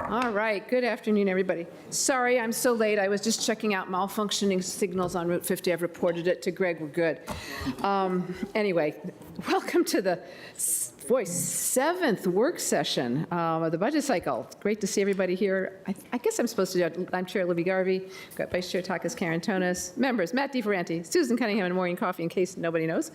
All right, good afternoon, everybody. Sorry I'm so late. I was just checking out malfunctioning signals on Route 50. I've reported it to Greg. We're good. Anyway, welcome to the seventh work session of the budget cycle. Great to see everybody here. I guess I'm supposed to do, I'm Chair Libby Garvey, got Vice Chair Takis Karantonis, members Matt DeFerranti, Susan Cunningham, and Maureen Coffey, in case nobody knows.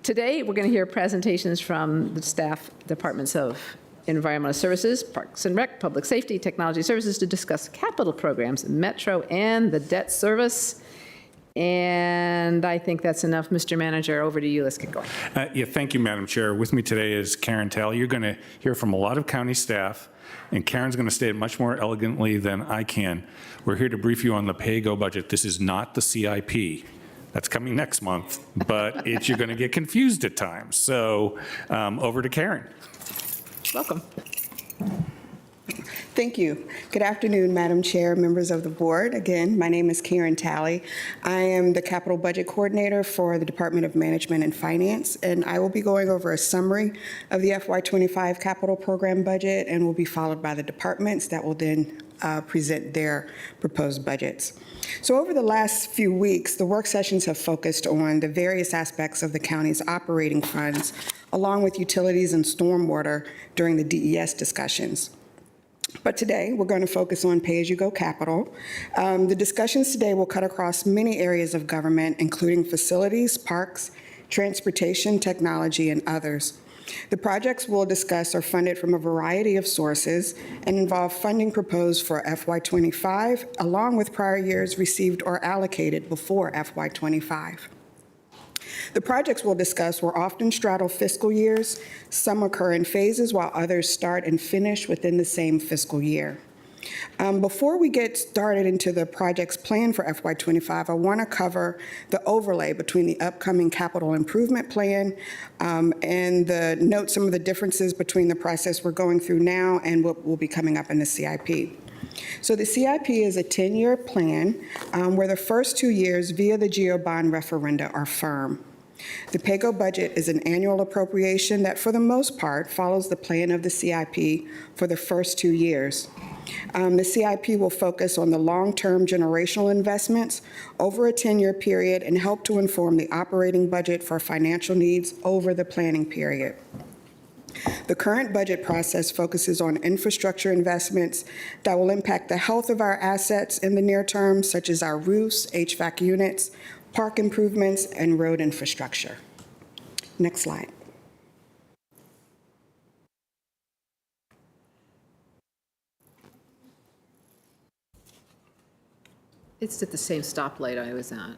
Today, we're going to hear presentations from the staff departments of Environmental Services, Parks and Rec, Public Safety, Technology Services to discuss capital programs, Metro, and the debt service. And I think that's enough. Mr. Manager, over to you. Let's get going. Yeah, thank you, Madam Chair. With me today is Karen Talley. You're going to hear from a lot of county staff, and Karen's going to state it much more elegantly than I can. We're here to brief you on the pay-go budget. This is not the CIP. That's coming next month, but you're going to get confused at times. So over to Karen. Welcome. Thank you. Good afternoon, Madam Chair, members of the board. Again, my name is Karen Talley. I am the Capital Budget Coordinator for the Department of Management and Finance, and I will be going over a summary of the FY25 capital program budget and will be followed by the departments that will then present their proposed budgets. So over the last few weeks, the work sessions have focused on the various aspects of the county's operating funds, along with utilities and stormwater during the DES discussions. But today, we're going to focus on pay-as-you-go capital. The discussions today will cut across many areas of government, including facilities, parks, transportation, technology, and others. The projects we'll discuss are funded from a variety of sources and involve funding proposed for FY25, along with prior years received or allocated before FY25. The projects we'll discuss will often straddle fiscal years. Some occur in phases, while others start and finish within the same fiscal year. Before we get started into the projects planned for FY25, I want to cover the overlay between the upcoming capital improvement plan and note some of the differences between the process we're going through now and what will be coming up in the CIP. So the CIP is a 10-year plan where the first 2 years via the GEO bond referenda are firm. The PAYGO budget is an annual appropriation that, for the most part, follows the plan of the CIP for the first 2 years. The CIP will focus on the long-term generational investments over a 10-year period and help to inform the operating budget for financial needs over the planning period. The current budget process focuses on infrastructure investments that will impact the health of our assets in the near term, such as our roofs, HVAC units, park improvements, and road infrastructure. Next slide. It's at the same stoplight I was at.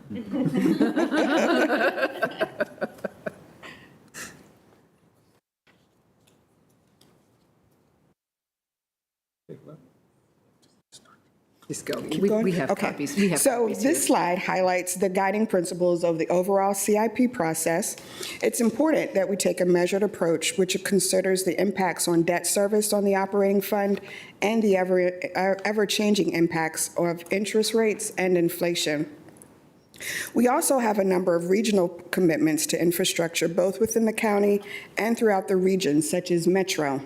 Just go. Keep going? We have Okay. copies. We have So copies this here. slide highlights the guiding principles of the overall CIP process. It's important that we take a measured approach which considers the impacts on debt service on the operating fund and the ever-changing impacts of interest rates and inflation. We also have a number of regional commitments to infrastructure, both within the county and throughout the region, such as Metro.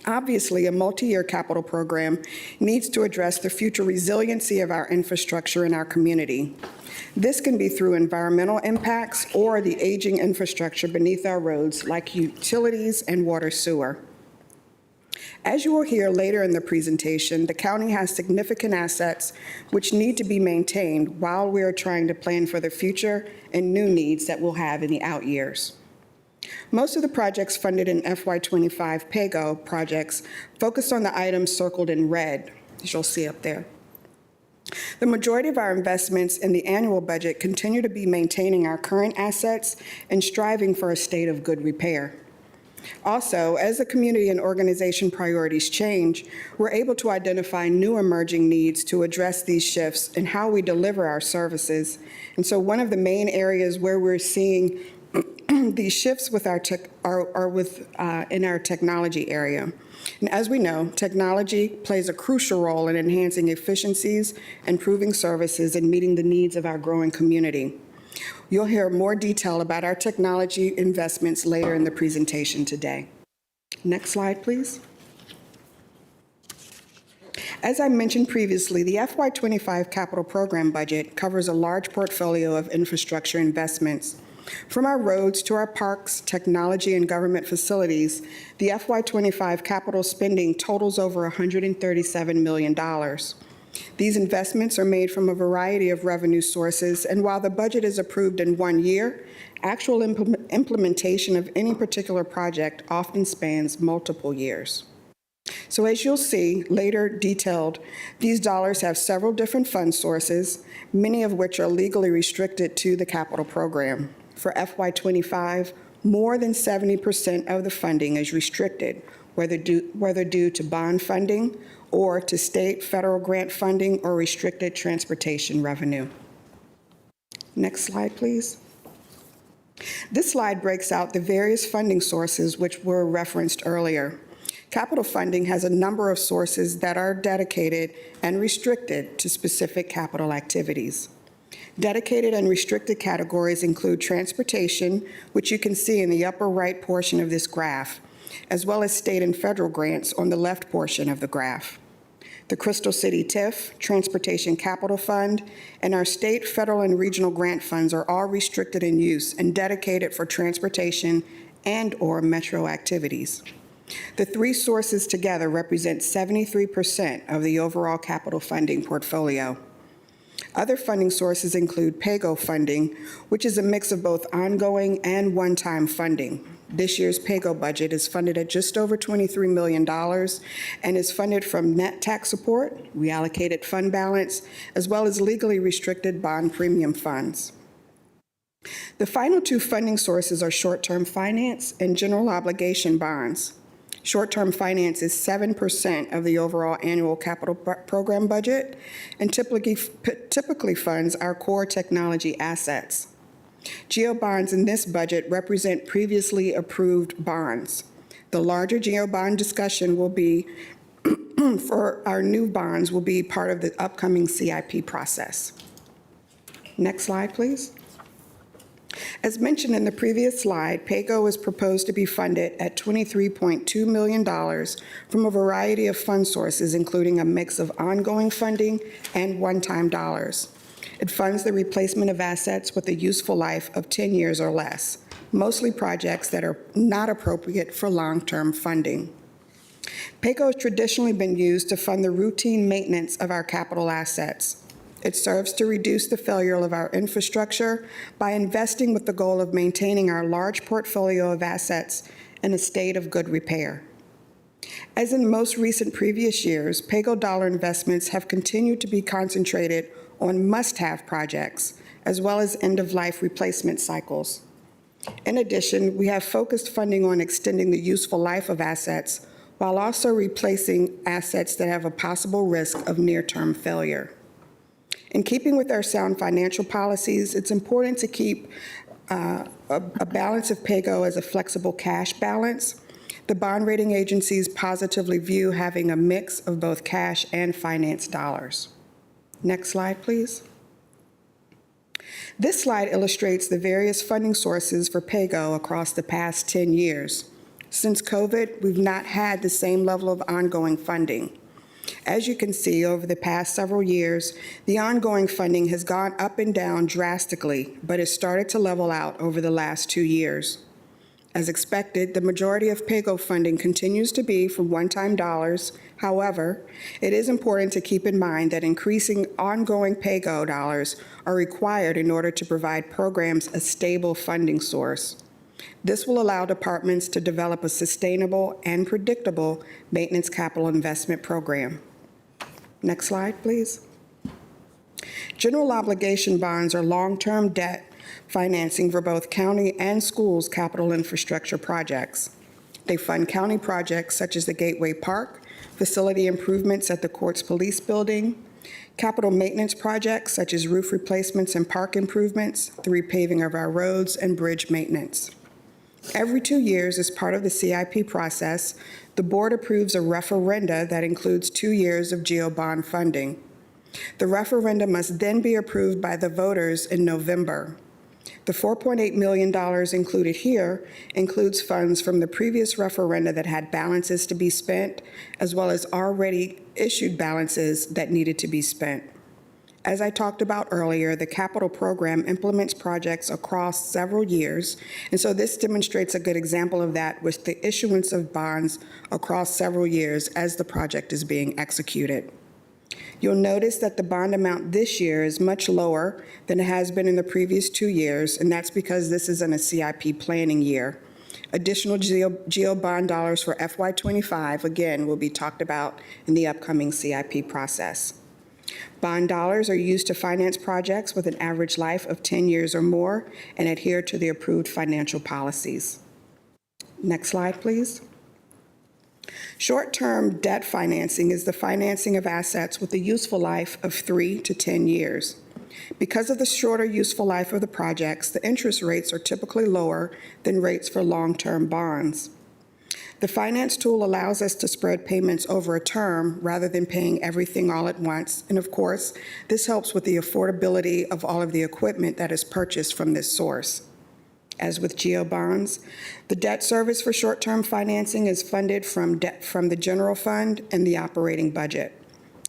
Obviously, a multi-year capital program needs to address the future resiliency of our infrastructure in our community. This can be through environmental impacts or the aging infrastructure beneath our roads, like utilities and water sewer. As you will hear later in the presentation, the county has significant assets which need to be maintained while we are trying to plan for the future and new needs that we'll have in the out years. Most of the projects funded in FY25 PAYGO projects focused on the items circled in red, as you'll see up there. The majority of our investments in the annual budget continue to be maintaining our current assets and striving for a state of good repair. Also, as the community and organization priorities change, we're able to identify new emerging needs to address these shifts in how we deliver our services. And so one of the main areas where we're seeing these shifts with in our technology area. And as we know, technology plays a crucial role in enhancing efficiencies, improving services, and meeting the needs of our growing community. You'll hear more detail about our technology investments later in the presentation today. Next slide, please. As I mentioned previously, the FY25 capital program budget covers a large portfolio of infrastructure investments. From our roads to our parks, technology, and government facilities, the FY25 capital spending totals over $137 million. These investments are made from a variety of revenue sources, and while the budget is approved in 1 year, actual implementation of any particular project often spans multiple years. So as you'll see later detailed, these dollars have several different fund sources, many of which are legally restricted to the capital program. For FY25, more than 70% of the funding is restricted, whether due to bond funding or to state, federal grant funding or restricted transportation revenue. Next slide, please. This slide breaks out the various funding sources which were referenced earlier. Capital funding has a number of sources that are dedicated and restricted to specific capital activities. Dedicated and restricted categories include transportation, which you can see in the upper right portion of this graph, as well as state and federal grants on the left portion of the graph. The Crystal City TIF, Transportation Capital Fund, and our state, federal, and regional grant funds are all restricted in use and dedicated for transportation and/or metro activities. The three sources together represent 73% of the overall capital funding portfolio. Other funding sources include PAYGO funding, which is a mix of both ongoing and one-time funding. This year's PAYGO budget is funded at just over $23 million and is funded from net tax support, reallocated fund balance, as well as legally restricted bond premium funds. The final two funding sources are short-term finance and general obligation bonds. Short-term finance is 7% of the overall annual capital program budget and typically funds our core technology assets. GEO bonds in this budget represent previously approved bonds. The larger GEO bond discussion will be for our new bonds will be part of the upcoming CIP process. Next slide, please. As mentioned in the previous slide, PAYGO is proposed to be funded at $23.2 million from a variety of fund sources, including a mix of ongoing funding and one-time dollars. It funds the replacement of assets with a useful life of 10 years or less, mostly projects that are not appropriate for long-term funding. PAYGO has traditionally been used to fund the routine maintenance of our capital assets. It serves to reduce the failure of our infrastructure by investing with the goal of maintaining our large portfolio of assets in a state of good repair. As in most recent previous years, PAYGO dollar investments have continued to be concentrated on must-have projects, as well as end-of-life replacement cycles. In addition, we have focused funding on extending the useful life of assets while also replacing assets that have a possible risk of near-term failure. In keeping with our sound financial policies, it's important to keep a balance of PAYGO as a flexible cash balance. The bond rating agencies positively view having a mix of both cash and finance dollars. Next slide, please. This slide illustrates the various funding sources for PAYGO across the past 10 years. Since COVID, we've not had the same level of ongoing funding. As you can see, over the past several years, the ongoing funding has gone up and down drastically, but has started to level out over the last 2 years. As expected, the majority of PAYGO funding continues to be from one-time dollars. However, it is important to keep in mind that increasing ongoing PAYGO dollars are required in order to provide programs a stable funding source. This will allow departments to develop a sustainable and predictable maintenance capital investment program. Next slide, please. General obligation bonds are long-term debt financing for both county and schools' capital infrastructure projects. They fund county projects such as the Gateway Park, facility improvements at the Courts Police Building, capital maintenance projects such as roof replacements and park improvements, the repaving of our roads, and bridge maintenance. Every 2 years, as part of the CIP process, the board approves a referenda that includes 2 years of GEO bond funding. The referenda must then be approved by the voters in November. The $4.8 million included here includes funds from the previous referenda that had balances to be spent, as well as already issued balances that needed to be spent. As I talked about earlier, the capital program implements projects across several years, and so this demonstrates a good example of that with the issuance of bonds across several years as the project is being executed. You'll notice that the bond amount this year is much lower than it has been in the previous 2 years, and that's because this is in a CIP planning year. Additional GEO bond dollars for FY25, again, will be talked about in the upcoming CIP process. Bond dollars are used to finance projects with an average life of 10 years or more and adhere to the approved financial policies. Next slide, please. Short-term debt financing is the financing of assets with a useful life of 3 to 10 years. Because of the shorter useful life of the projects, the interest rates are typically lower than rates for long-term bonds. The finance tool allows us to spread payments over a term rather than paying everything all at once. And of course, this helps with the affordability of all of the equipment that is purchased from this source. As with GEO bonds, the debt service for short-term financing is funded from debt from the general fund and the operating budget.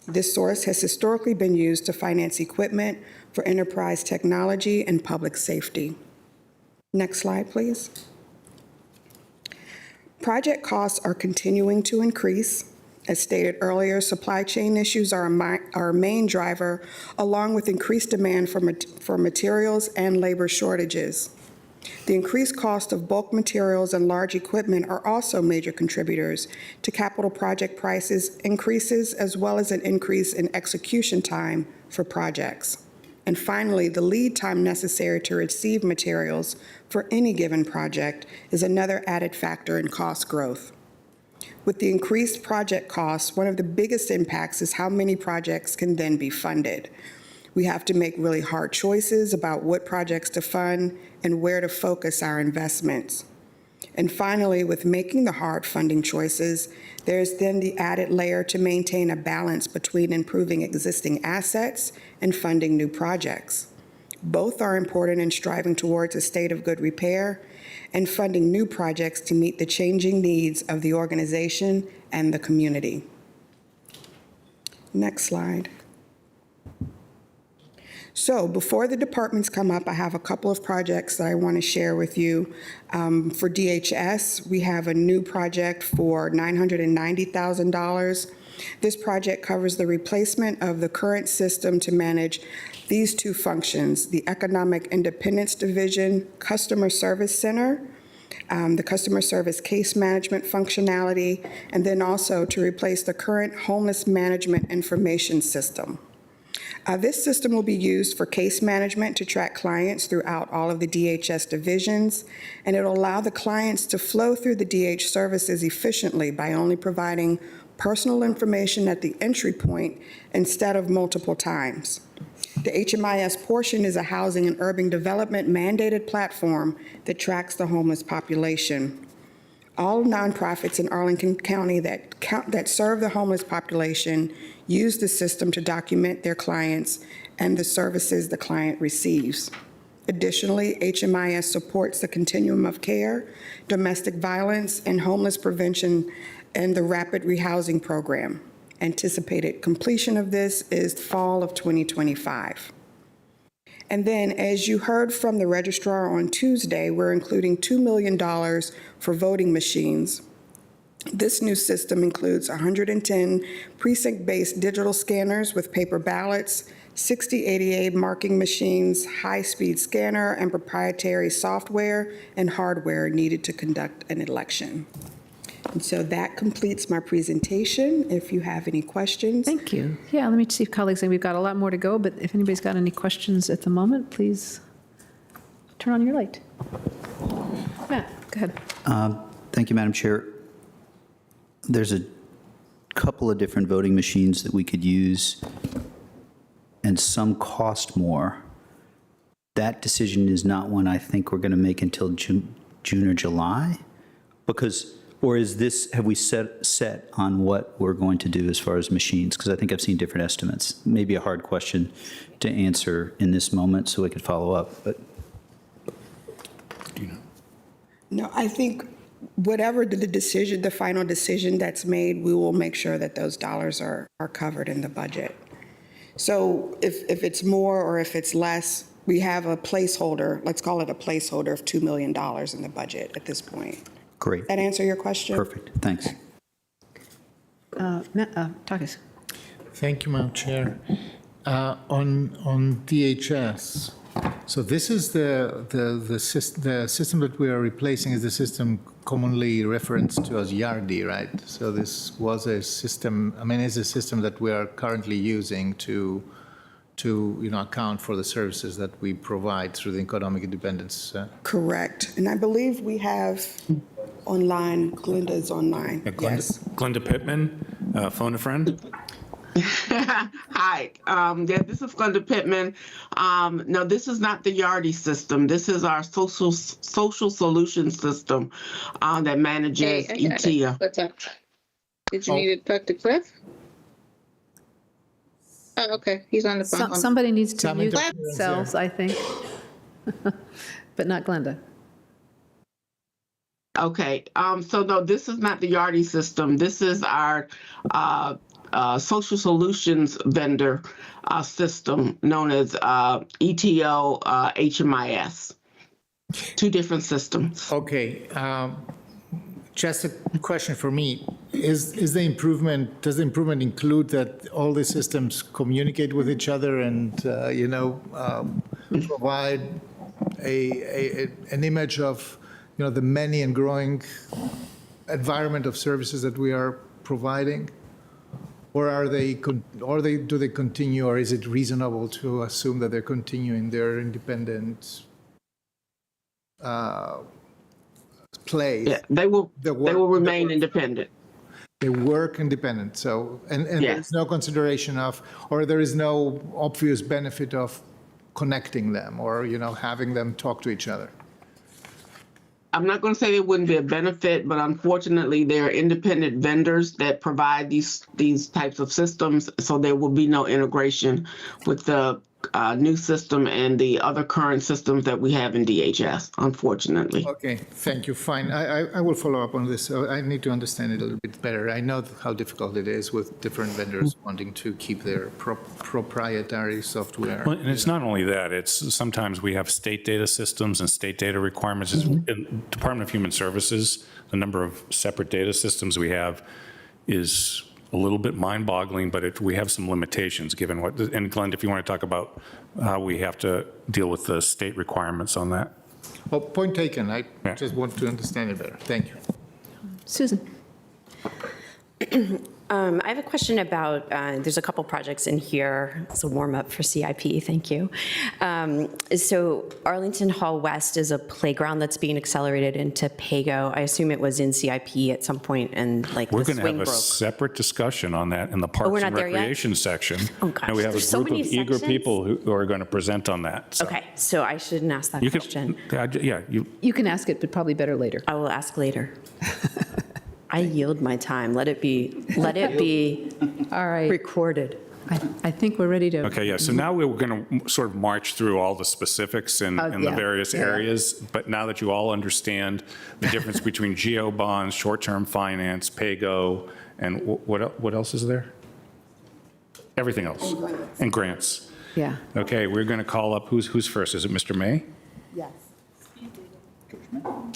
This source has historically been used to finance equipment for enterprise technology and public safety. Next slide, please. Project costs are continuing to increase. As stated earlier, supply chain issues are our main driver, along with increased demand for materials and labor shortages. The increased cost of bulk materials and large equipment are also major contributors to capital project prices increases, as well as an increase in execution time for projects. And finally, the lead time necessary to receive materials for any given project is another added factor in cost growth. With the increased project costs, one of the biggest impacts is how many projects can then be funded. We have to make really hard choices about what projects to fund and where to focus our investments. And finally, with making the hard funding choices, there's then the added layer to maintain a balance between improving existing assets and funding new projects. Both are important in striving towards a state of good repair and funding new projects to meet the changing needs of the organization and the community. Next slide. So before the departments come up, I have a couple of projects that I want to share with you. For DHS, we have a new project for $990,000. This project covers the replacement of the current system to manage these two functions: the Economic Independence Division Customer Service Center, the customer service case management functionality, and then also to replace the current homeless management information system. This system will be used for case management to track clients throughout all of the DHS divisions, and it'll allow the clients to flow through the DH services efficiently by only providing personal information at the entry point instead of multiple times. The HMIS portion is a housing and urban development mandated platform that tracks the homeless population. All nonprofits in Arlington County that serve the homeless population use the system to document their clients and the services the client receives. Additionally, HMIS supports the continuum of care, domestic violence, and homeless prevention and the rapid rehousing program. Anticipated completion of this is fall of 2025. And then, as you heard from the registrar on Tuesday, we're including $2 million for voting machines. This new system includes 110 precinct-based digital scanners with paper ballots, 60 ADA marking machines, high-speed scanner, and proprietary software and hardware needed to conduct an election. And so that completes my presentation. If you have any questions. Thank you. Yeah, let me see if colleagues, and we've got a lot more to go, but if anybody's got any questions at the moment, please turn on your light. Matt, go ahead. Thank you, Madam Chair. There's a couple of different voting machines that we could use, and some cost more. That decision is not one I think we're going to make until June or July, or is this, have we set on what we're going to do as far as machines? Because I think I've seen different estimates. Maybe a hard question to answer in this moment, so we could follow up, but. Do you know? No, I think whatever the final decision that's made, we will make sure that those dollars are covered in the budget. So if it's more or if it's less, we have a placeholder, let's call it a placeholder of $2 million in the budget at this point. Great. That answer your question? Perfect. Thanks. Takis. Thank you, Madam Chair. On DHS, so this is the system that we are replacing is the system commonly referenced to as YARDI, right? So this was a system, is a system that we are currently using to account for the services that we provide through the Economic Independence. Correct. And I believe we have online, Glenda's online. Glenda, Yes. Glenda Pittman, phone a friend. Hi, yeah, this is Glenda Pittman. No, this is not the Yardi system. This is our social solutions system that manages ETIA. What's up? Did you need to talk to Cliff? Oh, okay, he's on the phone. Somebody needs to Some mute interference themselves, I think. But not Glenda. Okay, so no, this is not the Yardi system. This is our social solutions vendor system known as ETO HMIS. Two different systems. Okay, just a question for me. Does the improvement include that all the systems communicate with each other and, provide an image of, the many and growing environment of services that we are providing? Or do they continue, or is it reasonable to assume that they're continuing their independent play? Yeah, they will remain independent. They work independent, so, and Yes. there's no consideration of, or there is no obvious benefit of connecting them or, having them talk to each other. I'm not going to say there wouldn't be a benefit, but unfortunately, there are independent vendors that provide these types of systems, so there will be no integration with the new system and the other current systems that we have in DHS, unfortunately. Okay, thank you, fine. I will follow up on this. I need to understand it a little bit better. I know how difficult it is with different vendors wanting to keep their proprietary software. Well, and it's not only that, it's sometimes we have state data systems and state data requirements. In Department of Human Services, the number of separate data systems we have is a little bit mind-boggling, but we have some limitations given what, and Glenn, if you want to talk about how we have to deal with the state requirements on that. Well, point taken. I Yeah. just want to understand it better. Thank you. Susan? I have a question about, there's a couple projects in here. It's a warm-up for CIP, thank you. So Arlington Hall West is a playground that's being accelerated into PAYGO. I assume it was in CIP at some point and like We're the going to swing have a broke. separate discussion on that in the we're Parks not and there yet? Recreation section. Oh, gosh, And we have a there's so group of many eager sections. people who are going to present on that. So Okay, so I shouldn't ask that you question. You can ask it, but probably better later. I will ask later. I yield my time. Let it be All right. recorded. I think we're ready to. Okay, yeah, so now we're going to sort of march through all the specifics in the yeah, various yeah. areas, but now that you all understand the difference between geo bonds, short-term finance, PAYGO, and what else is there? Everything else. And grants. Yeah. Okay, we're going to call up, who's first? Is it Mr. May? Yes.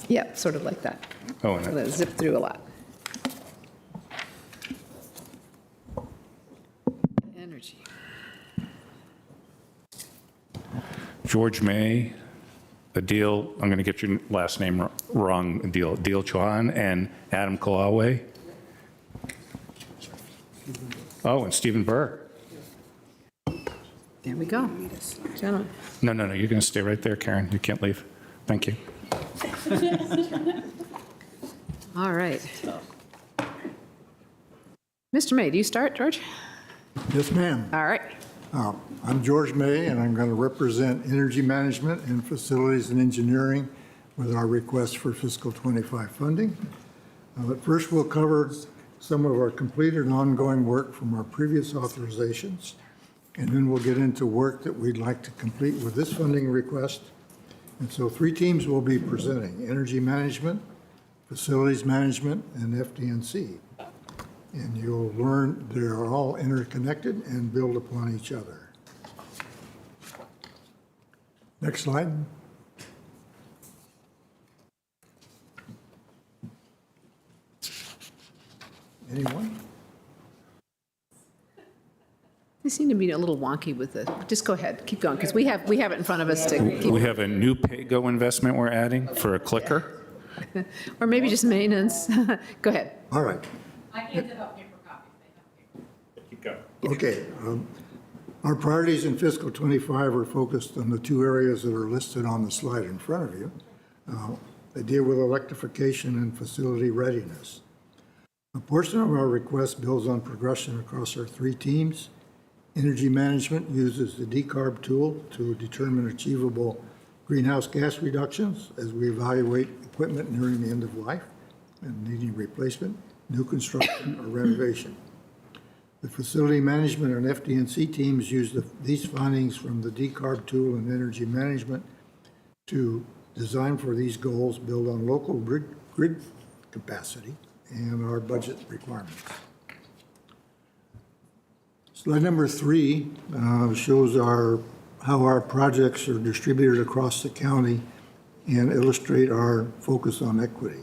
Yeah, sort of like that. Oh, and Let's zip through a lot. Energy. George May, Adil, I'm going to get your last name wrong, Adil Chauhan, and Adam Kalawe. Oh, and Stephen Burr. There we go. Gentlemen. No, you're going to stay right there, Karen. You can't leave. Thank you. All right. Mr. May, do you start, George? Yes, ma'am. All right. I'm George May, and I'm going to represent Energy Management and Facilities and Engineering with our request for fiscal '25 funding. But first, we'll cover some of our completed and ongoing work from our previous authorizations, and then we'll get into work that we'd like to complete with this funding request. And so 3 teams will be presenting: Energy Management, Facilities Management, and FD&C. And you'll learn they're all interconnected and build upon each other. Next slide. Anyone? They seem to be a little wonky with the, just go ahead, keep going, because we have it in front of us to keep, We have a new PAYGO investment we're adding for a clicker. or maybe just maintenance. Go ahead. All right. I handed out paper copies. Keep going. Okay. Our priorities in fiscal '25 are focused on the 2 areas that are listed on the slide in front of you. They deal with electrification and facility readiness. A portion of our request builds on progression across our three teams. Energy management uses the decarb tool to determine achievable greenhouse gas reductions as we evaluate equipment nearing the end of life and needing replacement, new construction, or renovation. The facility management and FD&C teams use these findings from the decarb tool and energy management to design for these goals, build on local grid capacity and our budget requirements. Slide number 3 shows how our projects are distributed across the county and illustrate our focus on equity.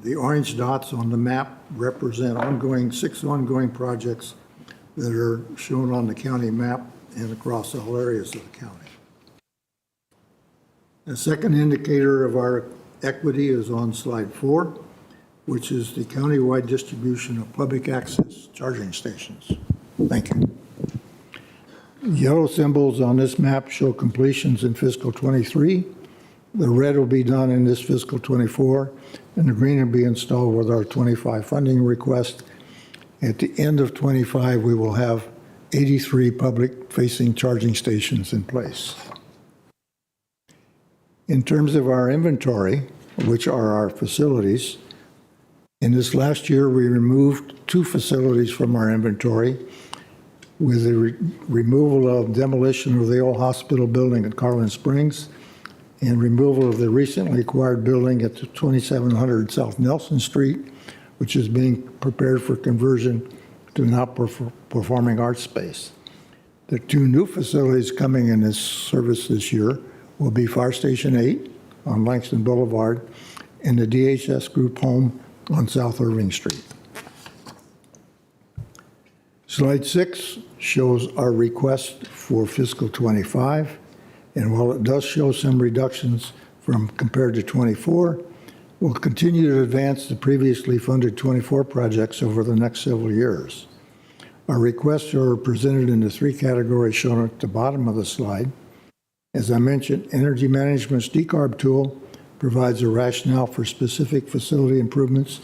The orange dots on the map represent 6 ongoing projects that are shown on the county map and across all areas of the county. A second indicator of our equity is on slide 4, which is the countywide distribution of public access charging stations. Thank you. Yellow symbols on this map show completions in fiscal '23. The red will be done in this fiscal '24, and the green will be installed with our '25 funding request. At the end of '25, we will have 83 public-facing charging stations in place. In terms of our inventory, which are our facilities, in this last year, we removed 2 facilities from our inventory with the removal of demolition of the old hospital building at Carlin Springs and removal of the recently acquired building at 2700 South Nelson Street, which is being prepared for conversion to an outperforming arts space. The 2 new facilities coming in this service this year will be Fire Station 8 on Langston Boulevard and the DHS Group Home on South Irving Street. Slide 6 shows our request for fiscal '25, and while it does show some reductions from compared to '24, we'll continue to advance the previously funded '24 projects over the next several years. Our requests are presented in the 3 categories shown at the bottom of the slide. As I mentioned, energy management's decarb tool provides a rationale for specific facility improvements,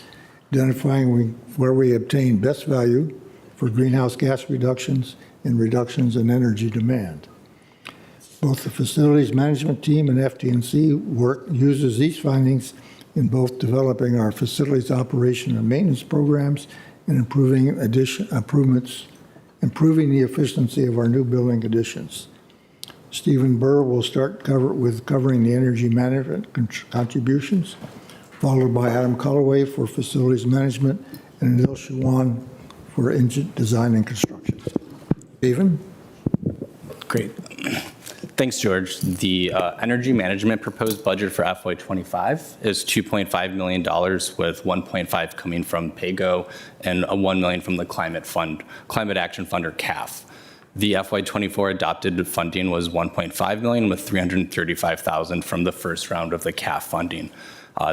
identifying where we obtain best value for greenhouse gas reductions and reductions in energy demand. Both the facilities management team and FD&C work uses these findings in both developing our facilities operation and maintenance programs and improving the efficiency of our new building additions. Stephen Burr will start covering the energy management contributions, followed by Adam Colloway for facilities management and Anil Shawan for engine design and construction. Stephen? Great. Thanks, George. The energy management proposed budget for FY25 is $2.5 million, with $1.5 coming from PAYGO and $1 million from the Climate Action Fund, or CAF. The FY24 adopted funding was $1.5 million, with $335,000 from the first round of the CAF funding.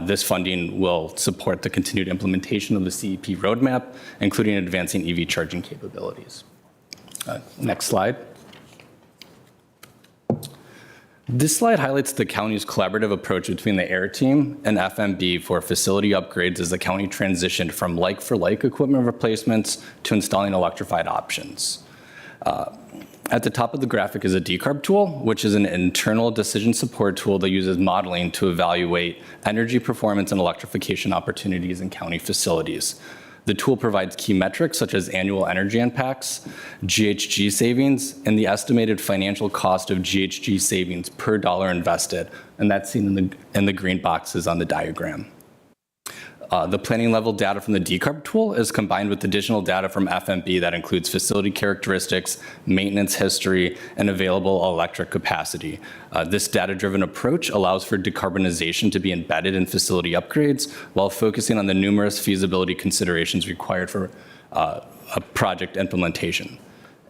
This funding will support the continued implementation of the CEP roadmap, including advancing EV charging capabilities. Next slide. This slide highlights the county's collaborative approach between the AIR team and FMB for facility upgrades as the county transitioned from like-for-like equipment replacements to installing electrified options. At the top of the graphic is a decarb tool, which is an internal decision support tool that uses modeling to evaluate energy performance and electrification opportunities in county facilities. The tool provides key metrics such as annual energy impacts, GHG savings, and the estimated financial cost of GHG savings per dollar invested, and that's seen in the green boxes on the diagram. The planning level data from the decarb tool is combined with additional data from FMB that includes facility characteristics, maintenance history, and available electric capacity. This data-driven approach allows for decarbonization to be embedded in facility upgrades while focusing on the numerous feasibility considerations required for a project implementation.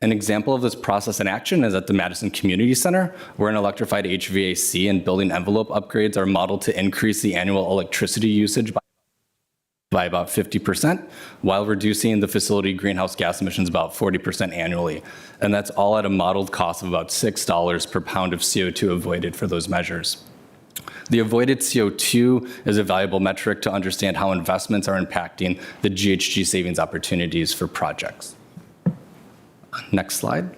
An example of this process in action is at the Madison Community Center, where an electrified HVAC and building envelope upgrades are modeled to increase the annual electricity usage by about 50%, while reducing the facility greenhouse gas emissions about 40% annually. And that's all at a modeled cost of about $6 per pound of CO2 avoided for those measures. The avoided CO2 is a valuable metric to understand how investments are impacting the GHG savings opportunities for projects. Next slide.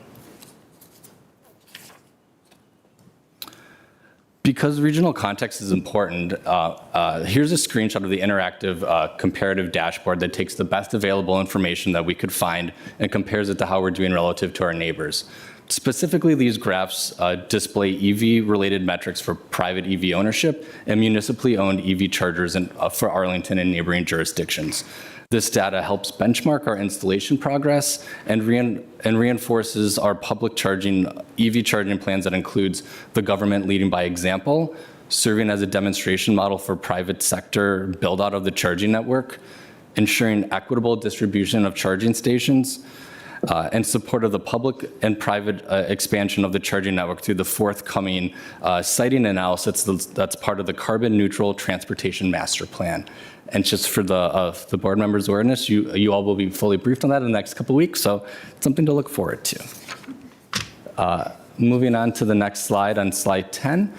Because regional context is important, here's a screenshot of the interactive comparative dashboard that takes the best available information that we could find and compares it to how we're doing relative to our neighbors. Specifically, these graphs display EV-related metrics for private EV ownership and municipally owned EV chargers for Arlington and neighboring jurisdictions. This data helps benchmark our installation progress and reinforces our public EV charging plans that includes the government leading by example, serving as a demonstration model for private sector build out of the charging network, ensuring equitable distribution of charging stations, and support of the public and private expansion of the charging network through the forthcoming siting analysis that's part of the Carbon Neutral Transportation Master Plan. And just for the board members' awareness, you all will be fully briefed on that in the next couple of weeks, so it's something to look forward to. Moving on to the next slide, on slide 10.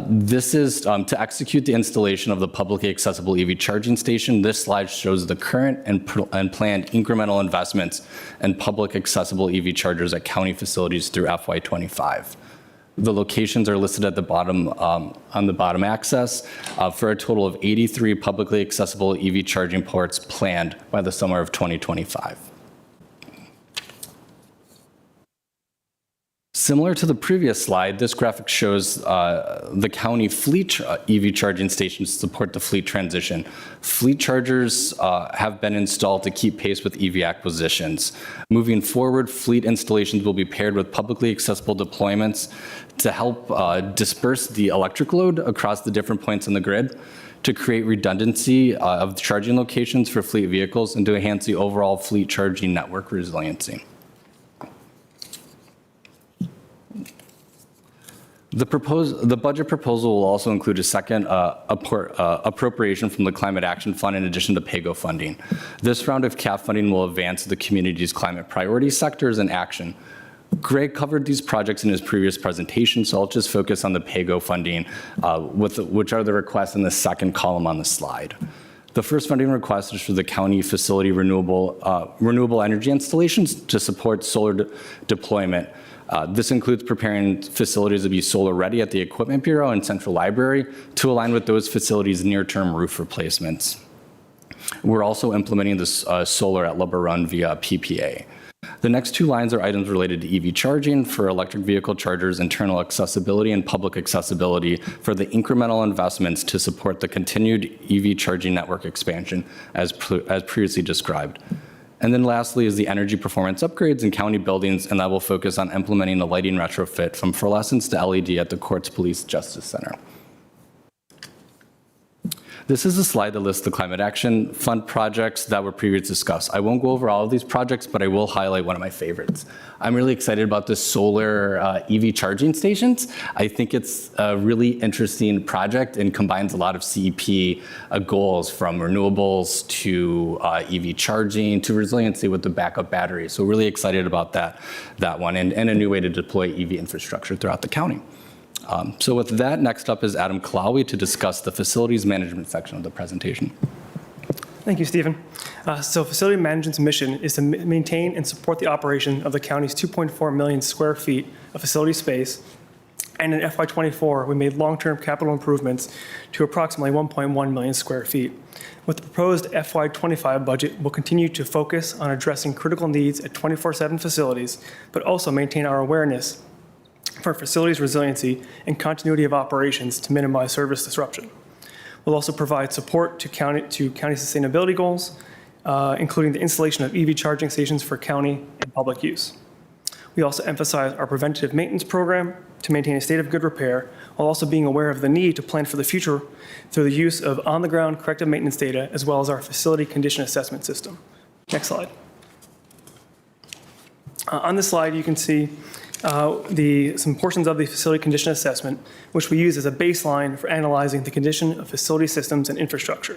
This is to execute the installation of the publicly accessible EV charging station. This slide shows the current and planned incremental investments in public accessible EV chargers at county facilities through FY25. The locations are listed at the bottom, on the bottom axis, for a total of 83 publicly accessible EV charging ports planned by the summer of 2025. Similar to the previous slide, this graphic shows the county fleet EV charging stations to support the fleet transition. Fleet chargers have been installed to keep pace with EV acquisitions. Moving forward, fleet installations will be paired with publicly accessible deployments to help disperse the electric load across the different points on the grid, to create redundancy of charging locations for fleet vehicles, and to enhance the overall fleet charging network resiliency. The budget proposal will also include a second appropriation from the Climate Action Fund in addition to PAYGO funding. This round of CAF funding will advance the community's climate priority sectors in action. Greg covered these projects in his previous presentation, so I'll just focus on the PAYGO funding, which are the requests in the second column on the slide. The first funding request is for the county facility renewable energy installations to support solar deployment. This includes preparing facilities to be solar ready at the Equipment Bureau and Central Library to align with those facilities' near-term roof replacements. We're also implementing this solar at Lubber Run via PPA. The next two lines are items related to EV charging for electric vehicle chargers, internal accessibility, and public accessibility for the incremental investments to support the continued EV charging network expansion as previously described. And then lastly is the energy performance upgrades in county buildings, and that will focus on implementing the lighting retrofit from fluorescence to LED at the Courts Police Justice Center. This is a slide that lists the Climate Action Fund projects that were previously discussed. I won't go over all of these projects, but I will highlight one of my favorites. I'm really excited about the solar EV charging stations. I think it's a really interesting project and combines a lot of CEP goals, from renewables to EV charging to resiliency with the backup battery. So really excited about that one, and a new way to deploy EV infrastructure throughout the county. So with that, next up is Adam Kalawi to discuss the facilities management section of the presentation. Thank you, Stephen. So facility management's mission is to maintain and support the operation of the county's 2.4 million square feet of facility space. And in FY24, we made long-term capital improvements to approximately 1.1 million square feet. With the proposed FY25 budget, we'll continue to focus on addressing critical needs at 24/7 facilities, but also maintain our awareness for facilities resiliency and continuity of operations to minimize service disruption. We'll also provide support to county sustainability goals, including the installation of EV charging stations for county and public use. We also emphasize our preventative maintenance program to maintain a state of good repair, while also being aware of the need to plan for the future through the use of on-the-ground corrective maintenance data, as well as our facility condition assessment system. Next slide. On this slide, you can see some portions of the facility condition assessment, which we use as a baseline for analyzing the condition of facility systems and infrastructure.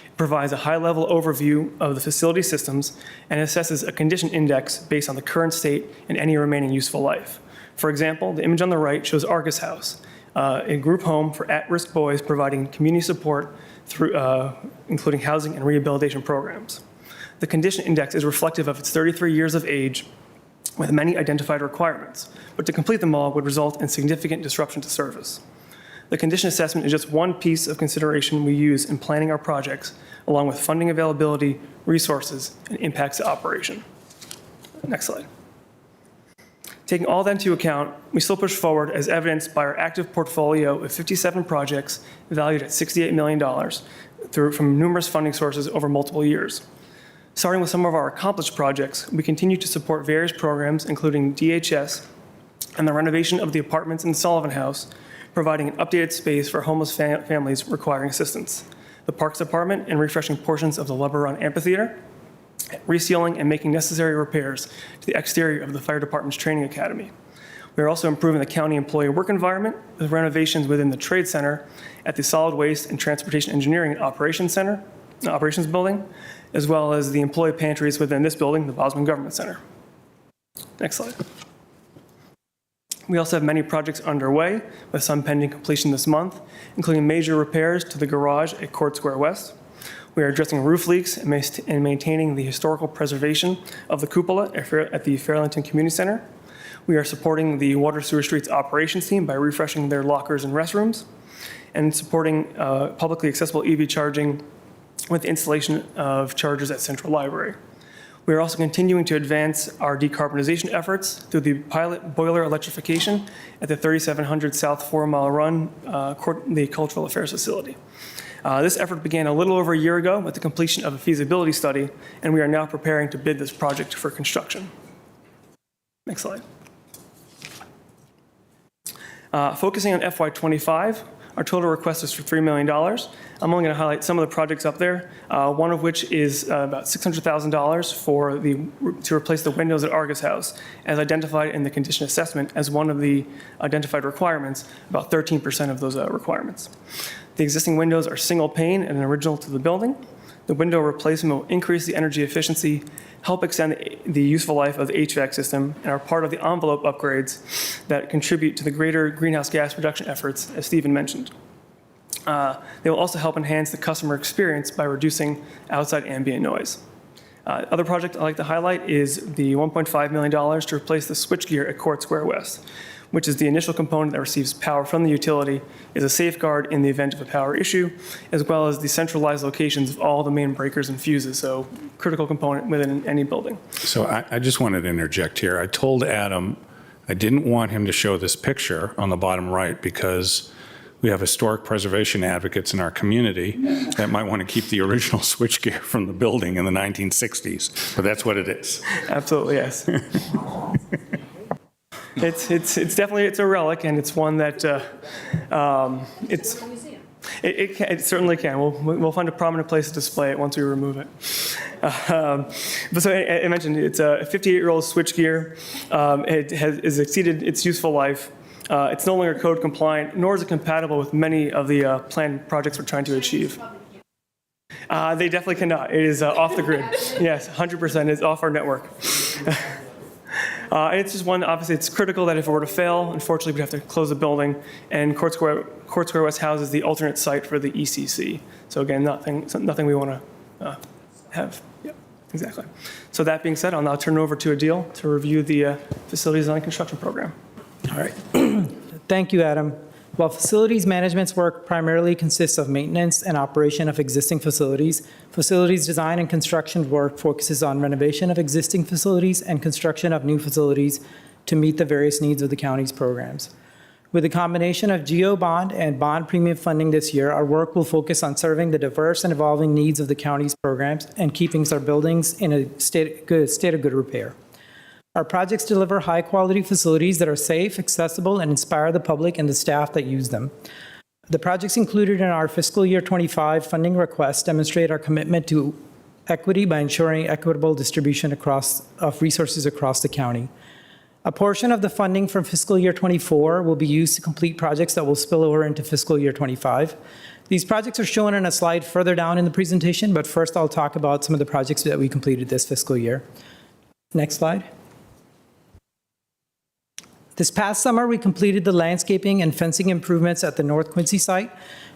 It provides a high-level overview of the facility systems and assesses a condition index based on the current state and any remaining useful life. For example, the image on the right shows Argus House, a group home for at-risk boys, providing community support through, including housing and rehabilitation programs. The condition index is reflective of its 33 years of age with many identified requirements, but to complete them all would result in significant disruption to service. The condition assessment is just one piece of consideration we use in planning our projects, along with funding availability, resources, and impacts to operation. Next slide. Taking all that into account, we still push forward as evidenced by our active portfolio of 57 projects valued at $68 million from numerous funding sources over multiple years. Starting with some of our accomplished projects, we continue to support various programs, including DHS and the renovation of the apartments in Sullivan House, providing an updated space for homeless families requiring assistance, the Parks Department, and refreshing portions of the Lubber Run Amphitheater, resealing and making necessary repairs to the exterior of the Fire Department's training academy. We are also improving the county employee work environment with renovations within the Trade Center at the Solid Waste and Transportation Engineering and Operations Building, as well as the employee pantries within this building, the Bosman Government Center. Next slide. We also have many projects underway, with some pending completion this month, including major repairs to the garage at Court Square West. We are addressing roof leaks and maintaining the historical preservation of the cupola at the Fairlington Community Center. We are supporting the Water Sewer Streets operations team by refreshing their lockers and restrooms, and supporting publicly accessible EV charging with the installation of chargers at Central Library. We are also continuing to advance our decarbonization efforts through the pilot boiler electrification at the 3700 South 4 Mile Run, the Cultural Affairs Facility. This effort began a little over a year ago with the completion of a feasibility study, and we are now preparing to bid this project for construction. Next slide. Focusing on FY25, our total request is for $3 million. I'm only going to highlight some of the projects up there, one of which is about $600,000 to replace the windows at Argus House, as identified in the condition assessment as one of the identified requirements, about 13% of those requirements. The existing windows are single pane and original to the building. The window replacement will increase the energy efficiency, help extend the useful life of the HVAC system, and are part of the envelope upgrades that contribute to the greater greenhouse gas reduction efforts, as Stephen mentioned. They will also help enhance the customer experience by reducing outside ambient noise. Other project I'd like to highlight is the $1.5 million to replace the switchgear at Court Square West, which is the initial component that receives power from the utility, is a safeguard in the event of a power issue, as well as the centralized locations of all the main breakers and fuses, so critical component within any building. So I just wanted to interject here. I told Adam I didn't want him to show this picture on the bottom right because we have historic preservation advocates in our community that might want to keep the original switchgear from the building in the 1960s, but that's what it is. Absolutely, yes. It's definitely a relic, and it's one that it certainly can. We'll find a prominent place to display it once we remove it. But so I mentioned it's a 58-year-old switchgear. It has exceeded its useful life. It's no longer code compliant, nor is it compatible with many of the planned projects we're trying to achieve. They definitely cannot. It is off the grid. Yes, 100% is off our network. And it's just one, obviously, it's critical that if it were to fail, unfortunately, we'd have to close the building. And Court Square West houses the alternate site for the ECC. So again, nothing we want to have. Yeah, exactly. So that being said, I'll now turn it over to Adil to review the facility design and construction program. All right. Thank you, Adam. While facilities management's work primarily consists of maintenance and operation of existing facilities, facilities design and construction work focuses on renovation of existing facilities and construction of new facilities to meet the various needs of the county's programs. With a combination of GO bond and bond premium funding this year, our work will focus on serving the diverse and evolving needs of the county's programs and keeping our buildings in a state of good repair. Our projects deliver high-quality facilities that are safe, accessible, and inspire the public and the staff that use them. The projects included in our fiscal year 25 funding request demonstrate our commitment to equity by ensuring equitable distribution of resources across the county. A portion of the funding from fiscal year 24 will be used to complete projects that will spill over into fiscal year 25. These projects are shown in a slide further down in the presentation, but first I'll talk about some of the projects that we completed this fiscal year. Next slide. This past summer, we completed the landscaping and fencing improvements at the North Quincy site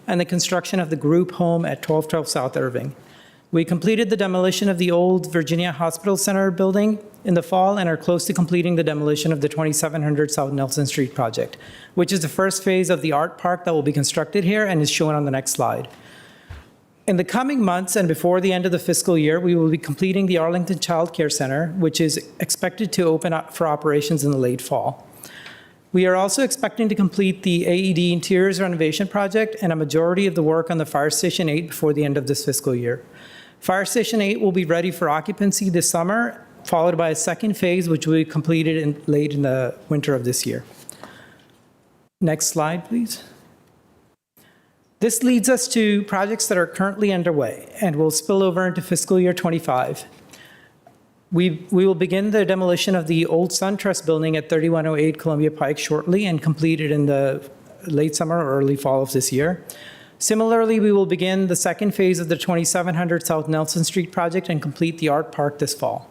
and the construction of the group home at 1212 South Irving. We completed the demolition of the old Virginia Hospital Center building in the fall and are close to completing the demolition of the 2700 South Nelson Street project, which is the first phase of the art park that will be constructed here and is shown on the next slide. In the coming months and before the end of the fiscal year, we will be completing the Arlington Child Care Center, which is expected to open up for operations in the late fall. We are also expecting to complete the AED interiors renovation project and a majority of the work on the Fire Station 8 before the end of this fiscal year. Fire Station 8 will be ready for occupancy this summer, followed by a second phase, which will be completed late in the winter of this year. Next slide, please. This leads us to projects that are currently underway and will spill over into fiscal year 25. We will begin the demolition of the old SunTrust building at 3108 Columbia Pike shortly and complete it in the late summer or early fall of this year. Similarly, we will begin the second phase of the 2700 South Nelson Street project and complete the art park this fall.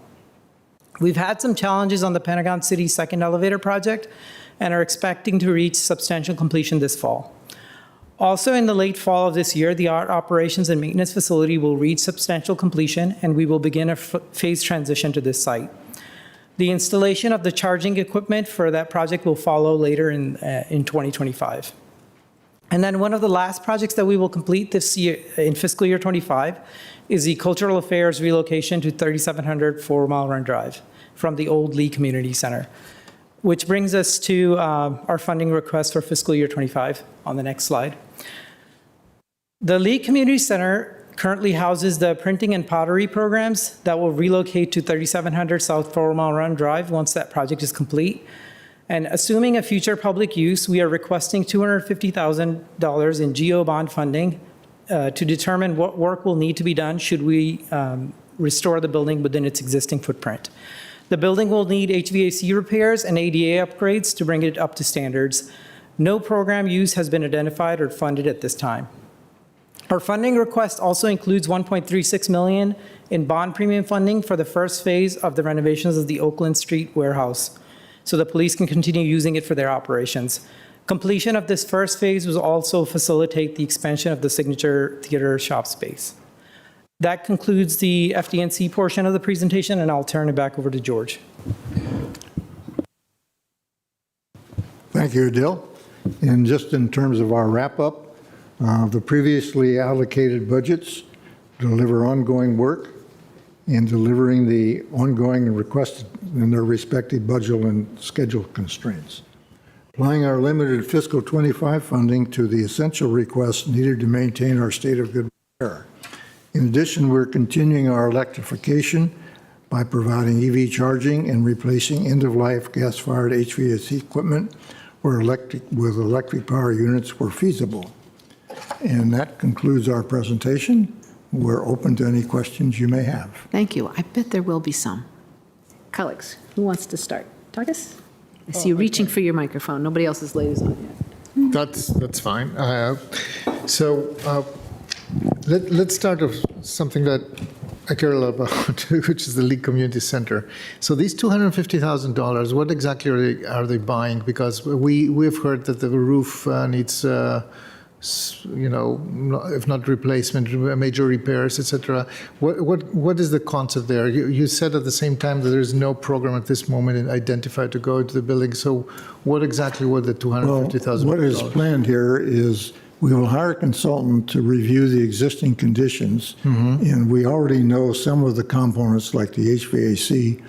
We've had some challenges on the Pentagon City second elevator project and are expecting to reach substantial completion this fall. Also, in the late fall of this year, the art operations and maintenance facility will reach substantial completion, and we will begin a phase transition to this site. The installation of the charging equipment for that project will follow later in 2025. And then one of the last projects that we will complete this year in fiscal year 25 is the Cultural Affairs relocation to 3700 4 Mile Run Drive from the old Lee Community Center, which brings us to our funding request for fiscal year 25 on the next slide. The Lee Community Center currently houses the printing and pottery programs that will relocate to 3700 South 4 Mile Run Drive once that project is complete. And assuming a future public use, we are requesting $250,000 in GO bond funding to determine what work will need to be done should we restore the building within its existing footprint. The building will need HVAC repairs and ADA upgrades to bring it up to standards. No program use has been identified or funded at this time. Our funding request also includes $1.36 million in bond premium funding for the first phase of the renovations of the Oakland Street warehouse, so the police can continue using it for their operations. Completion of this first phase will also facilitate the expansion of the Signature Theater shop space. That concludes the FD&C portion of the presentation, and I'll turn it back over to George. Thank you, Adil. And just in terms of our wrap-up, the previously allocated budgets deliver ongoing work in delivering the ongoing and requested in their respective budget and schedule constraints. Applying our limited fiscal 25 funding to the essential requests needed to maintain our state of good repair. In addition, we're continuing our electrification by providing EV charging and replacing end-of-life gas-fired HVAC equipment where electric power units were feasible. And that concludes our presentation. We're open to any questions you may have. Thank you. I bet there will be some. Colleagues, who wants to start? Targus? I see you reaching for your microphone. Nobody else's light is on yet. That's fine. Let's start with something that I care a lot about, which is the Lee Community Center. So these $250,000, what exactly are they buying? Because we've heard that the roof needs, if not replacement, major repairs, etc. What is the concept there? You said at the same time that there is no program at this moment identified to go into the building. So what exactly would the $250,000? What is planned here is we will hire a consultant to review the existing conditions, and we already know some of the components, like the HVAC,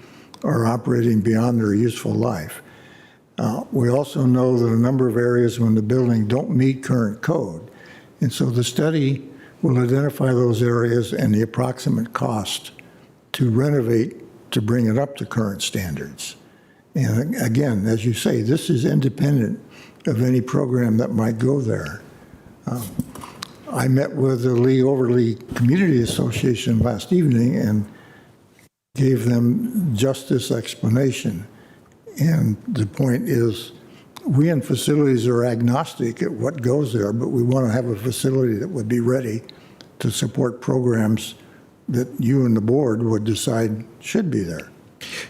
are operating beyond their useful life. We also know that a number of areas in the building don't meet current code, and so the study will identify those areas and the approximate cost to renovate to bring it up to current standards. And again, as you say, this is independent of any program that might go there. I met with the Lee Overlea Community Association last evening and gave them just this explanation. And the point is, we in facilities are agnostic at what goes there, but we want to have a facility that would be ready to support programs that you and the board would decide should be there.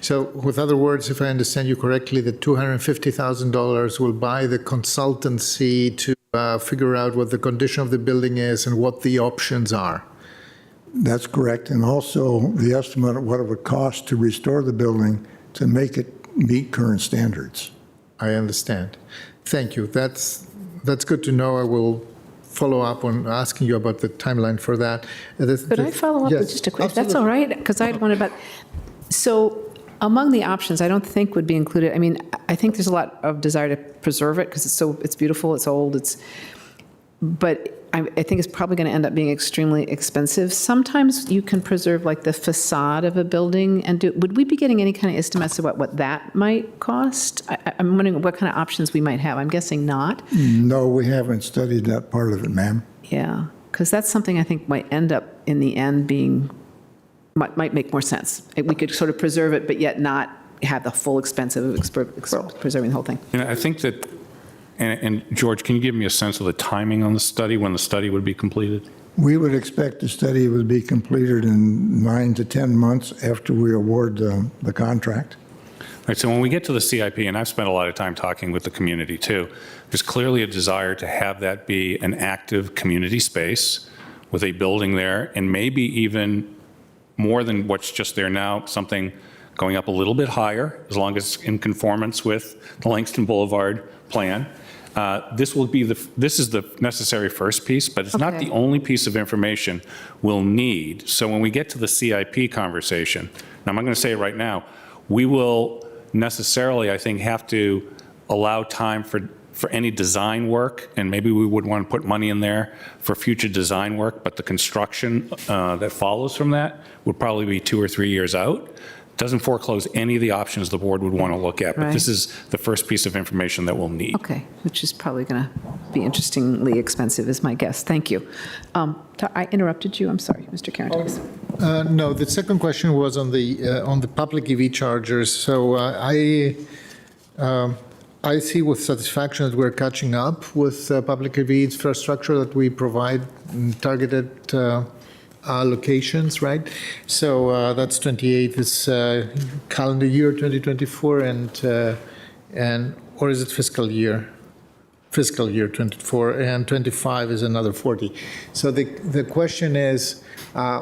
So with other words, if I understand you correctly, the $250,000 will buy the consultancy to figure out what the condition of the building is and what the options are. That's correct. And also the estimate of what it would cost to restore the building to make it meet current standards. I understand. Thank you. That's good to know. I will follow up on asking you about the timeline for that. Could I follow up with just a quick, that's all right? Because I had one about, so among the options, I don't think would be included, I mean, I think there's a lot of desire to preserve it because it's beautiful, it's old, but I think it's probably going to end up being extremely expensive. Sometimes you can preserve like the facade of a building and would we be getting any kind of estimates about what that might cost? I'm wondering what kind of options we might have. I'm guessing not. No, we haven't studied that part of it, ma'am. Yeah, because that's something I think might end up in the end being, might make more sense. We could sort of preserve it, but yet not have the full expense of preserving the whole thing. And I think that, and George, can you give me a sense of the timing on the study, when the study would be completed? We would expect the study would be completed in 9 to 10 months after we award the contract. All right, so when we get to the CIP, and I've spent a lot of time talking with the community too, there's clearly a desire to have that be an active community space with a building there, and maybe even more than what's just there now, something going up a little bit higher, as long as it's in conformance with the Langston Boulevard plan. This is the necessary first piece, but it's not the only piece of information we'll need. So when we get to the CIP conversation, now I'm not going to say it right now, we will necessarily, I think, have to allow time for any design work, and maybe we would want to put money in there for future design work, but the construction that follows from that would probably be 2 or 3 years out. Doesn't foreclose any of the options the board would want to look at, but this is the first piece of information that we'll need. Okay, which is probably going to be interestingly expensive is my guess. Thank you. I interrupted you. I'm sorry, Mr. Carantalis. No, the second question was on the public EV chargers. So I see with satisfaction that we're catching up with public EV infrastructure that we provide in targeted locations, right? So that's 28 this calendar year 2024, and or is it fiscal year? Fiscal year 24, and 25 is another 40. So the question is,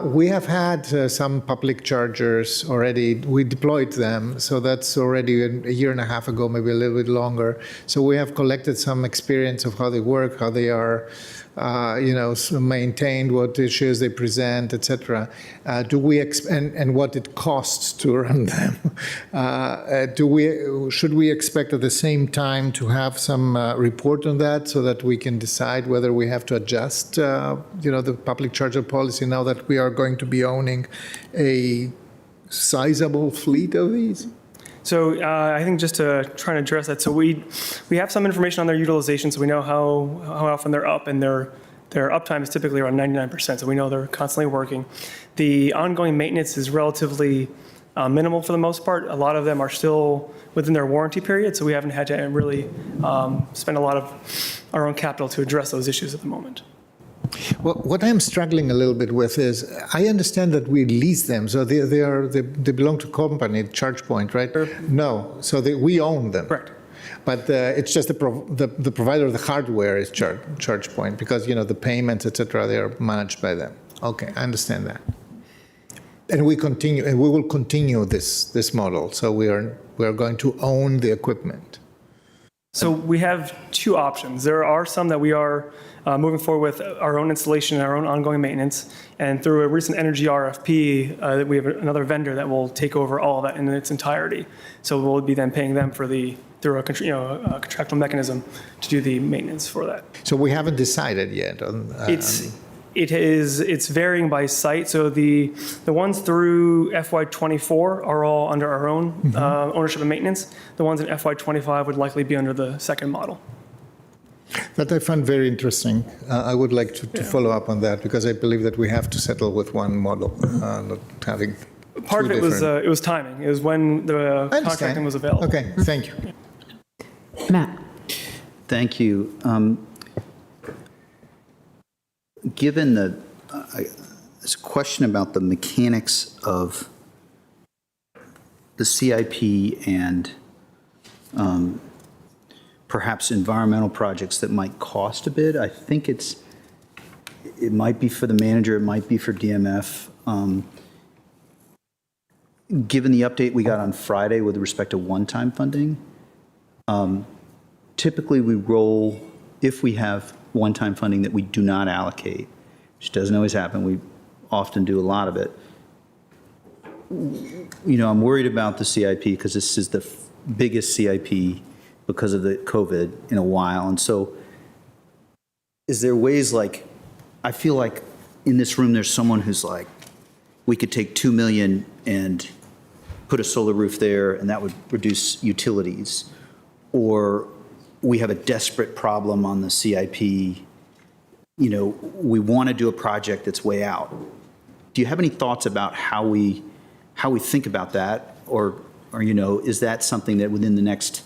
we have had some public chargers already. We deployed them, so that's already a year and a half ago, maybe a little bit longer. So we have collected some experience of how they work, how they are maintained, what issues they present, etc. Do we and what it costs to run them? Should we expect at the same time to have some report on that so that we can decide whether we have to adjust, the public charger policy now that we are going to be owning a sizable fleet of these? So I think just to try and address that, so we have some information on their utilization, so we know how often they're up, and their uptime is typically around 99%, so we know they're constantly working. The ongoing maintenance is relatively minimal for the most part. A lot of them are still within their warranty period, so we haven't had to really spend a lot of our own capital to address those issues at the moment. Well, what I'm struggling a little bit with is, I understand that we lease them, so they belong to company, ChargePoint, right? No, so we own them. Correct. But it's just the provider of the hardware is ChargePoint, because the payments, etc., they are managed by them. Okay, I understand that. And we will continue this model. So we are going to own the equipment. So we have two options. There are some that we are moving forward with our own installation and our own ongoing maintenance. And through a recent energy RFP, we have another vendor that will take over all of that in its entirety. So we'll be then paying them through a contractual mechanism to do the maintenance for that. So we haven't decided yet on. It's varying by site. So the ones through FY24 are all under our own ownership and maintenance. The ones in FY25 would likely be under the second model. That I find very interesting. I would like to follow up on that, because I believe that we have to settle with one model, not having. Part of it was timing. It was when the contracting was available. Okay, thank you. Matt. Thank you. Given there's a question about the mechanics of the CIP and perhaps environmental projects that might cost a bit. I think it might be for the manager, it might be for DMF. Given the update we got on Friday with respect to one-time funding, typically we roll, if we have one-time funding that we do not allocate, which doesn't always happen, we often do a lot of it. You know, I'm worried about the CIP because this is the biggest CIP because of the COVID in a while. And so is there ways like, I feel like in this room, there's someone who's like, we could take 2 million and put a solar roof there and that would reduce utilities. Or we have a desperate problem on the CIP. You know, we want to do a project that's way out. Do you have any thoughts about how we think about that? Or, you know, is that something that within the next,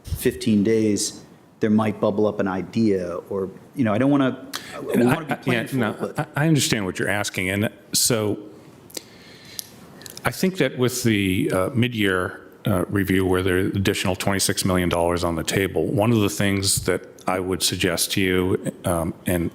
15 days, there might bubble up an idea? Or, I don't want to, we want to be planful. I understand what you're asking. And so I think that with the mid-year review where there's additional $26 million on the table, one of the things that I would suggest to you and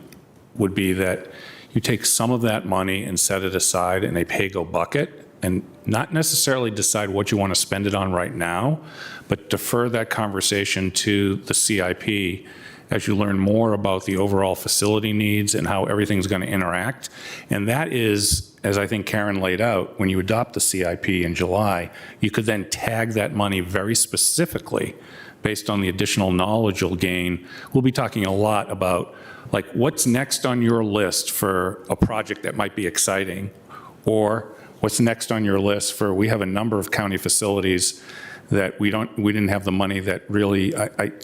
would be that you take some of that money and set it aside in a pay-go bucket and not necessarily decide what you want to spend it on right now, but defer that conversation to the CIP as you learn more about the overall facility needs and how everything's going to interact. And that is, as I think Karen laid out, when you adopt the CIP in July, you could then tag that money very specifically based on the additional knowledge you'll gain. We'll be talking a lot about like what's next on your list for a project that might be exciting, or what's next on your list for, we have a number of county facilities that we didn't have the money that really,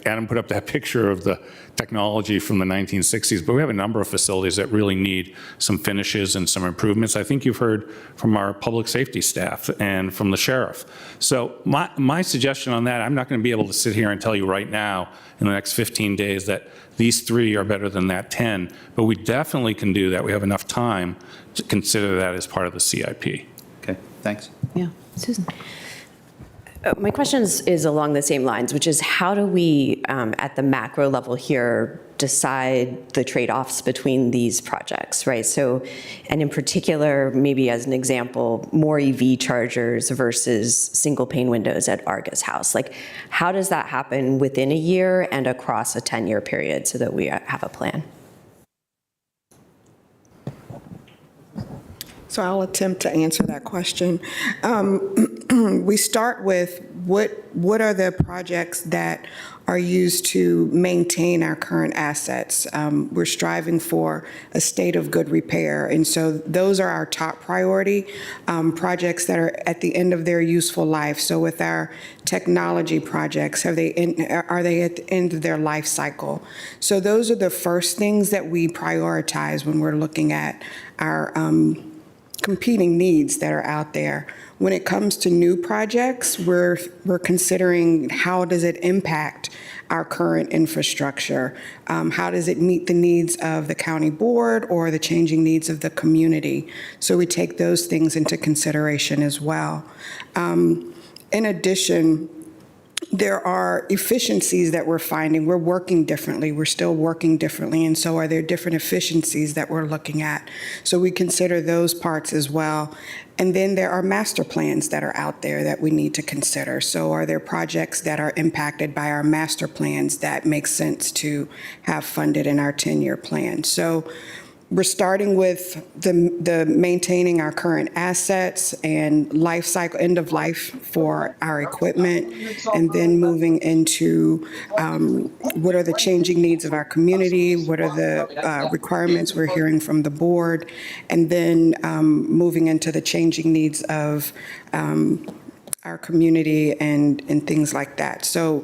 Adam put up that picture of the technology from the 1960s, but we have a number of facilities that really need some finishes and some improvements. I think you've heard from our public safety staff and from the sheriff. So my suggestion on that, I'm not going to be able to sit here and tell you right now in the next 15 days that these 3 are better than that 10, but we definitely can do that. We have enough time to consider that as part of the CIP. Okay, thanks. Yeah, Susan. My question is along the same lines, which is how do we, at the macro level here, decide the trade-offs between these projects, right? So, and in particular, maybe as an example, more EV chargers versus single pane windows at Argus House. Like, how does that happen within a year and across a 10-year period so that we have a plan? So I'll attempt to answer that question. We start with what are the projects that are used to maintain our current assets. We're striving for a state of good repair, and so those are our top priority projects that are at the end of their useful life. So with our technology projects, are they at the end of their life cycle? So those are the first things that we prioritize when we're looking at our competing needs that are out there. When it comes to new projects, we're considering how does it impact our current infrastructure? How does it meet the needs of the county board or the changing needs of the community? So we take those things into consideration as well. In addition, there are efficiencies that we're finding. We're working differently. We're still working differently. And so are there different efficiencies that we're looking at? So we consider those parts as well. And then there are master plans that are out there that we need to consider. So are there projects that are impacted by our master plans that make sense to have funded in our 10-year plan? So we're starting with the maintaining our current assets and life cycle, end of life for our equipment, and then moving into what are the changing needs of our community, what are the requirements we're hearing from the board, and then moving into the changing needs of our community and things like that. So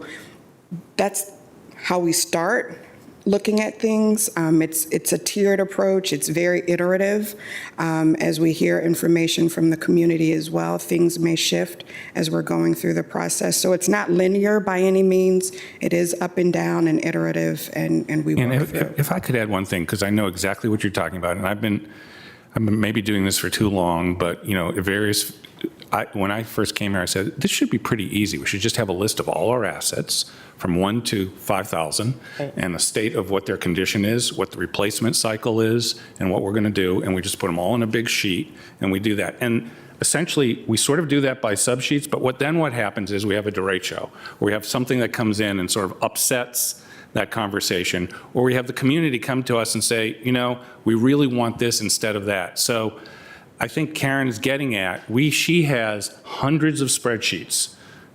that's how we start looking at things. It's a tiered approach. It's very iterative. As we hear information from the community as well, things may shift as we're going through the process. So it's not linear by any means. It is up and down and iterative, and we work through. If I could add one thing, because I know exactly what you're talking about, and I've I've been maybe doing this for too long, but, when I first came here, I said, this should be pretty easy. We should just have a list of all our assets from 1 to 5,000 and the state of what their condition is, what the replacement cycle is, and what we're going to do. And we just put them all in a big sheet and we do that. And essentially, we sort of do that by subsheets, but what happens is we have a derecho, or we have something that comes in and sort of upsets that conversation, or we have the community come to us and say, we really want this instead of that. So I think Karen is getting at, she has hundreds of spreadsheets,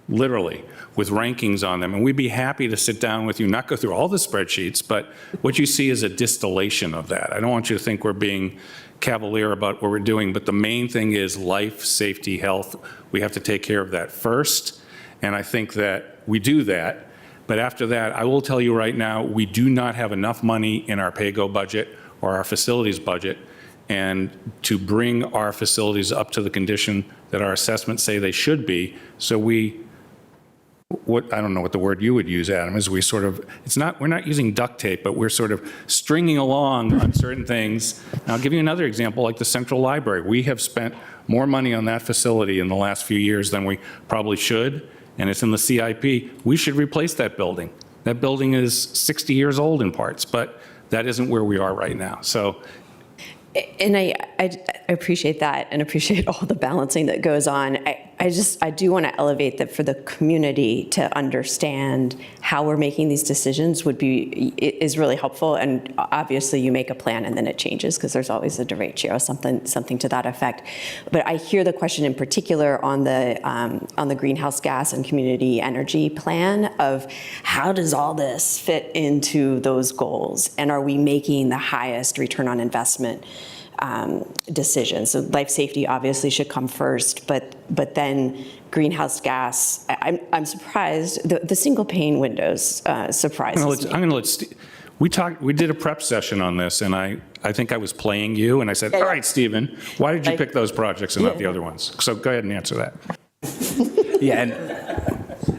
literally, with rankings on them, and we'd be happy to sit down with you, not go through all the spreadsheets, but what you see is a distillation of that. I don't want you to think we're being cavalier about what we're doing, but the main thing is life, safety, health. We have to take care of that first, and I think that we do that. But after that, I will tell you right now, we do not have enough money in our pay-go budget or our facilities budget, and to bring our facilities up to the condition that our assessments say they should be. So I don't know what the word you would use, Adam, is we're not using duct tape, but we're sort of stringing along on certain things. And I'll give you another example, like the Central Library. We have spent more money on that facility in the last few years than we probably should, and it's in the CIP. We should replace that building. That building is 60 years old in parts, but that isn't where we are right now. So. And I appreciate that and appreciate all the balancing that goes on. I do want to elevate that for the community to understand how we're making these decisions is really helpful. And obviously you make a plan and then it changes because there's always a derecho, something to that effect. But I hear the question in particular on the greenhouse gas and community energy plan of how does all this fit into those goals? And are we making the highest return on investment decisions? So life safety obviously should come first, but then greenhouse gas. I'm surprised the single pane windows surprises me. We did a prep session on this, and I think I was playing you, and I said, all right, Stephen, why did you pick those projects and not the other ones? So go ahead and answer that.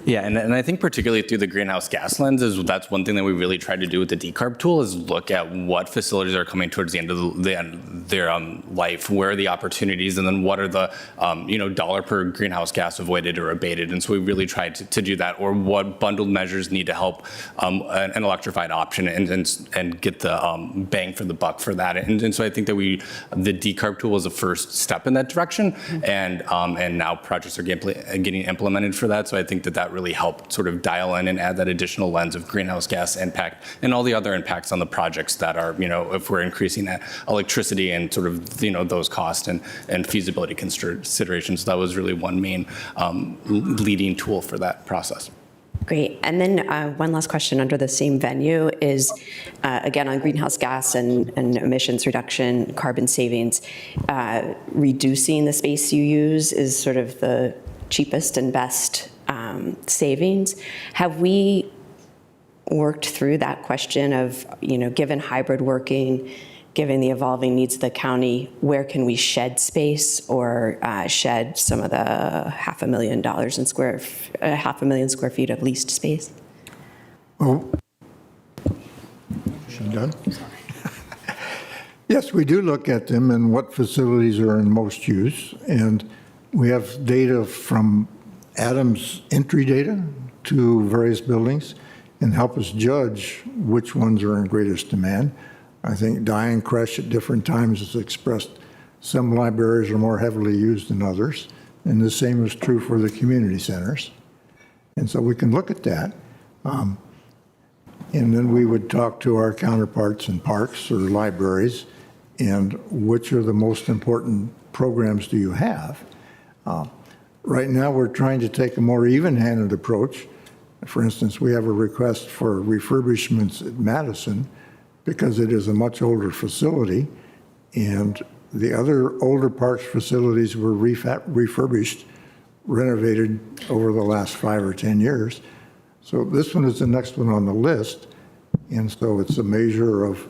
And I think particularly through the greenhouse gas lens that's one thing that we really tried to do with the decarb tool is look at what facilities are coming towards the end of their life, where are the opportunities, and then what are the dollar per greenhouse gas avoided or abated. And so we really tried to do that, or what bundled measures need to help an electrified option and get the bang for the buck for that. And so I think that the decarb tool was the first step in that direction, and now projects are getting implemented for that. So I think that really helped sort of dial in and add that additional lens of greenhouse gas impact and all the other impacts on the projects that are, if we're increasing that electricity and sort of, those costs and feasibility considerations. So that was really one main leading tool for that process. Great. And then one last question under the same venue is, again, on greenhouse gas and emissions reduction, carbon savings, reducing the space you use is sort of the cheapest and best savings. Have we worked through that question of, given hybrid working, given the evolving needs of the county, where can we shed space or shed some of the $500,000 square feet of leased space? Well, done? Yes, we do look at them and what facilities are in most use. And we have data from Adam's entry data to various buildings and help us judge which ones are in greatest demand. I think Diane Kresh at different times has expressed some libraries are more heavily used than others, and the same is true for the community centers. And so we can look at that. And then we would talk to our counterparts in parks or libraries and which are the most important programs do you have? Right now, we're trying to take a more even-handed approach. For instance, we have a request for refurbishments at Madison because it is a much older facility, and the other older parks facilities were refurbished, renovated over the last 5 or 10 years. So this one is the next one on the list, and so it's a measure of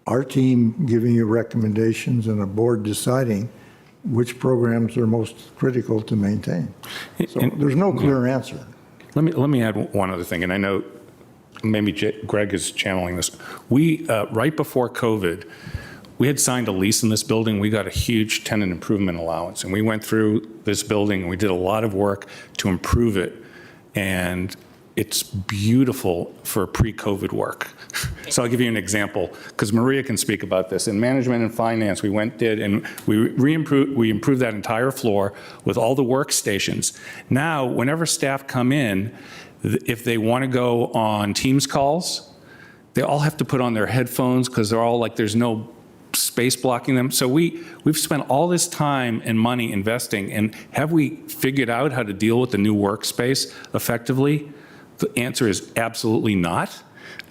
our team giving you recommendations and a board deciding which programs are most critical to maintain. So there's no clear answer. Let me add one other thing, and I know maybe Greg is channeling this. We, right before COVID, we had signed a lease in this building. We got a huge tenant improvement allowance, and we went through this building, and we did a lot of work to improve it, and it's beautiful for pre-COVID work. So I'll give you an example, because Maria can speak about this. In management and finance, we and we improved that entire floor with all the workstations. Now, whenever staff come in, if they want to go on Teams calls, they all have to put on their headphones because they're all like, there's no space blocking them. So we've spent all this time and money investing, and have we figured out how to deal with the new workspace effectively? The answer is absolutely not.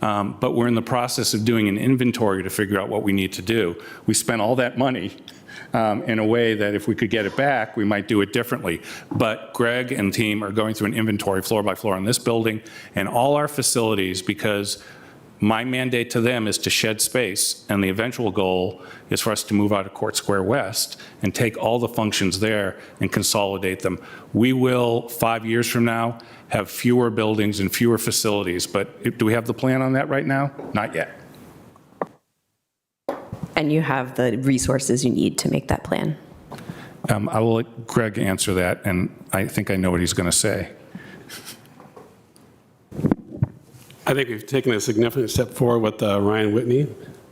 But we're in the process of doing an inventory to figure out what we need to do. We spent all that money in a way that if we could get it back, we might do it differently. But Greg and team are going through an inventory floor by floor in this building and all our facilities, because my mandate to them is to shed space, and the eventual goal is for us to move out of Court Square West and take all the functions there and consolidate them. We will, 5 years from now, have fewer buildings and fewer facilities, but do we have the plan on that right now? Not yet. And you have the resources you need to make that plan. I will let Greg answer that, and I think I know what he's going to say. I think we've taken a significant step forward with Ryan Whitney.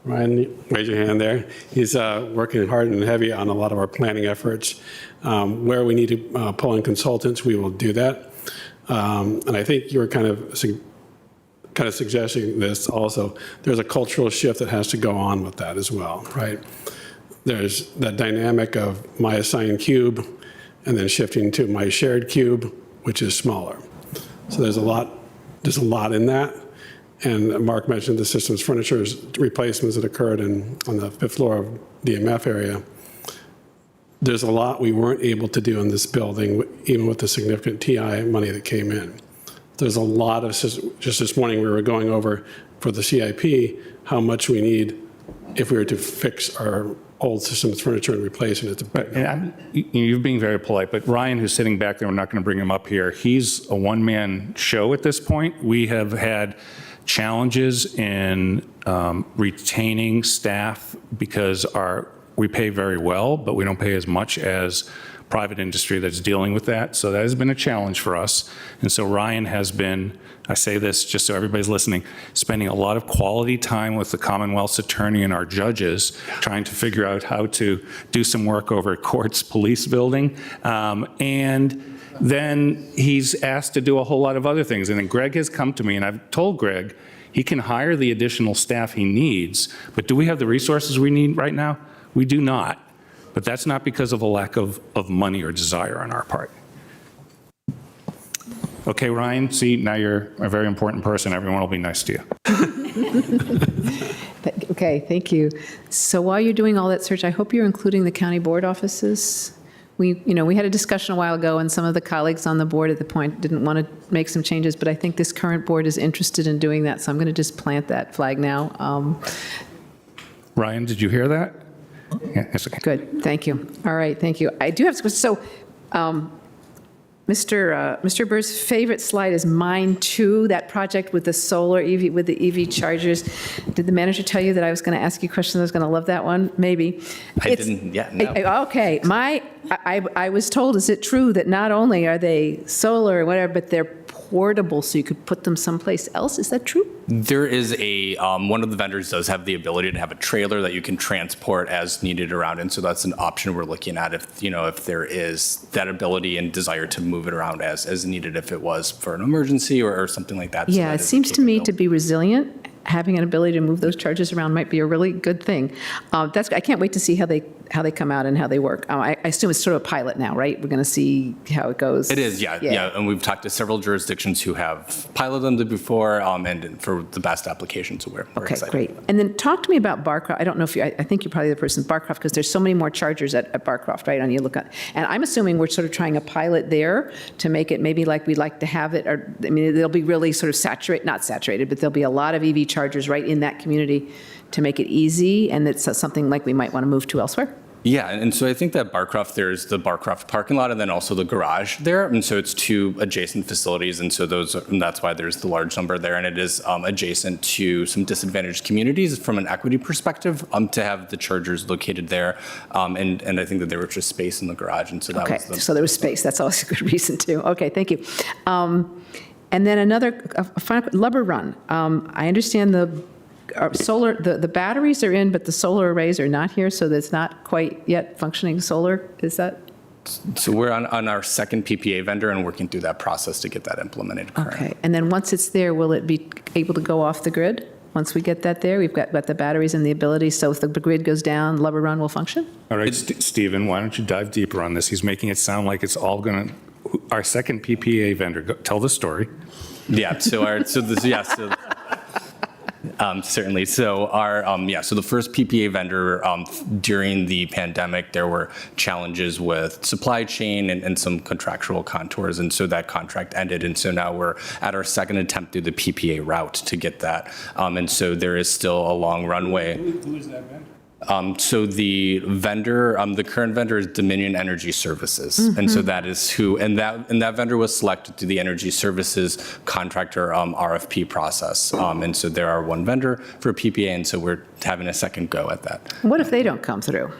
Ryan, raise your hand there. He's working hard and heavy on a lot of our planning efforts. Where we need to pull in consultants, we will do that. And I think you were kind of suggesting this also. There's a cultural shift that has to go on with that as well, right? There's that dynamic of my assigned cube and then shifting to my shared cube, which is smaller. So there's a lot in that. And Mark mentioned the systems furniture replacements that occurred on the 5th floor of DMF area. There's a lot we weren't able to do in this building, even with the significant TI money that came in. There's a lot of, just this morning we were going over for the CIP, how much we need if we were to fix our old systems furniture and replace it. You're being very polite, but Ryan, who's sitting back there, we're not going to bring him up here. He's a one-man show at this point. We have had challenges in retaining staff because we pay very well, but we don't pay as much as private industry that's dealing with that. So that has been a challenge for us. And so Ryan has been, I say this just so everybody's listening, spending a lot of quality time with the Commonwealth's attorney and our judges, trying to figure out how to do some work over at Court's police building. And then he's asked to do a whole lot of other things. And then Greg has come to me, and I've told Greg he can hire the additional staff he needs, but do we have the resources we need right now? We do not. But that's not because of a lack of money or desire on our part. Okay, Ryan, see, now you're a very important person. Everyone will be nice to you. Okay, thank you. So while you're doing all that search, I hope you're including the county board offices. We had a discussion a while ago, and some of the colleagues on the board at the point didn't want to make some changes, but I think this current board is interested in doing that, so I'm going to just plant that flag now. Ryan, did you hear that? Yeah, that's okay. Good, thank you. All right, thank you. I do have, so Mr. Burr's favorite slide is mine too, that project with the solar EV, with the EV chargers. Did the manager tell you that I was going to ask you questions? I was going to love that one, maybe. I didn't yet, no. Okay, I was told, is it true that not only are they solar or whatever, but they're portable, so you could put them someplace else? Is that true? There is one of the vendors does have the ability to have a trailer that you can transport as needed around, and so that's an option we're looking at if there is that ability and desire to move it around as needed if it was for an emergency or something like that. Yeah, it seems to me to be resilient. Having an ability to move those charges around might be a really good thing. I can't wait to see how they come out and how they work. I assume it's sort of a pilot now, right? We're going to see how it goes. It is, yeah. And we've talked to several jurisdictions who have piloted them before, and for the best applications, we're excited. Okay, great. And then talk to me about Barcroft. I don't know if I think you're probably the person, Barcroft, because there's so many more chargers at Barcroft, right? And I'm assuming we're sort of trying a pilot there to make it maybe like we'd like to have it, or I mean, they'll be really sort of not saturated, but there'll be a lot of EV chargers right in that community to make it easy, and it's something like we might want to move to elsewhere. Yeah, and so I think that Barcroft, there's the Barcroft parking lot and then also the garage there. And so it's two adjacent facilities. And so and that's why there's the large number there. And it is adjacent to some disadvantaged communities from an equity perspective to have the chargers located there. And I think that there was just space in the garage. And so that was So there was space. That's always a good reason too. Okay, thank you. And then another, final, Lubber Run. I understand the solar, the batteries are in, but the solar arrays are not here, so that's not quite yet functioning solar, is that? So we're on our second PPA vendor and working through that process to get that implemented currently. Okay, and then once it's there, will it be able to go off the grid? Once we get that there, we've got the batteries and the ability, so if the grid goes down, Lubber Run will function? All right, Stephen, why don't you dive deeper on this? He's making it sound like it's all going to, our second PPA vendor, tell the story. Yeah, certainly. So so the first PPA vendor during the pandemic, there were challenges with supply chain and some contractual contours, and so that contract ended, and so now we're at our second attempt through the PPA route to get that, and so there is still a long runway. Who is that vendor? So the vendor, the current vendor is Dominion Energy Services, and so that is who, and that vendor was selected through the Energy Services contractor RFP process, and so there are one vendor for PPA, and so we're having a second go at that. What if they don't come through?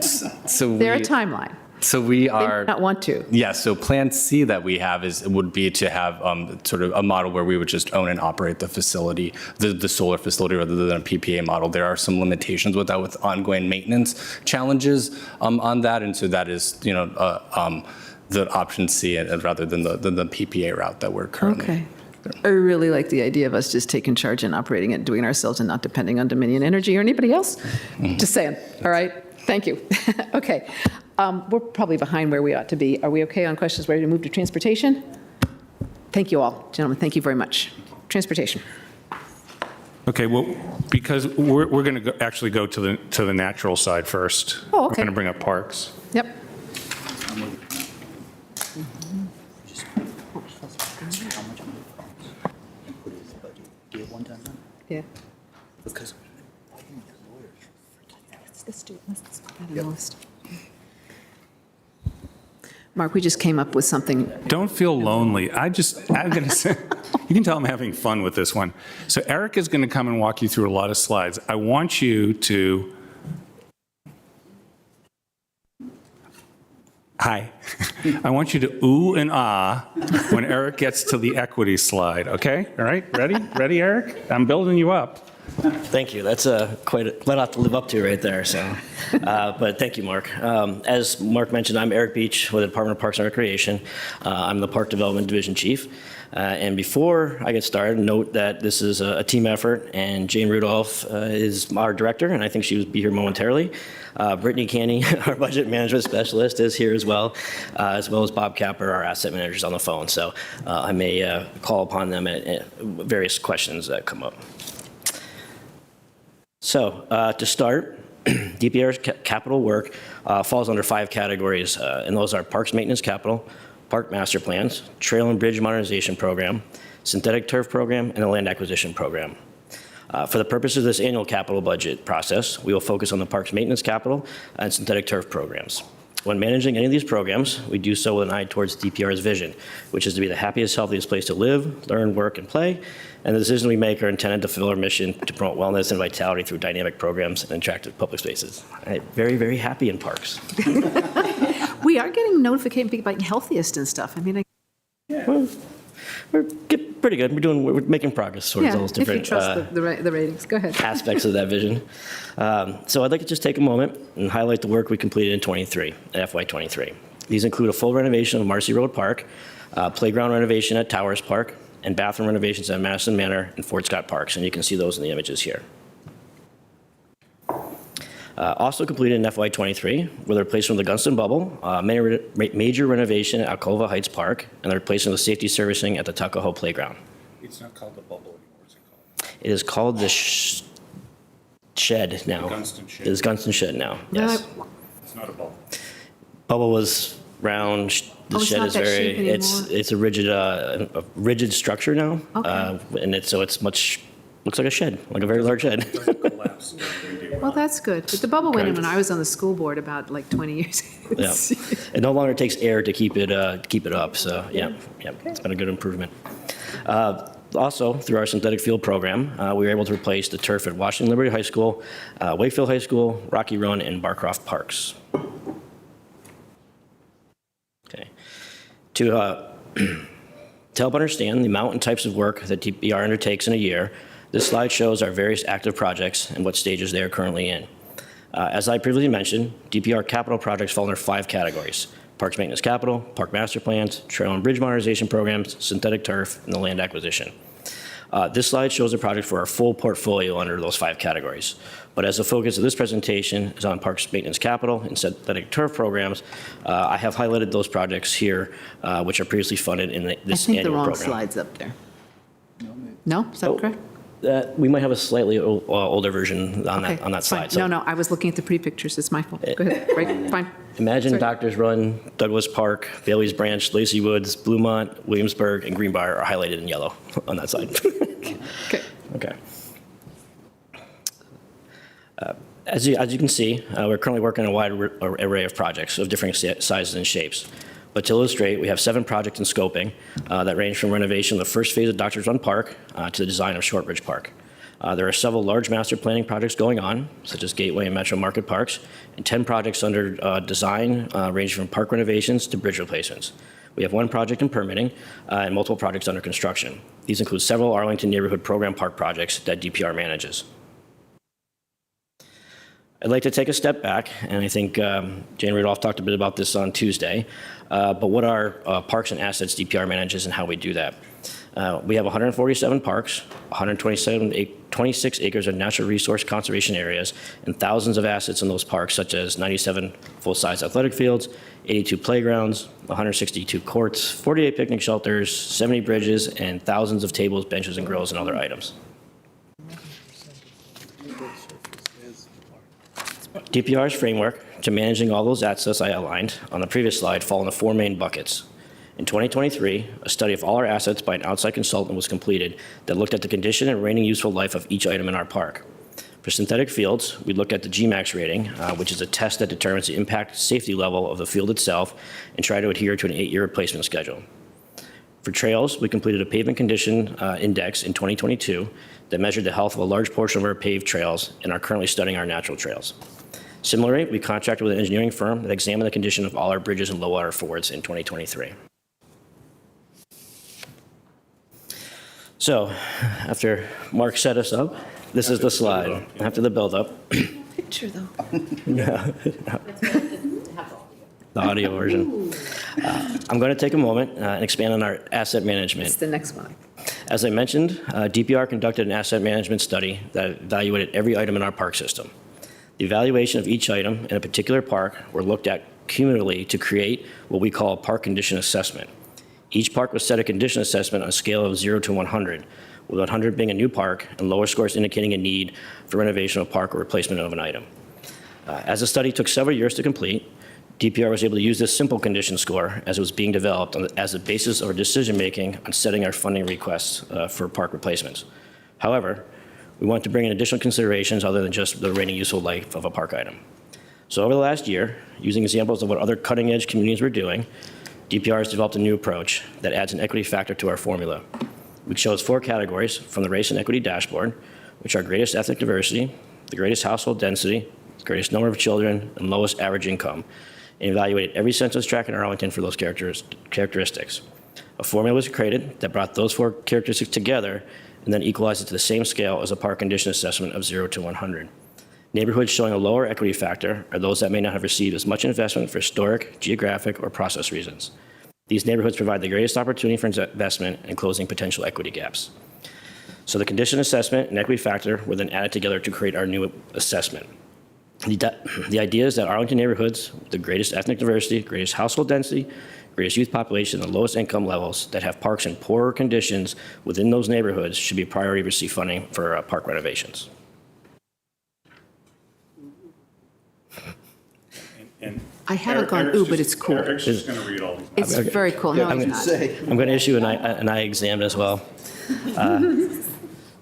So They're a timeline. So we are. They might not want to. Yeah. So Plan C that we have would be to have sort of a model where we would just own and operate the facility, the solar facility, rather than a PPA model. There are some limitations with that, with ongoing maintenance challenges on that, and so that is the option C rather than the PPA route that we're currently. Okay. I really like the idea of us just taking charge and operating it, doing it ourselves, and not depending on Dominion Energy or anybody else. Just saying. All right. Thank you. Okay. We're probably behind where we ought to be. Are we okay on questions? Ready to move to transportation? Thank you all, gentlemen. Thank you very much. Transportation. Okay, well, because we're going to actually go to the natural side first. Oh, okay. We're going to bring up parks. Yep. Yeah. Because Let's do it. Let's put that on the list. Mark, we just came up with something. Don't feel lonely. I'm going to say, you can tell I'm having fun with this one. So Eric is going to come and walk you through a lot of slides. I want you to, hi. I want you to ooh and ah when Eric gets to the equity slide, okay? All right, ready? Ready, Eric? I'm building you up. Thank you. That's quite a lot to live up to right there. So, but thank you, Mark. As Mark mentioned, I'm Eric Beach with the Department of Parks and Recreation. I'm the Park Development Division Chief. And before I get started, note that this is a team effort, and Jane Rudolph is our director, and I think she will be here momentarily. Brittany Canny, our budget management specialist, is here as well as Bob Capper, our asset managers, on the phone. So I may call upon them at various questions that come up. So to start, DPR's capital work falls under 5 categories, and those are Parks Maintenance Capital, Park Master Plans, Trail and Bridge Modernization Program, Synthetic Turf Program, and the Land Acquisition Program. For the purposes of this annual capital budget process, we will focus on the Parks Maintenance Capital and Synthetic Turf programs. When managing any of these programs, we do so with an eye towards DPR's vision, which is to be the happiest, healthiest place to live, learn, work, and play. And the decisions we make are intended to fulfill our mission to promote wellness and vitality through dynamic programs and attractive public spaces. I'm very, very happy in parks. We are getting notifications about healthiest and stuff. I mean, Well, we're getting pretty good. We're making progress towards those different if you trust the ratings. Go ahead. aspects of that vision. So I'd like to just take a moment and highlight the work we completed in FY23. These include a full renovation of Marcy Road Park, playground renovation at Towers Park, and bathroom renovations at Madison Manor and Fort Scott Parks, and you can see those in the images here. Also completed in FY23 were the replacement of the Gunston Bubble, major renovation at Alcova Heights Park, and the replacement of the safety servicing at the Tuckahoe Playground. It's not called the bubble anymore, what's it called? It is called the shed now. The Gunston shed. It is Gunston Shed now, yes. It's not a bubble. Bubble was round. The it's shed not is that very, shape it's a rigid structure now. Okay. And so it's much looks like a shed, like a very large shed. Well, that's good. But the bubble went in when I was on the school board about like 20 years ago. Yeah. It no longer takes air to keep it up, so yeah, it's been a good improvement. Also, through our synthetic field program, we were able to replace the turf at Washington Liberty High School, Wakefield High School, Rocky Run, and Barcroft Parks. Okay. To help understand the amount and types of work that DPR undertakes in a year, this slide shows our various active projects and what stages they are currently in. As I previously mentioned, DPR capital projects fall under 5 categories: Parks Maintenance Capital, Park Master Plans, Trail and Bridge Modernization Programs, Synthetic Turf, and the Land Acquisition. This slide shows a project for our full portfolio under those 5 categories. But as the focus of this presentation is on Parks Maintenance Capital and Synthetic Turf Programs, I have highlighted those projects here, which are previously funded in this I think the annual wrong program. slide's up there. No, is that correct? We might have a slightly older version on Okay, that it's fine. slide. So No, I was looking at the pre-pictures. It's my fault. Go ahead. Right, fine. imagine Sorry. Doctors Run, Douglas Park, Bailey's Branch, Lacey Woods, Bluemont, Williamsburg, and Greenbrier are highlighted in yellow on that side. Okay. Okay. As you can see, we're currently working on a wide array of projects of different sizes and shapes. But to illustrate, we have 7 projects in scoping that range from renovation of the first phase of Doctors Run Park to the design of Shortbridge Park. There are several large master planning projects going on, such as Gateway and Metro Market Parks, and 10 projects under design ranging from park renovations to bridge replacements. We have 1 project in permitting and multiple projects under construction. These include several Arlington Neighborhood Program Park projects that DPR manages. I'd like to take a step back, and I think Jane Rudolph talked a bit about this on Tuesday, but what are parks and assets DPR manages and how we do that. We have 147 parks, 26 acres of natural resource conservation areas, and thousands of assets in those parks, such as 97 full-size athletic fields, 82 playgrounds, 162 courts, 48 picnic shelters, 70 bridges, and thousands of tables, benches, and grills, and other items. DPR's framework to managing all those assets I outlined on the previous slide fall into 4 main buckets. In 2023, a study of all our assets by an outside consultant was completed that looked at the condition and remaining useful life of each item in our park. For synthetic fields, we looked at the GMAX rating, which is a test that determines the impact safety level of the field itself, and try to adhere to an 8-year replacement schedule. For trails, we completed a pavement condition index in 2022 that measured the health of a large portion of our paved trails and are currently studying our natural trails. Similarly, we contracted with an engineering firm that examined the condition of all our bridges and low water fords in 2023. So, after Mark set us up, this is the slide. After the build-up. Picture, though. Yeah. The audio version. I'm going to take a moment and expand on our asset management. It's the next one. As I mentioned, DPR conducted an asset management study that evaluated every item in our park system. The evaluation of each item in a particular park were looked at cumulatively to create what we call a park condition assessment. Each park was set a condition assessment on a scale of 0 to 100, with 100 being a new park and lower scores indicating a need for renovation of a park or replacement of an item. As the study took several years to complete, DPR was able to use this simple condition score as it was being developed as the basis of our decision-making on setting our funding requests for park replacements. However, we wanted to bring in additional considerations other than just the remaining useful life of a park item. So over the last year, using examples of what other cutting-edge communities were doing, DPR has developed a new approach that adds an equity factor to our formula. We chose 4 categories from the Race and Equity Dashboard, which are greatest ethnic diversity, the greatest household density, the greatest number of children, and lowest average income, and evaluated every census tract in Arlington for those characteristics. A formula was created that brought those 4 characteristics together and then equalized it to the same scale as a park condition assessment of 0 to 100. Neighborhoods showing a lower equity factor are those that may not have received as much investment for historic, geographic, or process reasons. These neighborhoods provide the greatest opportunity for investment and closing potential equity gaps. So the condition assessment and equity factor were then added together to create our new assessment. The idea is that Arlington neighborhoods with the greatest ethnic diversity, greatest household density, greatest youth population, and the lowest income levels that have parks in poorer conditions within those neighborhoods should be a priority to receive funding for park renovations. I haven't gone, ooh, but it's cool. Eric's just going to read all these. It's very cool. No, I'm it's not. going to issue an eye exam as well.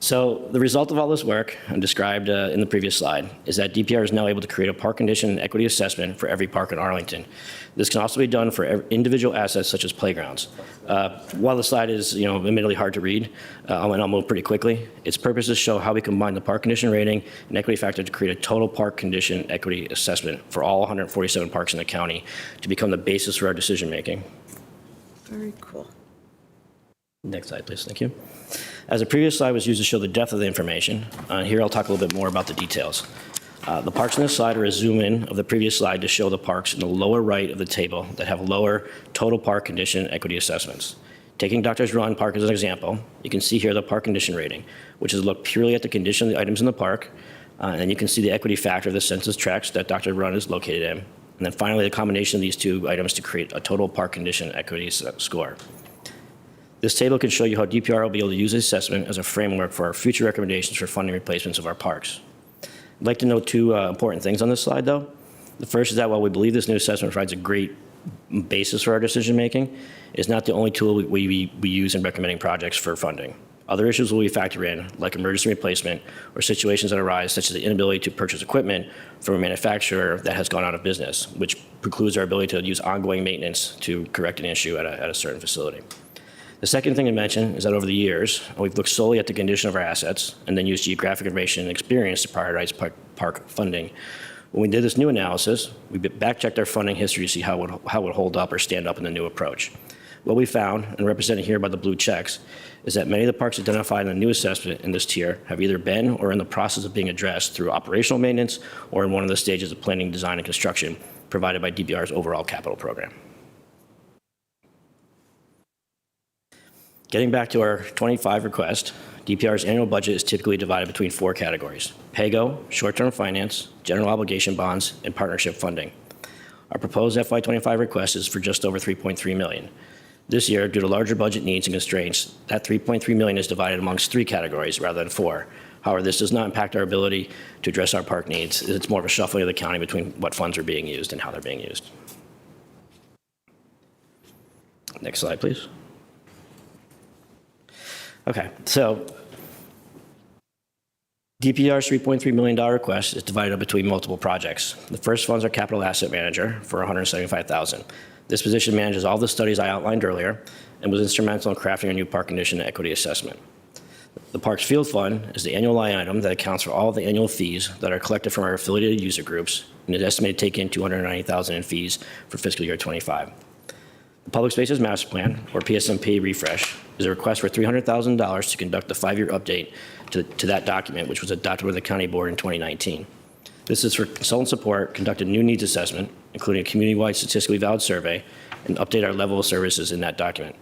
So the result of all this work, described in the previous slide, is that DPR is now able to create a park condition and equity assessment for every park in Arlington. This can also be done for individual assets such as playgrounds. While the slide is, admittedly hard to read, and I'll move pretty quickly, its purpose is to show how we combine the park condition rating and equity factor to create a total park condition equity assessment for all 147 parks in the county to become the basis for our decision making. Very cool. Next slide, please. Thank you. As the previous slide was used to show the depth of the information, here I'll talk a little bit more about the details. The parks in this slide are a zoom in of the previous slide to show the parks in the lower right of the table that have lower total park condition equity assessments. Taking Doctor's Run Park as an example, you can see here the park condition rating, which is looked purely at the condition of the items in the park, and you can see the equity factor of the census tracts that Dr. Run is located in. And then finally, the combination of these two items to create a total park condition equity score. This table can show you how DPR will be able to use this assessment as a framework for our future recommendations for funding replacements of our parks. I'd like to note two important things on this slide, though. The first is that while we believe this new assessment provides a great basis for our decision-making, it's not the only tool we use in recommending projects for funding. Other issues will be factored in, like emergency replacement or situations that arise, such as the inability to purchase equipment from a manufacturer that has gone out of business, which precludes our ability to use ongoing maintenance to correct an issue at a certain facility. The second thing to mention is that over the years, we've looked solely at the condition of our assets and then used geographic information and experience to prioritize park funding. When we did this new analysis, we back-checked our funding history to see how it would hold up or stand up in the new approach. What we found, and represented here by the blue checks, is that many of the parks identified in the new assessment in this tier have either been or are in the process of being addressed through operational maintenance or in one of the stages of planning, design, and construction provided by DPR's overall capital program. Getting back to our 25 request, DPR's annual budget is typically divided between four categories: PAYGO, short-term finance, general obligation bonds, and partnership funding. Our proposed FY25 request is for just over $3.3 million. This year, due to larger budget needs and constraints, that $3.3 million is divided amongst three categories rather than four. However, this does not impact our ability to address our park needs. It's more of a shuffling of the county between what funds are being used and how they're being used. Next slide, please. Okay, so DPR's $3.3 million request is divided up between multiple projects. The first funds our capital asset manager for $175,000. This position manages all the studies I outlined earlier and was instrumental in crafting a new park condition and equity assessment. The Parks Field Fund is the annual line item that accounts for all the annual fees that are collected from our affiliated user groups and is estimated to take in $290,000 in fees for fiscal year 25. The Public Spaces Master Plan, or PSMP refresh, is a request for $300,000 to conduct the 5-year update to that document, which was adopted by the County Board in 2019. This is for consultant support, conduct a new needs assessment, including a community-wide statistically valid survey, and update our level of services in that document.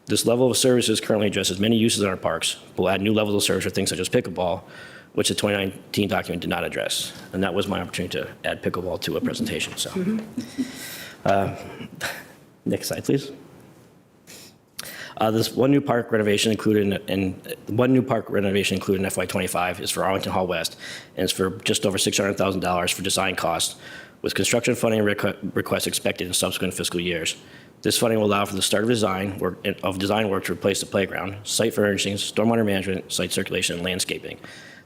This level of services currently addresses many uses in our parks, but will add new levels of service for things such as pickleball, which the 2019 document did not address. And that was my opportunity to add pickleball to a presentation. So, next slide, please. This one new park renovation included in FY25 is for Arlington Hall West, and it's for just over $600,000 for design costs, with construction funding requests expected in subsequent fiscal years. This funding will allow for the start of design work to replace the playground, site furnishings, stormwater management, site circulation, and landscaping.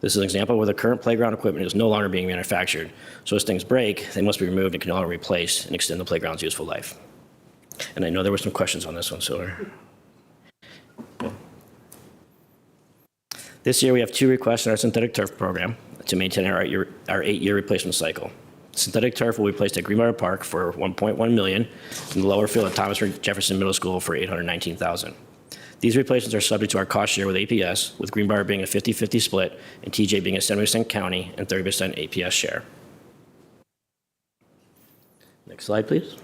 This is an example where the current playground equipment is no longer being manufactured, so as things break, they must be removed and can no longer be replaced and extend the playground's useful life. And I know there were some questions on this one, so. This year, we have 2 requests in our synthetic turf program to maintain our 8-year replacement cycle. Synthetic turf will be placed at Greenbrier Park for $1.1 million and the lower field at Thomas Jefferson Middle School for $819,000. These replacements are subject to our cost share with APS, with Greenbrier being a 50-50 split and TJ being a 70% county and 30% APS share. Next slide, please.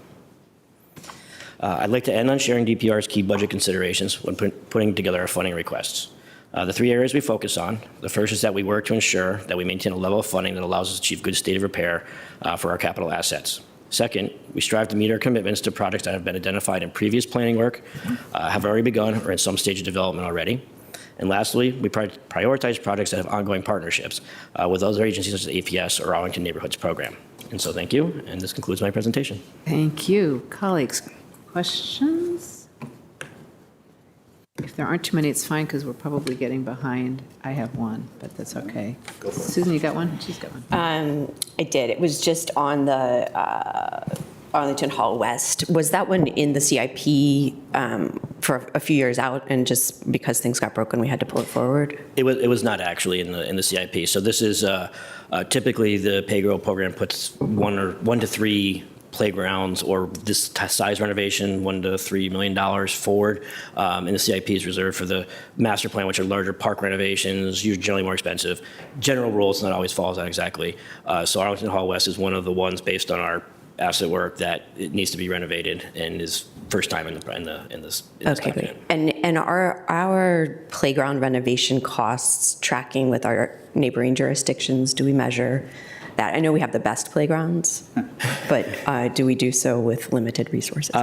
I'd like to end on sharing DPR's key budget considerations when putting together our funding requests. The 3 areas we focus on: the first is that we work to ensure that we maintain a level of funding that allows us to achieve good state of repair for our capital assets. Second, we strive to meet our commitments to projects that have been identified in previous planning work, have already begun, or in some stage of development already. And lastly, we prioritize projects that have ongoing partnerships with other agencies such as APS or Arlington Neighborhoods Program. And so thank you, and this concludes my presentation. Thank you. Colleagues, questions? If If there aren't too many, it's fine, because we're probably getting behind. I have one, but that's okay. Susan, you got one? She's got one. I did. It was just on the Arlington Hall West. Was that one in the CIP for a few years out, and just because things got broken, we had to pull it forward? It was not actually in the CIP. So this is typically the PayGo program puts one to three playgrounds or this size renovation, $1 to $3 million forward. And the CIP is reserved for the master plan, which are larger park renovations, usually generally more expensive. General rules not always follows that exactly. So Arlington Hall West is one of the ones based on our asset work that it needs to be renovated and is first time in this Okay, great. And are our playground renovation costs tracking with our neighboring jurisdictions? Do we measure that? I know we have the best playgrounds, but do we do so with limited resources?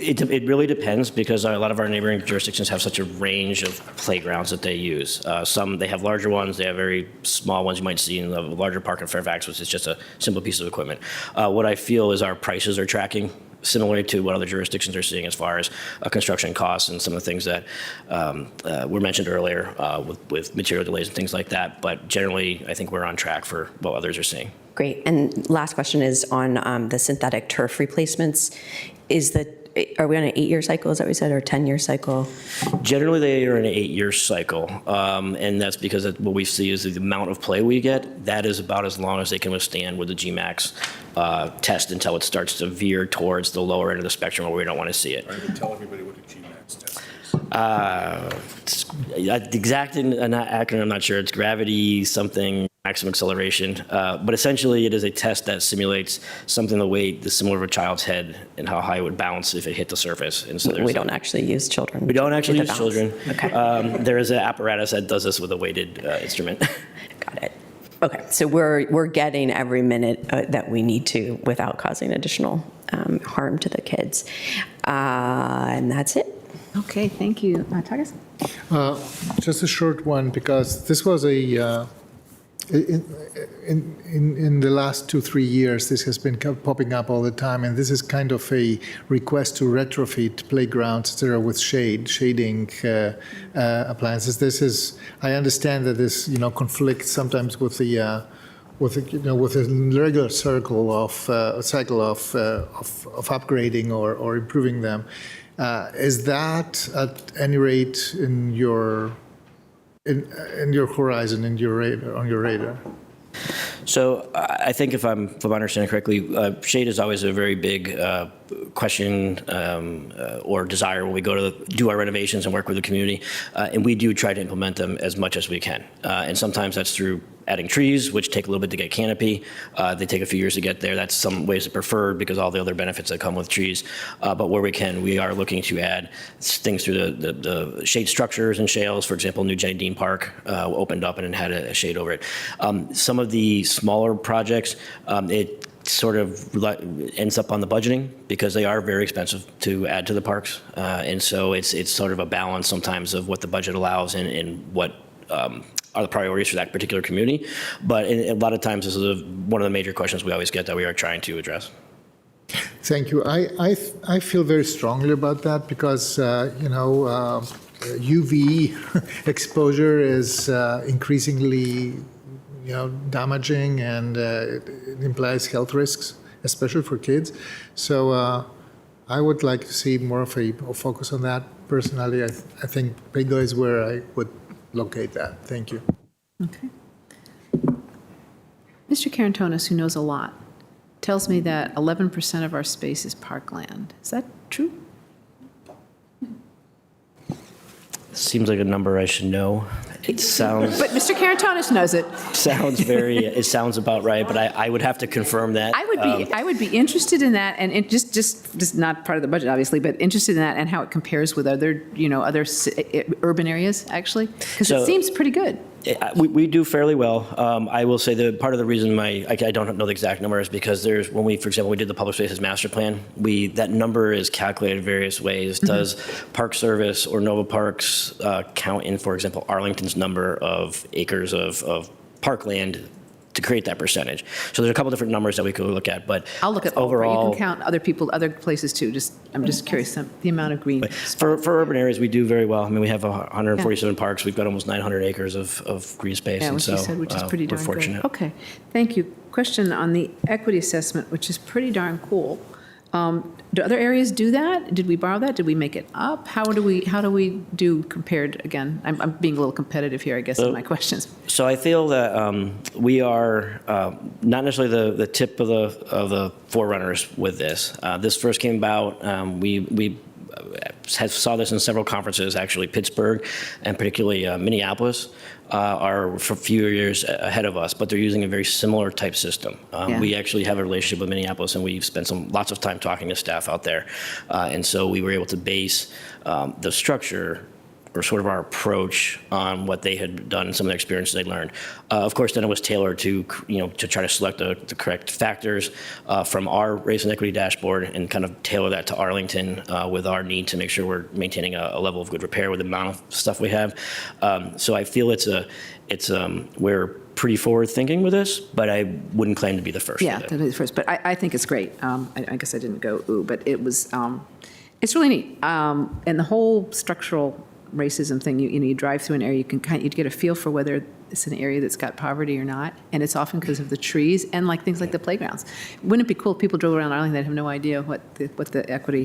It really depends, because a lot of our neighboring jurisdictions have such a range of playgrounds that they use. Some, they have larger ones, they have very small ones you might see in the larger park in Fairfax, which is just a simple piece of equipment. What I feel is our prices are tracking similarly to what other jurisdictions are seeing as far as construction costs and some of the things that were mentioned earlier with material delays and things like that. But generally, I think we're on track for what others are seeing. Great. And last question is on the synthetic turf replacements. Are we on an 8-year cycle, is that what we said, or a 10-year cycle? Generally, they are in an 8-year cycle, and that's because what we see is the amount of play we get, that is about as long as they can withstand with the GMAX test until it starts to veer towards the lower end of the spectrum where we don't want to see it. Tell everybody what a GMAX test is. The exact acronym, I'm not sure. It's gravity something, maximum acceleration. But essentially, it is a test that simulates something the weight is similar to a child's head and how high it would bounce if it hit the surface. And so We don't actually use children. We don't actually use children. Okay. There is an apparatus that does this with a weighted instrument. Got it. Okay, so we're getting every minute that we need to without causing additional harm to the kids. And that's it. Okay, thank you. Tagas? Just a short one, because this was in the last 2-3 years, this has been popping up all the time, and this is kind of a request to retrofit playgrounds, etc., with shading appliances. This is, I understand that this, conflicts sometimes with the with a regular cycle of upgrading or improving them. Is that at any rate in your horizon, on your radar? So I think if I'm understanding correctly, shade is always a very big question or desire when we go to do our renovations and work with the community, and we do try to implement them as much as we can. And sometimes that's through adding trees, which take a little bit to get canopy. They take a few years to get there. That's some ways preferred because all the other benefits that come with trees. But where we can, we are looking to add things through the shade structures and shales. For example, New Jenny Dean Park opened up and it had a shade over it. Some of the smaller projects, it sort of ends up on the budgeting because they are very expensive to add to the parks. And so it's sort of a balance sometimes of what the budget allows and what are the priorities for that particular community. But a lot of times this is one of the major questions we always get that we are trying to address. Thank you. I feel very strongly about that because, UV exposure is increasingly, damaging, and it implies health risks, especially for kids. So I would like to see more of a focus on that. Personally, I think PayGo is where I would locate that. Thank you. Okay. Mr. Carantonis, who knows a lot, tells me that 11% of our space is parkland. Is that true? Seems like a number I should know. It sounds. But Mr. Carantonis knows it. It sounds about right, but I would have to confirm that. I would be interested in that, and it just not part of the budget, obviously, but interested in that and how it compares with other urban areas, actually, because it seems pretty good. We do fairly well. I will say that part of the reason I don't know the exact number is because for example, we did the public spaces master plan, that number is calculated various ways. Mm-hmm. Does Park Service or Nova Parks count in, for example, Arlington's number of acres of parkland to create that percentage. So there's a couple different numbers that we could look at, but I'll look at all. overall, You can count other people, other places too. I'm just curious, the amount of green. for urban areas, we do very well. I mean, we have 147 parks. We've got almost 900 acres of green space. Yeah, and which so you said, which is pretty we're darn good. fortunate. Okay, thank you. Question on the equity assessment, which is pretty darn cool. Do other areas do that? Did we borrow that? Did we make it up? How do we do compared, again, I'm being a little competitive here, I guess, in my questions. So I feel that we are not necessarily the tip of the forerunners with this. This first came about, we saw this in several conferences, actually. Pittsburgh and particularly Minneapolis are for a few years ahead of us, but they're using a very similar type system. We actually have a relationship with Minneapolis, and we've spent lots of time talking to staff out there. And so we were able to base the structure or sort of our approach on what they had done and some of the experiences they learned. Of course, then it was tailored to, to try to select the correct factors from our race and equity dashboard and kind of tailor that to Arlington with our need to make sure we're maintaining a level of good repair with the amount of stuff we have. So I feel we're pretty forward thinking with this, but I wouldn't claim to be the first. Yeah, to be the first, but I think it's great. I guess I didn't go ooh, but it was, it's really neat. And the whole structural racism thing, you drive through an area, you get a feel for whether it's an area that's got poverty or not, and it's often because of the trees and things like the playgrounds. Wouldn't it be cool if people drove around Arlington, they'd have no idea what the equity,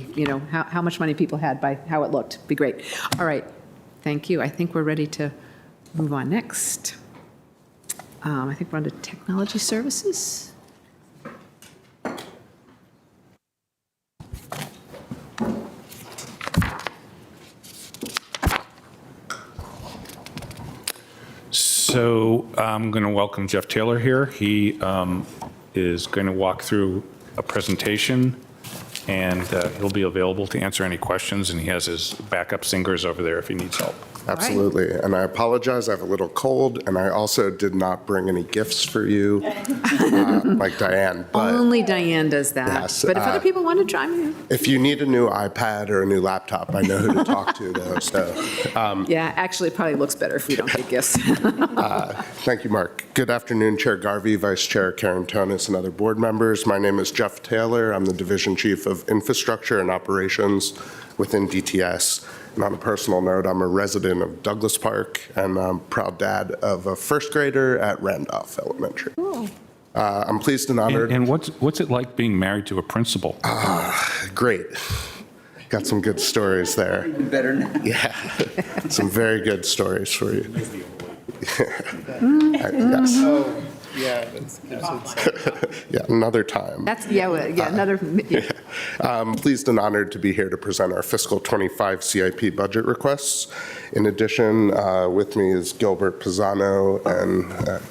how much money people had by how it looked? Be great. All right, thank you. I think we're ready to move on next. I think we're on to technology services. So I'm going to welcome Jeff Taylor here. He is going to walk through a presentation, and he'll be available to answer any questions, and he has his backup singers over there if he needs help. Absolutely. And I apologize, I have a little cold, and I also did not bring any gifts for you, like Diane. But only Diane does that. Yes, but if other people want to chime in. if you need a new iPad or a new laptop, I know who to talk to, though. So, Yeah, actually, it probably looks better if we don't get gifts. thank you, Mark. Good afternoon, Chair Garvey, Vice Chair Karen Tonis, and other board members. My name is Jeff Taylor. I'm the Division Chief of Infrastructure and Operations within DTS. And on a personal note, I'm a resident of Douglas Park, and I'm proud dad of a first grader at Randolph Elementary. I'm pleased and honored. And what's it like being married to a principal? Great. Got some good stories there. Better now. Yeah, some very good stories for you. Yes. Oh, yeah, Yeah, another time. That's, another. Yeah. I'm pleased and honored to be here to present our fiscal 25 CIP budget requests. In addition, with me is Gilbert Pisano and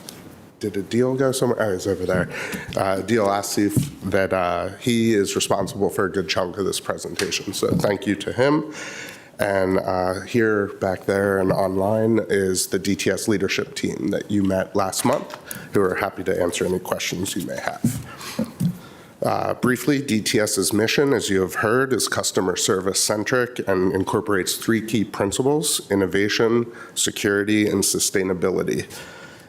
did Adil go somewhere? Oh, he's over there. Adil Asif, that he is responsible for a good chunk of this presentation. So thank you to him. And here, back there and online is the DTS leadership team that you met last month, who are happy to answer any questions you may have. Briefly, DTS's mission, as you have heard, is customer service centric and incorporates three key principles: innovation, security, and sustainability.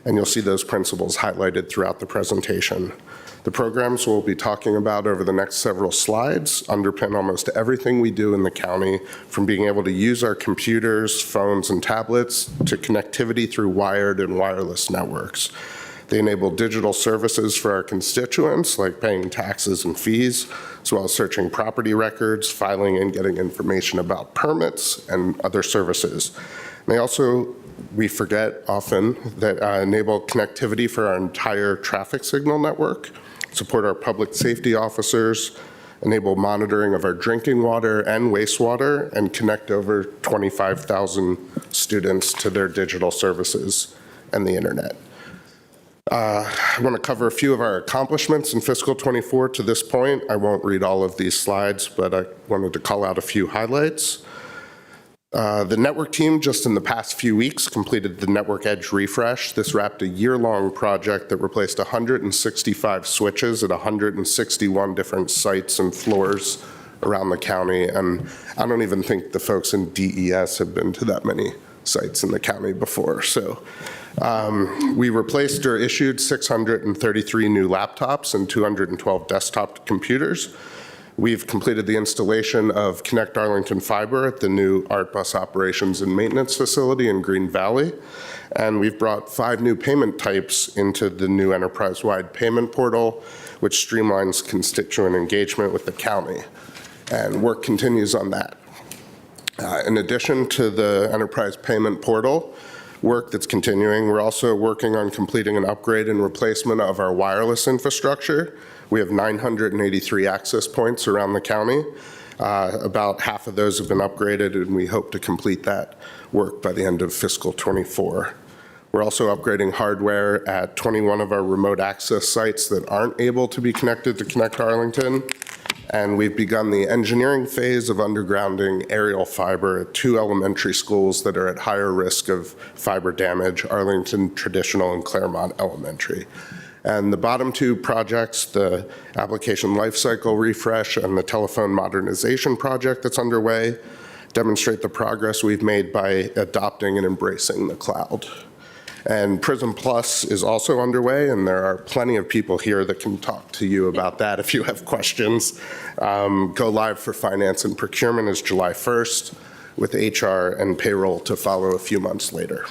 And you'll see those principles highlighted throughout the presentation. The programs we'll be talking about over the next several slides underpin almost everything we do in the county, from being able to use our computers, phones, and tablets to connectivity through wired and wireless networks. They enable digital services for our constituents, like paying taxes and fees, as well as searching property records, filing and getting information about permits and other services. And they also, we forget often, that enable connectivity for our entire traffic signal network, support our public safety officers, enable monitoring of our drinking water and wastewater, and connect over 25,000 students to their digital services and the internet. I want to cover a few of our accomplishments in fiscal 24 to this point. I won't read all of these slides, but I wanted to call out a few highlights. The network team, just in the past few weeks, completed the Network Edge refresh. This wrapped a year-long project that replaced 165 switches at 161 different sites and floors around the county. And I don't even think the folks in DES have been to that many sites in the county before. So we replaced or issued 633 new laptops and 212 desktop computers. We've completed the installation of Connect Arlington fiber at the new Art Bus operations and maintenance facility in Green Valley. And we've brought 5 new payment types into the new enterprise-wide payment portal, which streamlines constituent engagement with the county. And work continues on that. In addition to the enterprise payment portal work that's continuing, we're also working on completing an upgrade and replacement of our wireless infrastructure. We have 983 access points around the county. About half of those have been upgraded, and we hope to complete that work by the end of fiscal '24. We're also upgrading hardware at 21 of our remote access sites that aren't able to be connected to Connect Arlington. And we've begun the engineering phase of undergrounding aerial fiber at 2 elementary schools that are at higher risk of fiber damage, Arlington Traditional and Claremont Elementary. And the bottom 2 projects, the application lifecycle refresh and the telephone modernization project that's underway, demonstrate the progress we've made by adopting and embracing the cloud. And Prism Plus is also underway, and there are plenty of people here that can talk to you about that if you have questions. Go live for finance and procurement is July 1st, with HR and payroll to follow a few months later.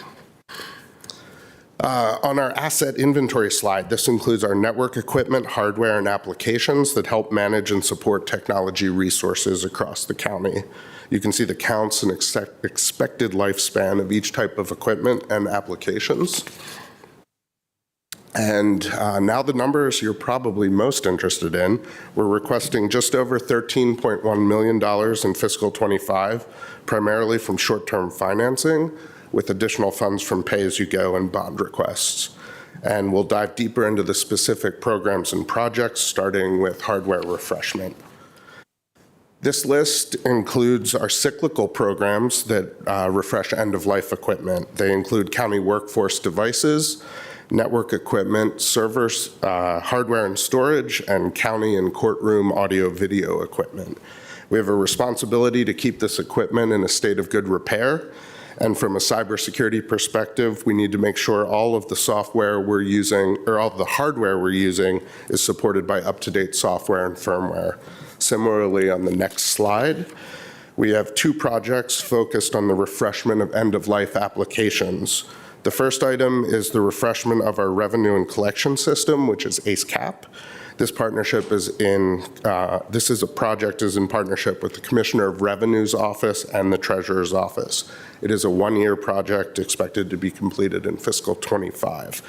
On our asset inventory slide, this includes our network equipment, hardware, and applications that help manage and support technology resources across the county. You can see the counts and expected lifespan of each type of equipment and applications. And now the numbers you're probably most interested in. We're requesting just over $13.1 million in fiscal '25, primarily from short-term financing, with additional funds from pay-as-you-go and bond requests. And we'll dive deeper into the specific programs and projects, starting with hardware refreshment. This list includes our cyclical programs that refresh end-of-life equipment. They include county workforce devices, network equipment, servers, hardware and storage, and county and courtroom audio-video equipment. We have a responsibility to keep this equipment in a state of good repair. And from a cybersecurity perspective, we need to make sure all of the software we're using, or all of the hardware we're using, is supported by up-to-date software and firmware. Similarly, on the next slide, we have 2 projects focused on the refreshment of end-of-life applications. The first item is the refreshment of our revenue and collection system, which is ACE-CAP. This partnership is in partnership with the Commissioner of Revenue's office and the Treasurer's office. It is a 1-year project expected to be completed in fiscal '25.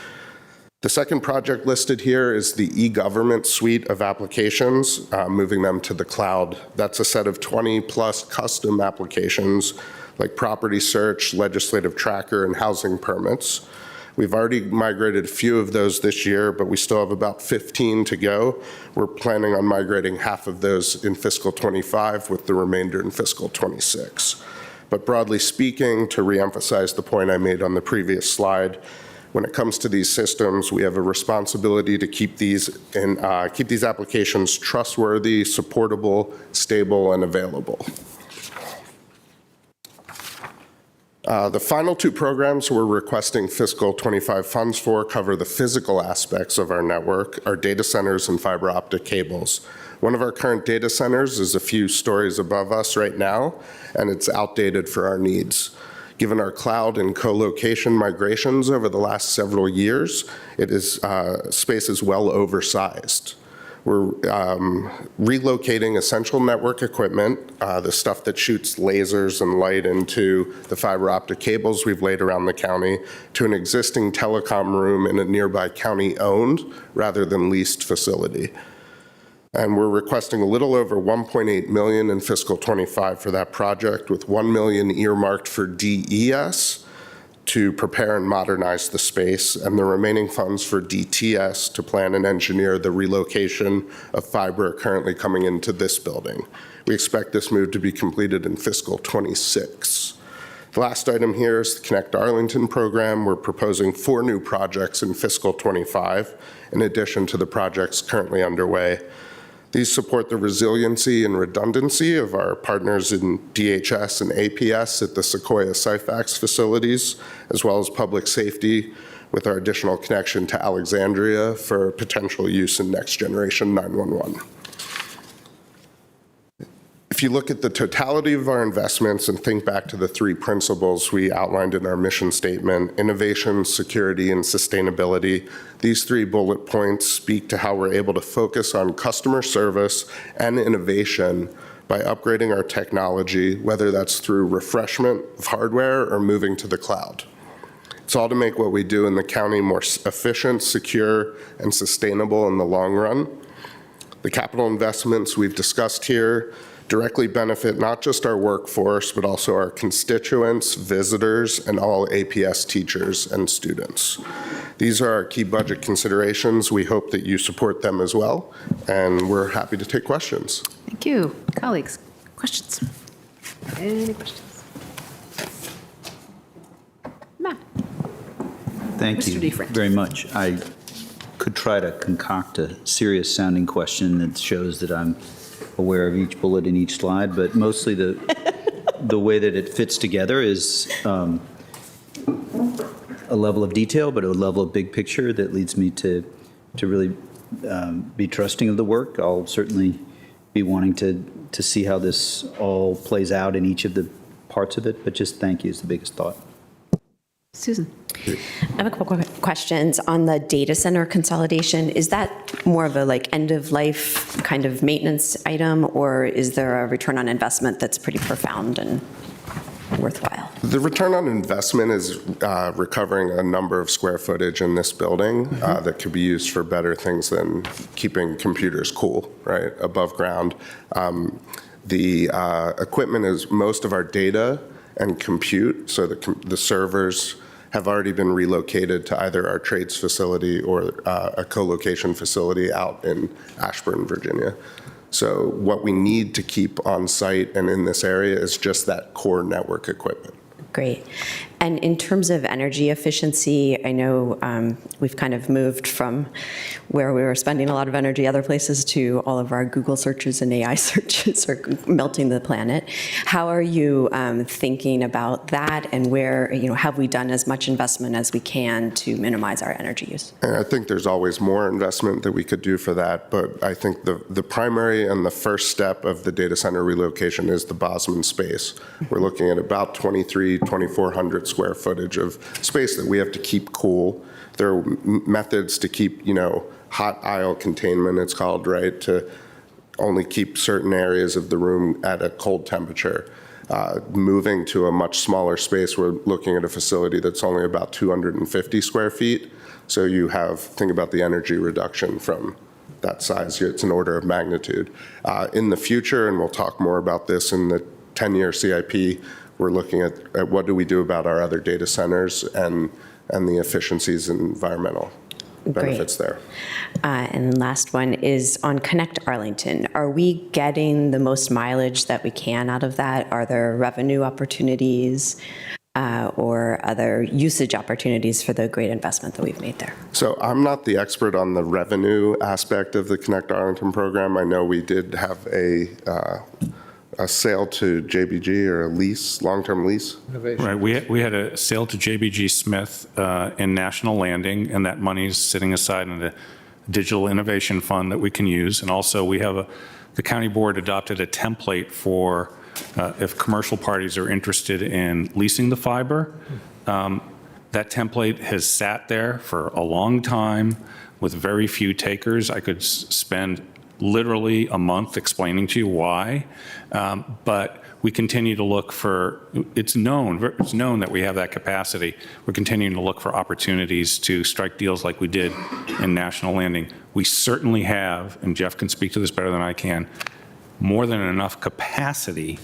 The second project listed here is the e-government suite of applications, moving them to the cloud. That's a set of 20-plus custom applications like property search, legislative tracker, and housing permits. We've already migrated a few of those this year, but we still have about 15 to go. We're planning on migrating half of those in fiscal '25 with the remainder in fiscal '26. But broadly speaking, to reemphasize the point I made on the previous slide, when it comes to these systems, we have a responsibility to keep these applications trustworthy, supportable, stable, and available. The final 2 programs we're requesting fiscal '25 funds for cover the physical aspects of our network, our data centers and fiber optic cables. One of our current data centers is a few stories above us right now, and it's outdated for our needs. Given our cloud and co-location migrations over the last several years, space is well oversized. We're relocating essential network equipment, the stuff that shoots lasers and light into the fiber optic cables we've laid around the county, to an existing telecom room in a nearby county-owned rather than leased facility. And we're requesting a little over $1.8 million in fiscal '25 for that project, with $1 million earmarked for DES to prepare and modernize the space, and the remaining funds for DTS to plan and engineer the relocation of fiber currently coming into this building. We expect this move to be completed in fiscal '26. The last item here is the Connect Arlington program. We're proposing 4 new projects in fiscal '25, in addition to the projects currently underway. These support the resiliency and redundancy of our partners in DHS and APS at the Sequoia Syfax facilities, as well as public safety with our additional connection to Alexandria for potential use in next generation 911. If you look at the totality of our investments and think back to the three principles we outlined in our mission statement, innovation, security, and sustainability, these three bullet points speak to how we're able to focus on customer service and innovation by upgrading our technology, whether that's through refreshment of hardware or moving to the cloud. It's all to make what we do in the county more efficient, secure, and sustainable in the long run. The capital investments we've discussed here directly benefit not just our workforce, but also our constituents, visitors, and all APS teachers and students. These are our key budget considerations. We hope that you support them as well, and we're happy to take questions. Thank you. Colleagues, questions? Any questions? Matt? Thank Mr. you DeFrank. very much. I could try to concoct a serious-sounding question that shows that I'm aware of each bullet in each slide, but mostly the way that it fits together is a level of detail, but a level of big picture that leads me to really be trusting of the work. I'll certainly be wanting to see how this all plays out in each of the parts of it, but just thank you is the biggest thought. Susan? I have a couple quick questions on the data center consolidation. Is that more of a like end of life kind of maintenance item, or is there a return on investment that's pretty profound and worthwhile? The return on investment is recovering a number of square footage in this building that could be used for better things than keeping computers cool, right, above ground. The equipment is most of our data and compute, so the servers have already been relocated to either our trades facility or a co-location facility out in Ashburn, Virginia. So what we need to keep on site and in this area is just that core network equipment. Great. And in terms of energy efficiency, I know we've kind of moved from where we were spending a lot of energy other places to all of our Google searches and AI searches are melting the planet. How are you thinking about that, and where, have we done as much investment as we can to minimize our energy use? And I think there's always more investment that we could do for that, but I think the primary and the first step of the data center relocation is the Bosman space. We're looking at about 2,400 square footage of space that we have to keep cool. There are methods to keep, hot aisle containment, it's called, right, to only keep certain areas of the room at a cold temperature. Moving to a much smaller space, we're looking at a facility that's only about 250 square feet. So think about the energy reduction from that size. It's an order of magnitude. In the future, and we'll talk more about this in the 10-year CIP, we're looking at what do we do about our other data centers and the efficiencies and environmental benefits there. And last one is on Connect Arlington. Are we getting the most mileage that we can out of that? Are there revenue opportunities or other usage opportunities for the great investment that we've made there? So I'm not the expert on the revenue aspect of the Connect Arlington program. I know we did have a sale to JBG or a lease, long-term lease. Right, we had a sale to JBG Smith in National Landing, and that money's sitting aside in the Digital Innovation Fund that we can use. And also we have the county board adopted a template for if commercial parties are interested in leasing the fiber. That template has sat there for a long time with very few takers. I could spend literally a month explaining to you why, but we continue to look for, it's known that we have that capacity. We're continuing to look for opportunities to strike deals like we did in National Landing. We certainly have, and Jeff can speak to this better than I can, more than enough capacity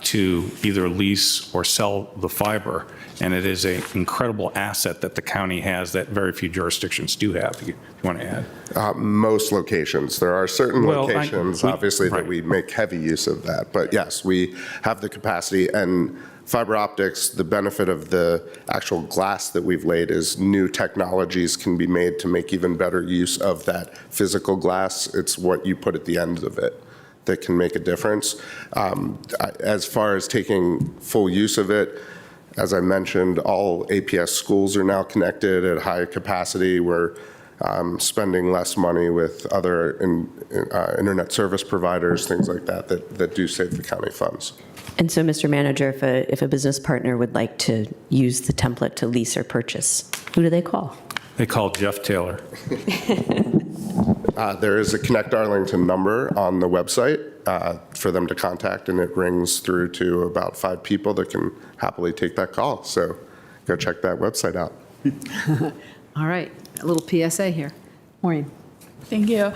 to either lease or sell the fiber. And it is an incredible asset that the county has that very few jurisdictions do have. If you want to add. Most locations. There are certain locations, obviously, that we make heavy use of that. But yes, we have the capacity. And fiber optics, the benefit of the actual glass that we've laid is new technologies can be made to make even better use of that physical glass. It's what you put at the end of it that can make a difference. As far as taking full use of it, as I mentioned, all APS schools are now connected at high capacity. We're spending less money with other internet service providers, things like that, that do save the county funds. And so, Mr. Manager, if a business partner would like to use the template to lease or purchase, who do they call? They call Jeff Taylor. There is a Connect Arlington number on the website for them to contact, and it rings through to about 5 people that can happily take that call. So go check that website out. All right, a little PSA here. Maureen. Thank you.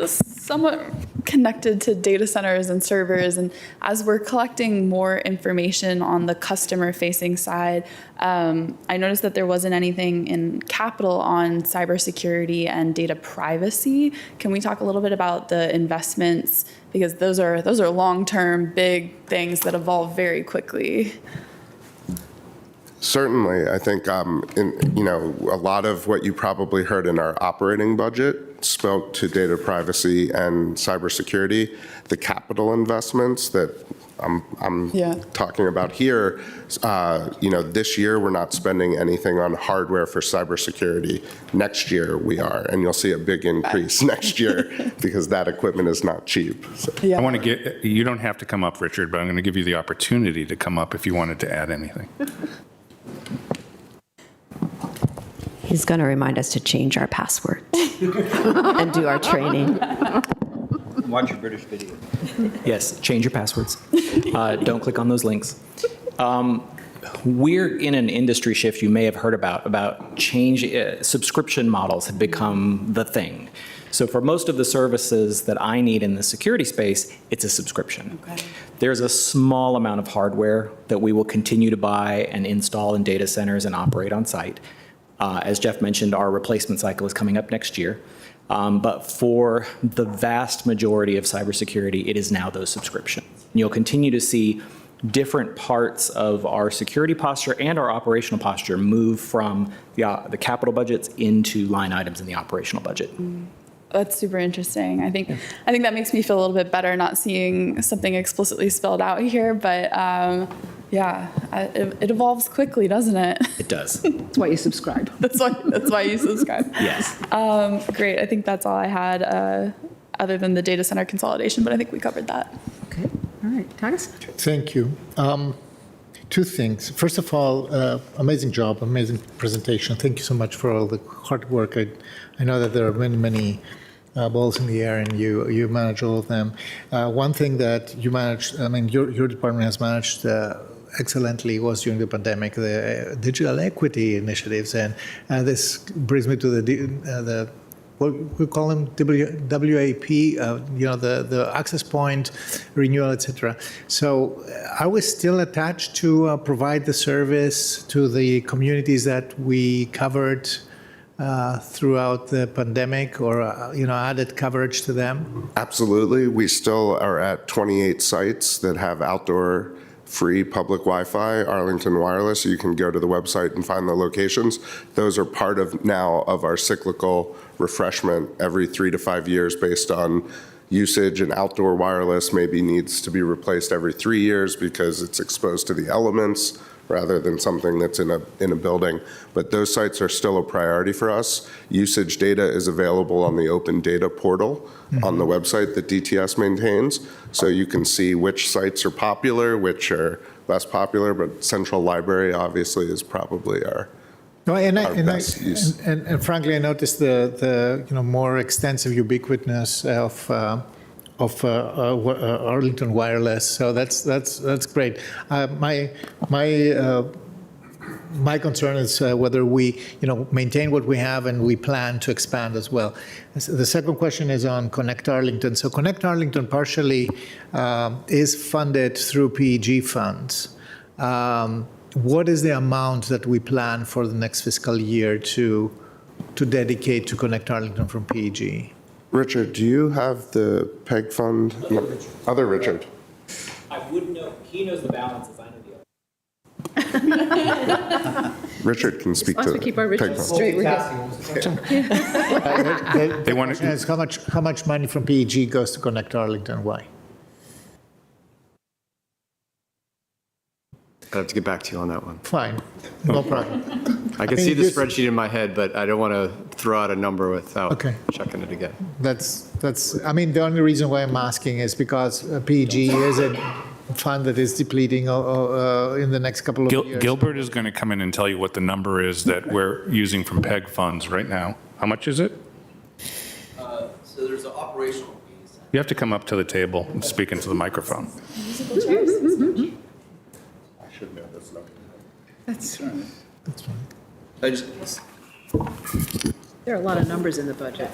Somewhat connected to data centers and servers, and as we're collecting more information on the customer-facing side, I noticed that there wasn't anything in capital on cybersecurity and data privacy. Can we talk a little bit about the investments, because those are long-term, big things that evolve very quickly? Certainly. I think, a lot of what you probably heard in our operating budget spoke to data privacy and cybersecurity. The capital investments that I'm talking about here, this year we're not spending anything on hardware for cybersecurity. Next year we are, and you'll see a big increase next year because that equipment is not cheap. So. I want to you don't have to come up, Richard, but I'm going to give you the opportunity to come up if you wanted to add anything. He's going to remind us to change our password and do our training. Watch your British video. Yes, change your passwords. Don't click on those links. We're in an industry shift you may have heard about change. Subscription models have become the thing. So for most of the services that I need in the security space, it's a subscription. Okay. There's a small amount of hardware that we will continue to buy and install in data centers and operate on site. As Jeff mentioned, our replacement cycle is coming up next year. But for the vast majority of cybersecurity, it is now those subscriptions. And you'll continue to see different parts of our security posture and our operational posture move from the capital budgets into line items in the operational budget. That's super interesting. I think that makes me feel a little bit better not seeing something explicitly spelled out here, but it evolves quickly, doesn't it? It does. That's why you subscribe. That's why you subscribe. Yes. Great. I think that's all I had other than the data center consolidation, but I think we covered that. Okay. All right. Titus? Thank you. 2 things. First of all, amazing job, amazing presentation. Thank you so much for all the hard work. I know that there are many balls in the air, and you manage all of them. One thing that you managed, your department has managed excellently was during the pandemic, the digital equity initiatives, and this brings me to the what we call them WAP, the access point renewal, etc. So are we still attached to provide the service to the communities that we covered throughout the pandemic, or added coverage to them? Absolutely. We still are at 28 sites that have outdoor free public Wi-Fi, Arlington Wireless. You can go to the website and find the locations. Those are part of now of our cyclical refreshment every 3 to 5 years based on usage, and outdoor wireless maybe needs to be replaced every 3 years because it's exposed to the elements rather than something that's in a building. But those sites are still a priority for us. Usage data is available on the open data portal on the website that DTS maintains. So you can see which sites are popular, which are less popular, but Central Library obviously is probably our best use. And frankly, I noticed the more extensive ubiquitousness of Arlington Wireless, so that's great. My concern is whether we maintain what we have and we plan to expand as well. The second question is on Connect Arlington. So Connect Arlington partially is funded through PEG funds. What is the amount that we plan for the next fiscal year to dedicate to Connect Arlington from PEG? Richard, do you have the PEG fund? Other Richard. I wouldn't know. He knows the balances. Richard can speak As long as to we keep our Richards peg funds. straight, we're good. The question is how much money from PEG goes to Connect Arlington? Why? I have to get back to you on that one. Fine, no problem. I can see the spreadsheet in my head, but I don't want to throw out a number without checking it again. I mean, the only reason why I'm asking is because PEG is a fund that is depleting in the next couple of years. Gilbert is going to come in and tell you what the number is that we're using from PEG funds right now. How much is it? So there's an operational piece. You have to come up to the table and speak into the microphone. Musical chairs. I should know this number. That's fine. There are a lot of numbers in the budget.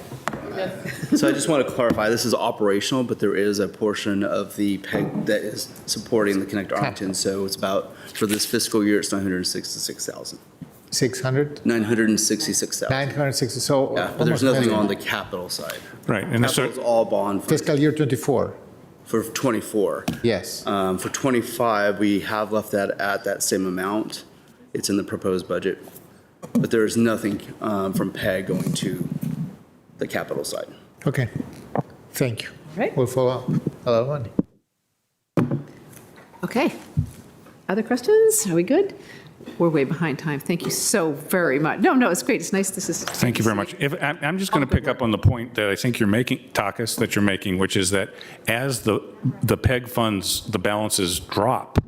So I just want to clarify, this is operational, but there is a portion of the PEG that is supporting the Connect Arlington. So it's about, for this fiscal year, it's 966,000. 600? 966,000. 960, so. Yeah, but there's nothing on the capital side. Right. And capital's all bond funded. Fiscal year 24? For 24. Yes. For 25, we have left that at that same amount. It's in the proposed budget. But there is nothing from PEG going to the capital side. Okay, thank you. Right. We'll follow up. A lot of money. Okay. Other questions? Are we good? We're way behind time. Thank you so very much. No, it's great. It's nice. This is. Thank you very much. I'm just going to pick up on the point that I think you're making, Takis, that you're making, which is that as the PEG funds, the balances drop,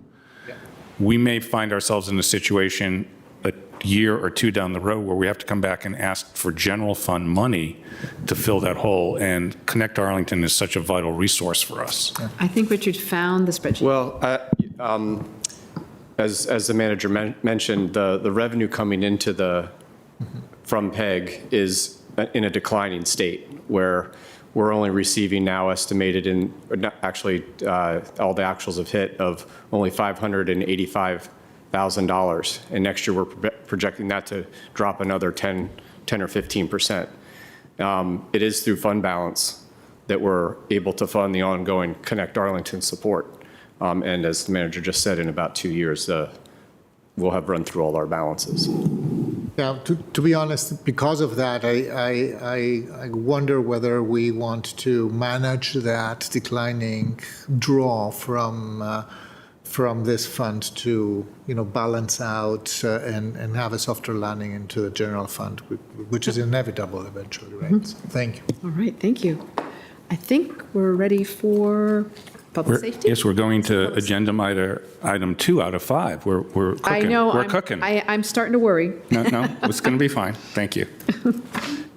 we may find ourselves in a situation a year or two down the road where we have to come back and ask for general fund money to fill that hole. And Connect Arlington is such a vital resource for us. I think Richard found the spreadsheet. Well, as the manager mentioned, the revenue coming into from PEG is in a declining state where we're only receiving now estimated all the actuals have hit of only $585,000. And next year we're projecting that to drop another 10 or 15%. It is through fund balance that we're able to fund the ongoing Connect Arlington support. And as the manager just said, in about 2 years, we'll have run through all our balances. Yeah, to be honest, because of that, I wonder whether we want to manage that declining draw from this fund to, balance out and have a softer landing into the general fund, which is inevitable eventually, right? So, thank you. All right, thank you. I think we're ready for public safety. Yes, we're going to agenda item 2 out of 5. We're cooking. I know. We're cooking. I'm starting to worry. No, it's going to be fine. Thank you.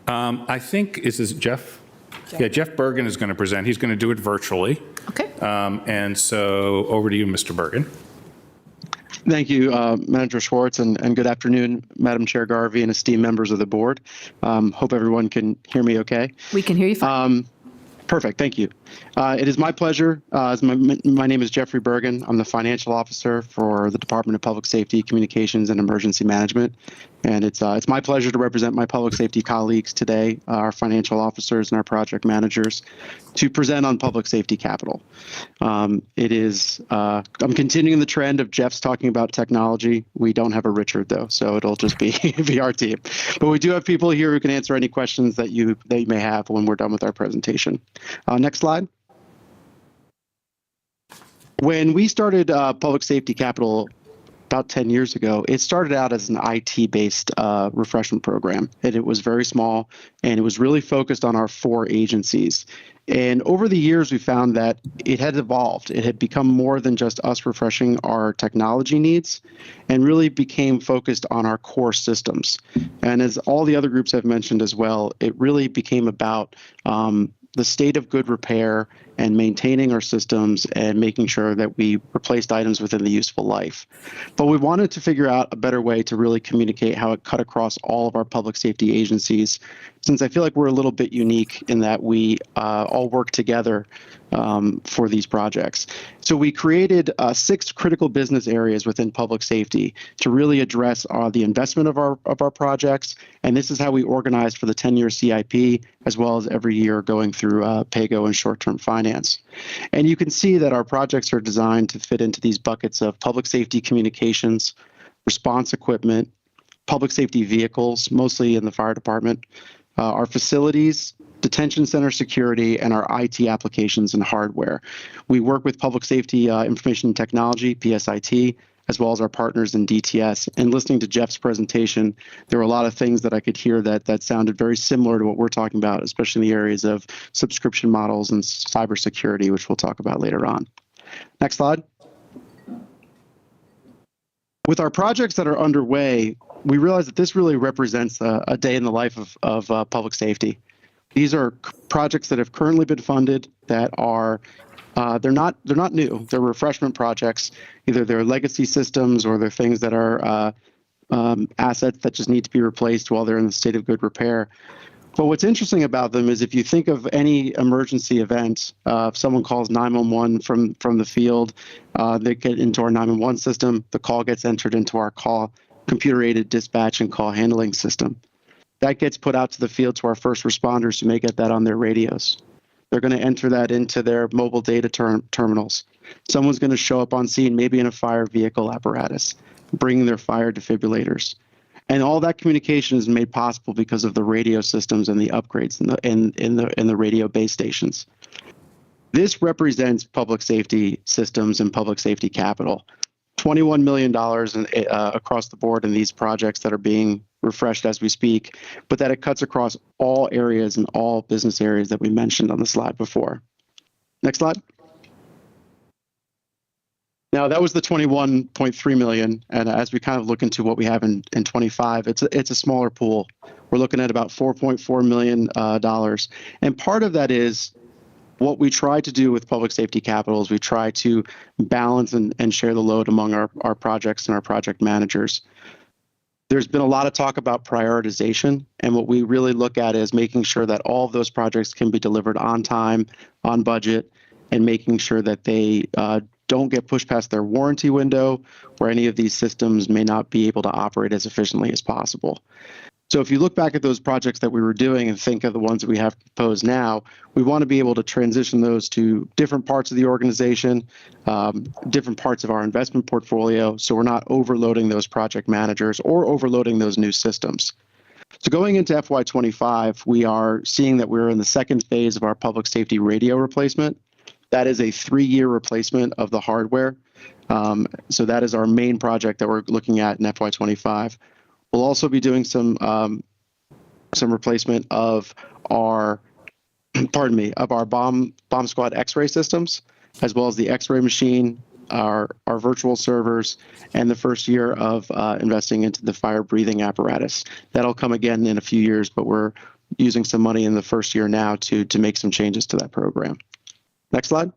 I think, is this Jeff? Yeah, Jeff Bergen is going to present. He's going to do it virtually. Okay. And so over to you, Mr. Bergen. Thank you, Manager Schwartz, and good afternoon, Madam Chair Garvey and esteemed members of the board. Hope everyone can hear me okay. We can hear you fine. Perfect, thank you. It is my pleasure. My name is Jeffrey Bergen. I'm the financial officer for the Department of Public Safety, Communications, and Emergency Management. And it's my pleasure to represent my public safety colleagues today, our financial officers and our project managers, to present on public safety capital. I'm continuing the trend of Jeff's talking about technology. We don't have a Richard though, so it'll just be our team. But we do have people here who can answer any questions that you may have when we're done with our presentation. Next slide. When we started public safety capital about 10 years ago, it started out as an IT-based refreshment program, and it was very small, and it was really focused on our 4 agencies. And over the years, we found that it had evolved. It had become more than just us refreshing our technology needs, and really became focused on our core systems. And as all the other groups have mentioned as well, it really became about the state of good repair and maintaining our systems and making sure that we replaced items within the useful life. But we wanted to figure out a better way to really communicate how it cut across all of our public safety agencies, since I feel like we're a little bit unique in that we all work together for these projects. So we created 6 critical business areas within public safety to really address the investment of our projects. And this is how we organized for the 10-year CIP, as well as every year going through PAYGO and short-term finance. And you can see that our projects are designed to fit into these buckets of public safety communications, response equipment, public safety vehicles, mostly in the fire department, our facilities, detention center security, and our IT applications and hardware. We work with Public Safety Information Technology, PSIT, as well as our partners in DTS. And listening to Jeff's presentation, there were a lot of things that I could hear that sounded very similar to what we're talking about, especially in the areas of subscription models and cybersecurity, which we'll talk about later on. Next slide. With our projects that are underway, we realize that this really represents a day in the life of public safety. These are projects that have currently been funded that are they're not new. They're refreshment projects. Either they're legacy systems or they're things that are assets that just need to be replaced while they're in the state of good repair. But what's interesting about them is if you think of any emergency event, if someone calls 911 from the field, they get into our 911 system, the call gets entered into our computer-aided dispatch and call handling system. That gets put out to the field to our first responders who may get that on their radios. They're going to enter that into their mobile data terminals. Someone's going to show up on scene, maybe in a fire vehicle apparatus, bringing their fire defibrillators. And all that communication is made possible because of the radio systems and the upgrades in the radio base stations. This represents public safety systems and public safety capital. $21 million across the board in these projects that are being refreshed as we speak, but that it cuts across all areas and all business areas that we mentioned on the slide before. Next slide. Now that was the 21.3 million, and as we kind of look into what we have in 25, it's a smaller pool. We're looking at about $4.4 million, and part of that is what we try to do with public safety capital is we try to balance and share the load among our projects and our project managers. There's been a lot of talk about prioritization, and what we really look at is making sure that all of those projects can be delivered on time, on budget, and making sure that they don't get pushed past their warranty window, where any of these systems may not be able to operate as efficiently as possible. So if you look back at those projects that we were doing and think of the ones that we have proposed now, we want to be able to transition those to different parts of the organization, different parts of our investment portfolio, so we're not overloading those project managers or overloading those new systems. So going into FY25, we are seeing that we're in the second phase of our public safety radio replacement. That is a 3-year replacement of the hardware. So that is our main project that we're looking at in FY25. We'll also be doing some replacement of our, bomb squad X-ray systems, as well as the X-ray machine, our virtual servers, and the first year of investing into the fire breathing apparatus. That'll come again in a few years, but we're using some money in the first year now to make some changes to that program. Next slide.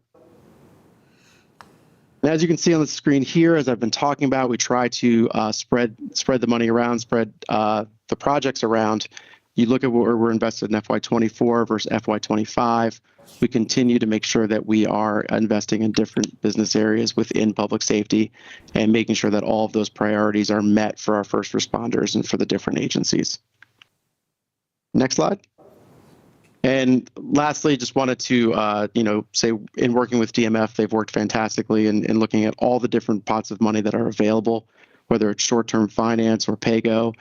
And as you can see on the screen here, as I've been talking about, we try to spread the money around, spread the projects around. You look at where we're invested in FY24 versus FY25. We continue to make sure that we are investing in different business areas within public safety and making sure that all of those priorities are met for our first responders and for the different agencies. Next slide. And lastly, just wanted to, say in working with DMF, they've worked fantastically in looking at all the different pots of money that are available, whether it's short-term finance or PAYGO,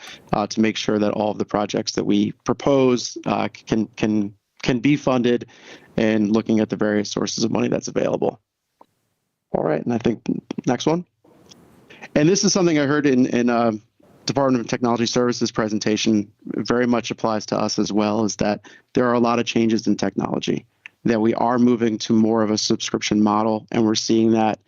to make sure that all of the projects that we propose can be funded, and looking at the various sources of money that's available. All right, and I think next one. And this is something I heard in Department of Technology Services presentation, very much applies to us as well, is that there are a lot of changes in technology, that we are moving to more of a subscription model, and we're seeing that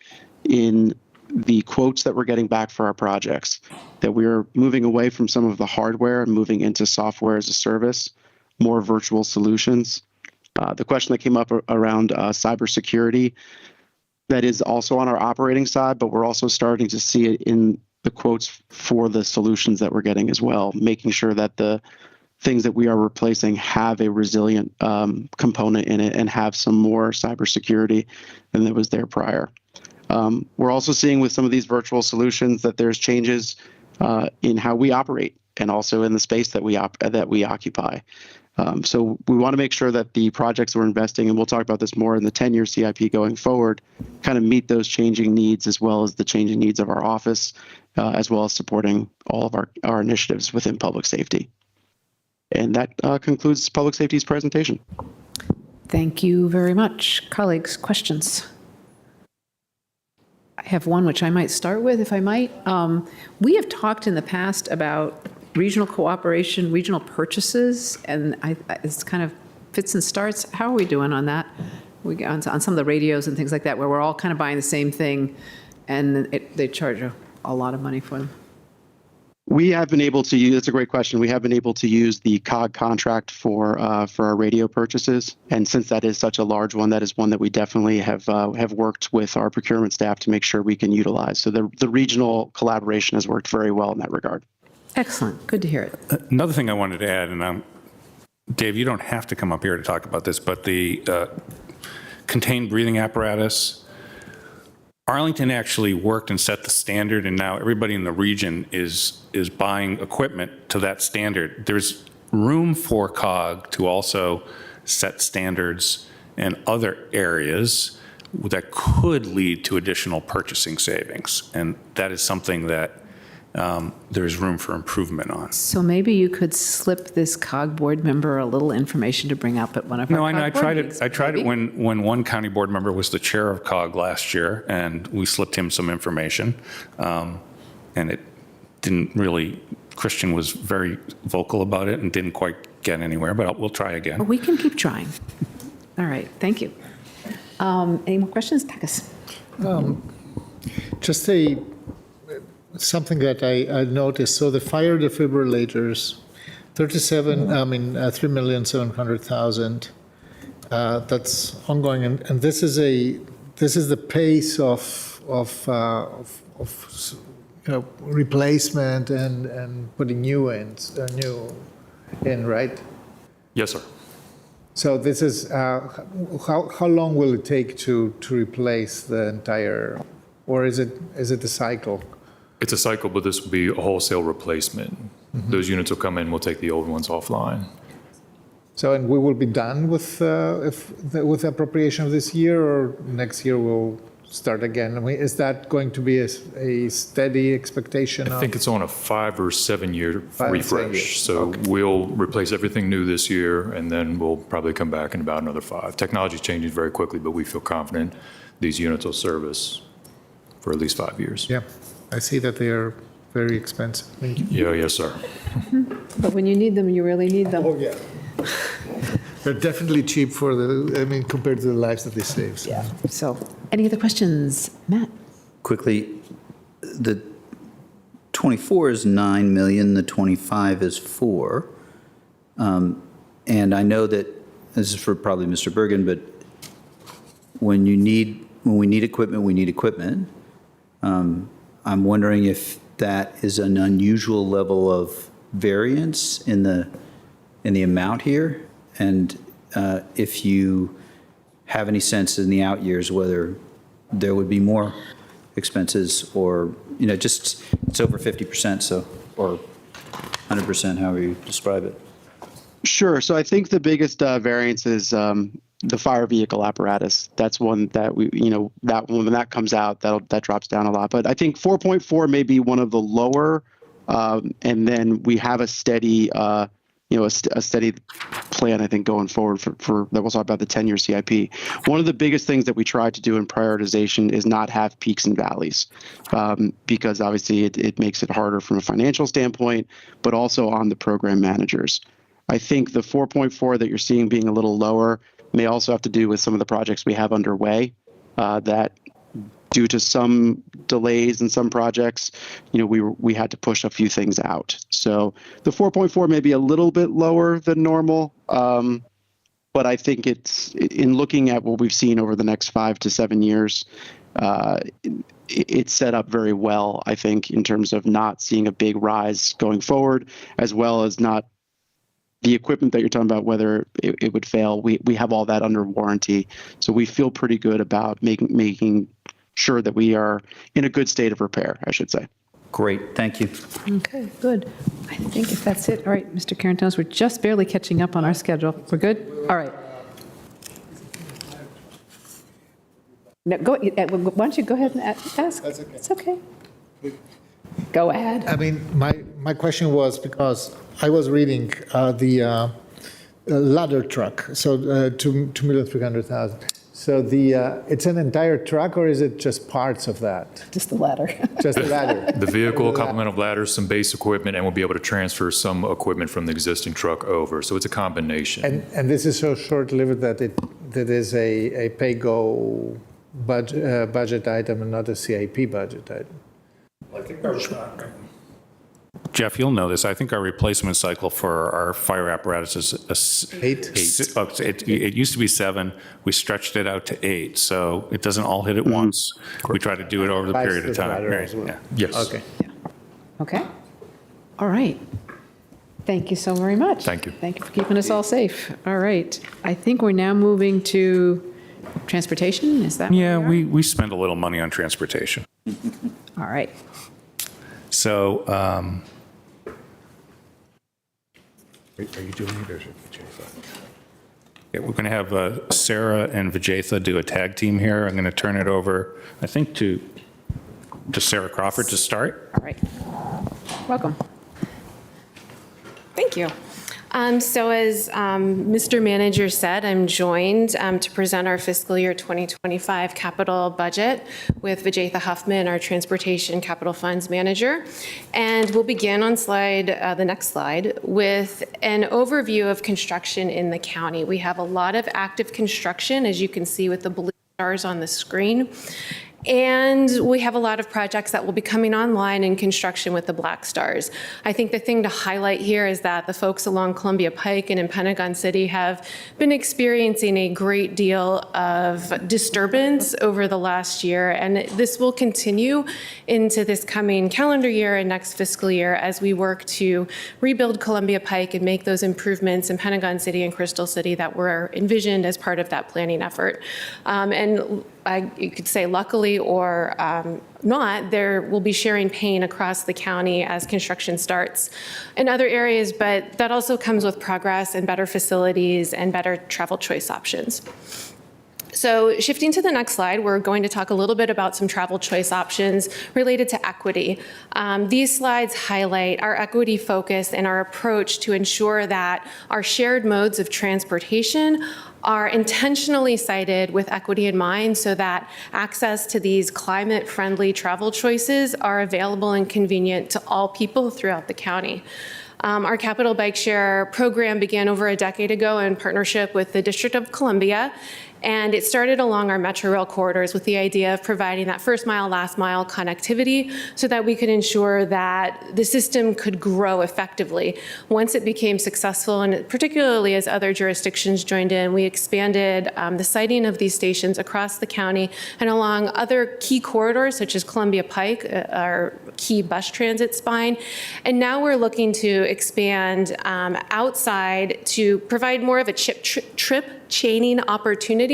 in the quotes that we're getting back for our projects, that we're moving away from some of the hardware and moving into software as a service, more virtual solutions. The question that came up around cybersecurity, that is also on our operating side, but we're also starting to see it in the quotes for the solutions that we're getting as well, making sure that the things that we are replacing have a resilient component in it and have some more cybersecurity than that was there prior. We're also seeing with some of these virtual solutions that there's changes in how we operate and also in the space that we occupy. So we want to make sure that the projects we're investing, and we'll talk about this more in the 10-year CIP going forward, kind of meet those changing needs as well as the changing needs of our office, as well as supporting all of our initiatives within public safety. And that concludes Public Safety's presentation. Thank you very much. Colleagues, questions? I have one which I might start with, if I might. We have talked in the past about regional cooperation, regional purchases, and it's kind of fits and starts. How are we doing on that? We on some of the radios and things like that, where we're all kind of buying the same thing, and they charge a lot of money for them. We have been able to use, that's a great question. We have been able to use the COG contract for our radio purchases. And since that is such a large one, that is one that we definitely have worked with our procurement staff to make sure we can utilize. So the regional collaboration has worked very well in that regard. Excellent. Good to hear it. Another thing I wanted to add, and Dave, you don't have to come up here to talk about this, but the contained breathing apparatus, Arlington actually worked and set the standard, and now everybody in the region is buying equipment to that standard. There's room for COG to also set standards in other areas that could lead to additional purchasing savings, and that is something that there's room for improvement on. So maybe you could slip this COG board member a little information to bring up at one of our COG I board tried meetings, it. I tried maybe? it when one county board member was the chair of COG last year, and we slipped him some information, and it didn't really. Christian was very vocal about it and didn't quite get anywhere, but we'll try again. Well, we can keep trying. All right, thank you. Any more questions, Takas? Just something that I noticed. So the fire defibrillators, 3,700,000. That's ongoing, and this is the pace of replacement and putting new in, right? Yes, sir. So this is how long will it take to replace the entire, or is it a cycle? It's a cycle, but this will be a wholesale replacement. Mm-hmm. Those units will come in, we'll take the old ones offline. So, and we will be done with the appropriation of this year, or next year we'll start again? I mean, is that going to be a steady expectation? I think it's on a 5 or 7 year 5 or 7 refresh. years. So Okay. we'll replace everything new this year, and then we'll probably come back in about another 5. Technology is changing very quickly, but we feel confident these units will serve us for at least 5 years. Yeah, I see that they are very expensive. Thank you. Yeah, yes, sir. But when you need them, you really need them. Oh, yeah. They're definitely cheap compared to the lives that they save. So. Yeah. So, any other questions? Matt? Quickly, the 24 is 9 million, the 25 is 4. And I know that, this is for probably Mr. Bergen, but when we need equipment, we need equipment. I'm wondering if that is an unusual level of variance in the amount here, and if you have any sense in the out years whether there would be more expenses, or just it's over 50%, so, or 100%, however you describe it. Sure. So I think the biggest variance is the fire vehicle apparatus. That's one that that when that comes out, that drops down a lot. But I think 4.4 may be one of the lower, and then we have a steady, a steady plan, I think, going forward for that. We'll talk about the 10-year CIP. One of the biggest things that we try to do in prioritization is not have peaks and valleys, because obviously it makes it harder from a financial standpoint, but also on the program managers. I think the 4.4 that you're seeing being a little lower may also have to do with some of the projects we have underway that, due to some delays in some projects, we had to push a few things out. So the 4.4 may be a little bit lower than normal, but I think it's, in looking at what we've seen over the next 5 to 7 years, it's set up very well, I think, in terms of not seeing a big rise going forward, as well as not the equipment that you're talking about, whether it would fail, we have all that under warranty. So we feel pretty good about making sure that we are in a good state of repair, I should say. Great, thank you. Okay, good. I think if that's it, all right, Mr. Carantalis, we're just barely catching up on our schedule. We're good? All right. No, why don't you go ahead and ask? That's okay. It's okay. Go ahead. I mean, my question was because I was reading the ladder truck, so 2,300,000. So it's an entire truck, or is it just parts of that? Just the ladder. Just the ladder. The vehicle, a complement of ladders, some base equipment, and we'll be able to transfer some equipment from the existing truck over. So it's a combination. And this is so short-lived that that is a pay-go budget item and not a CIP budget item. Jeff, you'll know this. I think our replacement cycle for our fire apparatus is it used to be 7. We stretched it out to 8, so it doesn't all hit at once. We try to do it over the period of time. Right. Yeah. Yes. Okay. Okay. All right. Thank you so very much. Thank you. Thank you for keeping us all safe. All right. I think we're now moving to transportation. Is that? Yeah, we spend a little money on transportation. All right. So, are you doing it or is it Vijaytha? Yeah, we're going to have Sarah and Vijaytha do a tag team here. I'm going to turn it over, I think, to Sarah Crawford to start. All right. Welcome. Thank you. So as Mr. Manager said, I'm joined to present our fiscal year 2025 capital budget with Vijaytha Huffman, our Transportation Capital Funds Manager. And we'll begin on the next slide, with an overview of construction in the county. We have a lot of active construction, as you can see with the blue stars on the screen. And we have a lot of projects that will be coming online in construction with the black stars. I think the thing to highlight here is that the folks along Columbia Pike and in Pentagon City have been experiencing a great deal of disturbance over the last year, and this will continue into this coming calendar year and next fiscal year as we work to rebuild Columbia Pike and make those improvements in Pentagon City and Crystal City that were envisioned as part of that planning effort. You could say luckily or not, there will be sharing pain across the county as construction starts in other areas, but that also comes with progress and better facilities and better travel choice options. So shifting to the next slide, we're going to talk a little bit about some travel choice options related to equity. These slides highlight our equity focus and our approach to ensure that our shared modes of transportation are intentionally sited with equity in mind so that access to these climate-friendly travel choices are available and convenient to all people throughout the county. Our Capital Bike Share program began over a decade ago in partnership with the District of Columbia, and it started along our Metro Rail corridors with the idea of providing that first mile, last mile connectivity so that we could ensure that the system could grow effectively. Once it became successful, and particularly as other jurisdictions joined in, we expanded the siting of these stations across the county and along other key corridors such as Columbia Pike, our key bus transit spine. And now we're looking to expand outside to provide more of a trip chaining opportunity.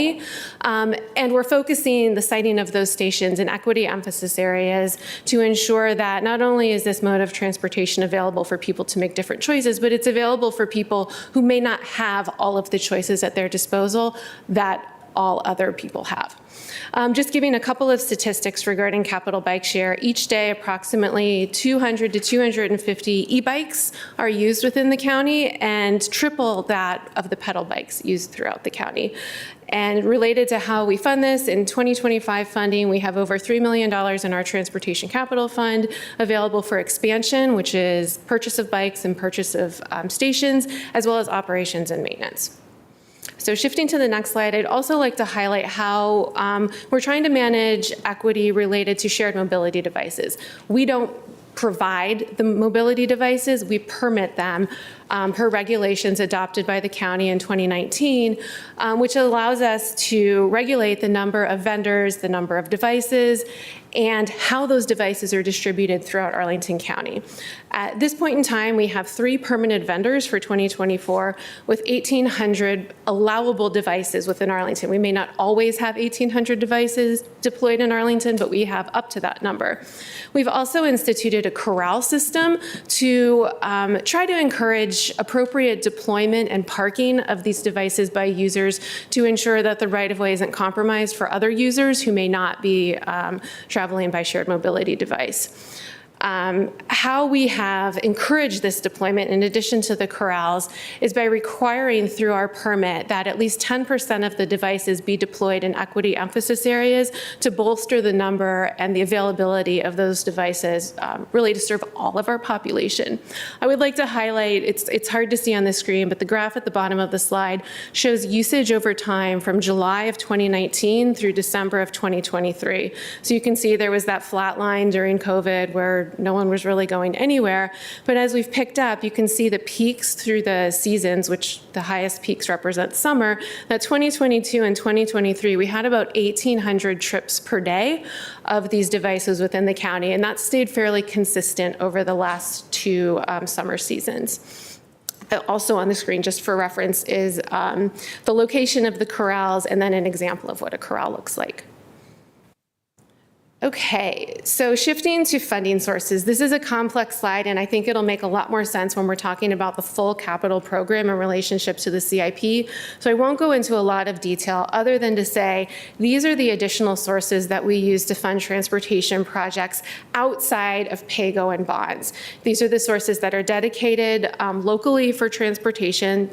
And we're focusing the siting of those stations in equity emphasis areas to ensure that not only is this mode of transportation available for people to make different choices, but it's available for people who may not have all of the choices at their disposal that all other people have. Just giving a couple of statistics regarding Capital Bike Share. Each day, approximately 200 to 250 e-bikes are used within the county and triple that of the pedal bikes used throughout the county. And related to how we fund this, in 2025 funding, we have over $3 million in our Transportation Capital Fund available for expansion, which is purchase of bikes and purchase of stations, as well as operations and maintenance. So shifting to the next slide, I'd also like to highlight how we're trying to manage equity related to shared mobility devices. We don't provide the mobility devices, we permit them per regulations adopted by the county in 2019, which allows us to regulate the number of vendors, the number of devices, and how those devices are distributed throughout Arlington County. At this point in time, we have 3 permanent vendors for 2024 with 1,800 allowable devices within Arlington. We may not always have 1,800 devices deployed in Arlington, but we have up to that number. We've also instituted a corral system to try to encourage appropriate deployment and parking of these devices by users to ensure that the right-of-way isn't compromised for other users who may not be traveling by shared mobility device. How we have encouraged this deployment, in addition to the corrals, is by requiring through our permit that at least 10% of the devices be deployed in equity emphasis areas to bolster the number and the availability of those devices, really to serve all of our population. I would like to highlight, it's hard to see on the screen, but the graph at the bottom of the slide shows usage over time from July of 2019 through December of 2023. So you can see there was that flat line during COVID where no one was really going anywhere. But as we've picked up, you can see the peaks through the seasons, which the highest peaks represent summer, that 2022 and 2023, we had about 1,800 trips per day of these devices within the county. And that stayed fairly consistent over the last 2 summer seasons. Also on the screen, just for reference, is the location of the corrals and then an example of what a corral looks like. Okay, so shifting to funding sources. This is a complex slide, and I think it'll make a lot more sense when we're talking about the full capital program in relationship to the CIP. So I won't go into a lot of detail other than to say these are the additional sources that we use to fund transportation projects outside of PAYGO and bonds. These are the sources that are dedicated locally for transportation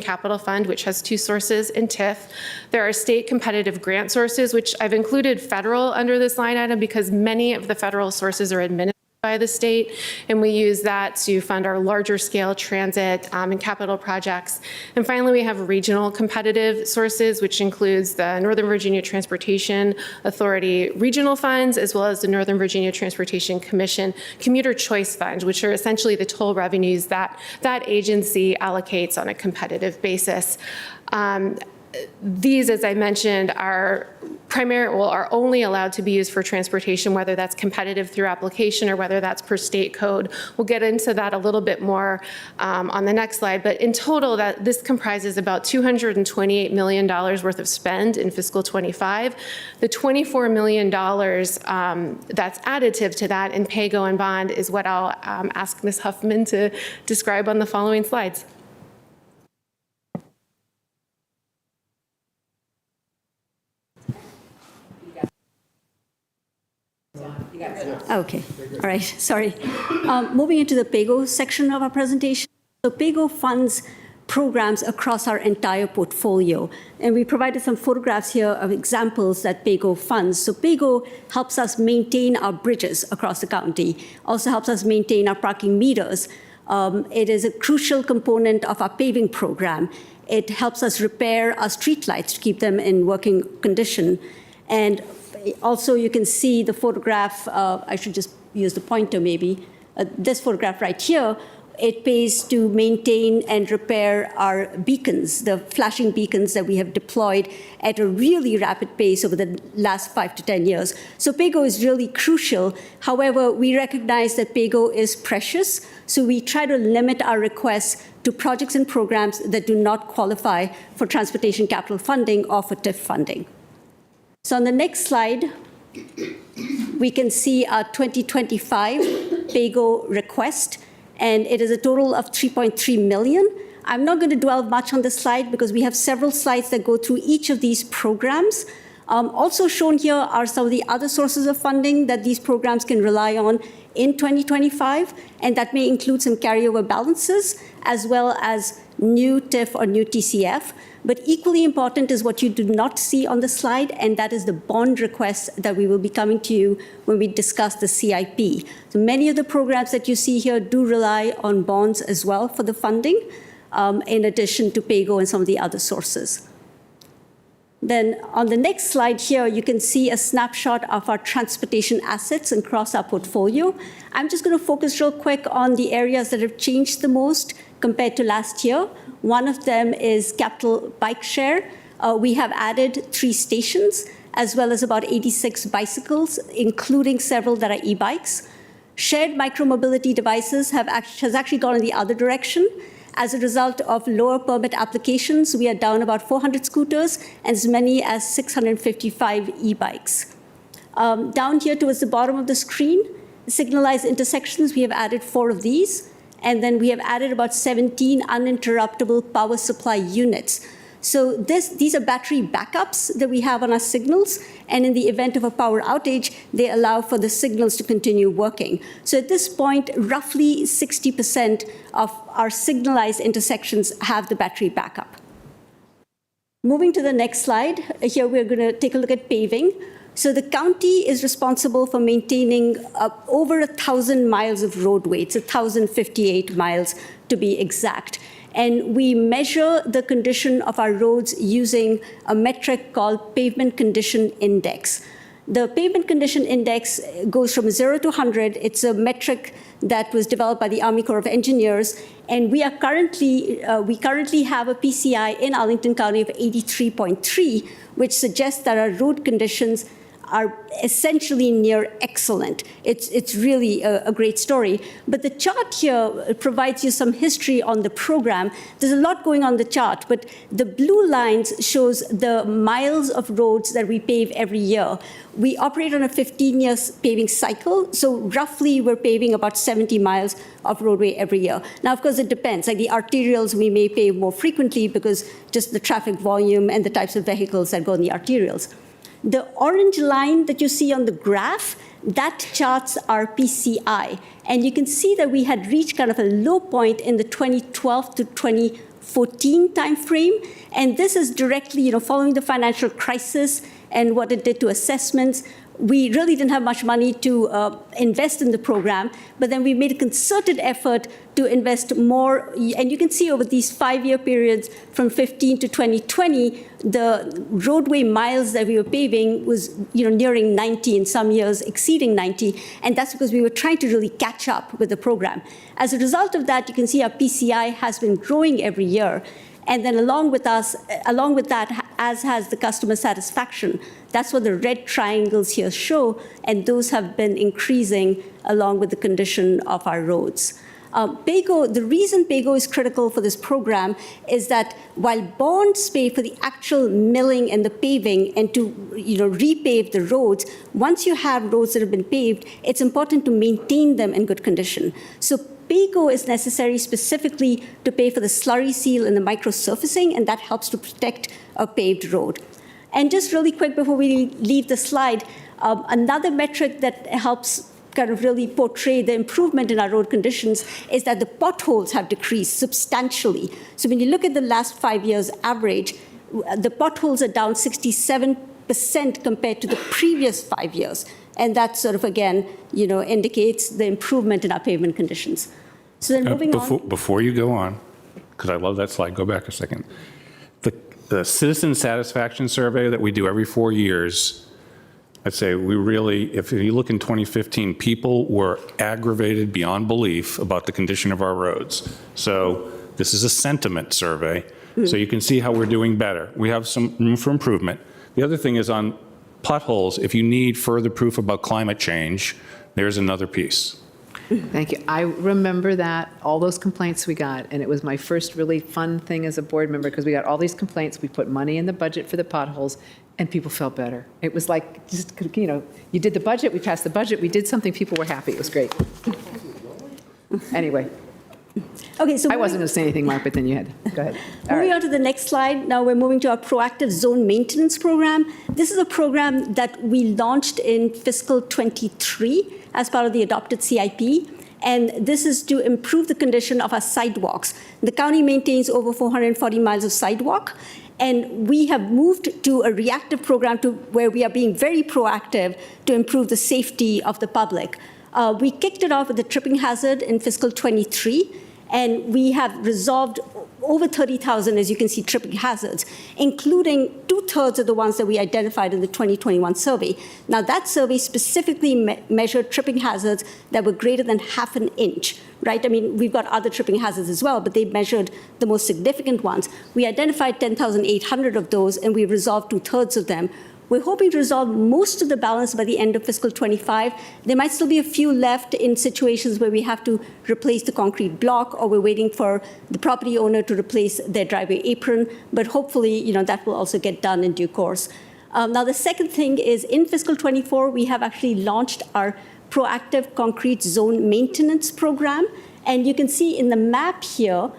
capital fund, which has 2 sources in TIF. There are state competitive grant sources, which I've included federal under this line item because many of the federal sources are administered by the state, and we use that to fund our larger scale transit and capital projects. And finally, we have regional competitive sources, which includes the Northern Virginia Transportation Authority regional funds, as well as the Northern Virginia Transportation Commission commuter choice funds, which are essentially the toll revenues that that agency allocates on a competitive basis. These, as I mentioned, are only allowed to be used for transportation, whether that's competitive through application or whether that's per state code. We'll get into that a little bit more on the next slide. But in total, this comprises about $228 million worth of spend in fiscal 25. The $24 million that's additive to that in PAYGO and bond is what I'll ask Ms. Huffman to describe on the following slides. Okay, all right, sorry. Moving into the PAYGO section of our presentation. So PAYGO funds programs across our entire portfolio. And we provided some photographs here of examples that PAYGO funds. So PAYGO helps us maintain our bridges across the county, also helps us maintain our parking meters. It is a crucial component of our paving program. It helps us repair our streetlights to keep them in working condition. And also, you can see the photograph, I should just use the pointer maybe, this photograph right here. It pays to maintain and repair our beacons, the flashing beacons that we have deployed at a really rapid pace over the last 5 to 10 years. So PAYGO is really crucial. However, we recognize that PAYGO is precious, so we try to limit our requests to projects and programs that do not qualify for transportation capital funding or for TIF funding. So on the next slide, we can see our 2025 PAYGO request, and it is a total of $3.3 million. I'm not going to dwell much on this slide because we have several slides that go through each of these programs. Also shown here are some of the other sources of funding that these programs can rely on in 2025, and that may include some carryover balances as well as new TIF or new TCF. But equally important is what you do not see on the slide, and that is the bond requests that we will be coming to you when we discuss the CIP. So many of the programs that you see here do rely on bonds as well for the funding, in addition to PAYGO and some of the other sources. Then on the next slide here, you can see a snapshot of our transportation assets across our portfolio. I'm just going to focus real quick on the areas that have changed the most compared to last year. One of them is capital bike share. We have added 3 stations, as well as about 86 bicycles, including several that are e-bikes. Shared micromobility devices has actually gone in the other direction. As a result of lower permit applications, we are down about 400 scooters and as many as 655 e-bikes. Down here towards the bottom of the screen, signalized intersections, we have added 4 of these. And then we have added about 17 uninterruptible power supply units. So these are battery backups that we have on our signals. And in the event of a power outage, they allow for the signals to continue working. So at this point, roughly 60% of our signalized intersections have the battery backup. Moving to the next slide, here we're going to take a look at paving. So the county is responsible for maintaining over 1,000 miles of roadway. It's 1,058 miles to be exact. And we measure the condition of our roads using a metric called Pavement Condition Index. The Pavement Condition Index goes from 0 to 100. It's a metric that was developed by the Army Corps of Engineers. And we currently have a PCI in Arlington County of 83.3, which suggests that our road conditions are essentially near excellent. It's really a great story. But the chart here provides you some history on the program. There's a lot going on the chart, but the blue lines shows the miles of roads that we pave every year. We operate on a 15-year paving cycle, so roughly we're paving about 70 miles of roadway every year. Now, of course, it depends. Like the arterials, we may pave more frequently because just the traffic volume and the types of vehicles that go on the arterials. The orange line that you see on the graph, that charts our PCI. And you can see that we had reached kind of a low point in the 2012 to 2014 timeframe. And this is directly, following the financial crisis and what it did to assessments. We really didn't have much money to invest in the program, but then we made a concerted effort to invest more. And you can see over these 5-year periods from 15 to 2020, the roadway miles that we were paving was nearing 90, in some years exceeding 90. And that's because we were trying to really catch up with the program. As a result of that, you can see our PCI has been growing every year. And then along with that, as has the customer satisfaction. That's what the red triangles here show, and those have been increasing along with the condition of our roads. The reason PAYGO is critical for this program is that while bonds pay for the actual milling and the paving and to repave the roads, once you have roads that have been paved, it's important to maintain them in good condition. So PAYGO is necessary specifically to pay for the slurry seal and the microsurfacing, and that helps to protect a paved road. And just really quick before we leave the slide, another metric that helps kind of really portray the improvement in our road conditions is that the potholes have decreased substantially. So when you look at the last 5 years average, the potholes are down 67% compared to the previous 5 years. And that sort of, again, indicates the improvement in our pavement conditions. So then moving on. Before you go on, because I love that slide, go back a second. The citizen satisfaction survey that we do every 4 years, I'd say we really, if you look in 2015, people were aggravated beyond belief about the condition of our roads. So this is a sentiment survey. So you can see how we're doing better. We have some room for improvement. The other thing is on potholes, if you need further proof about climate change, there's another piece. Thank you. I remember that, all those complaints we got, and it was my first really fun thing as a board member because we got all these complaints. We put money in the budget for the potholes, and people felt better. It was like, just, you did the budget, we passed the budget, we did something, people were happy. It was great. Anyway. Okay, so I wasn't going to say anything, Mark, but then you had. Go ahead. Moving on to the next slide. Now we're moving to our proactive zone maintenance program. This is a program that we launched in fiscal 23 as part of the adopted CIP. And this is to improve the condition of our sidewalks. The county maintains over 440 miles of sidewalk. And we have moved to a reactive program where we are being very proactive to improve the safety of the public. We kicked it off with the tripping hazard in fiscal 23, and we have resolved over 30,000, as you can see, tripping hazards, including 2/3 of the ones that we identified in the 2021 survey. Now, that survey specifically measured tripping hazards that were greater than ½ an inch, right? I mean, we've got other tripping hazards as well, but they measured the most significant ones. We identified 10,800 of those, and we resolved 2/3 of them. We're hoping to resolve most of the balance by the end of fiscal 25. There might still be a few left in situations where we have to replace the concrete block, or we're waiting for the property owner to replace their driveway apron, but hopefully, that will also get done in due course. Now, the second thing is in fiscal 24, we have actually launched our proactive concrete zone maintenance program. And you can see in the map here,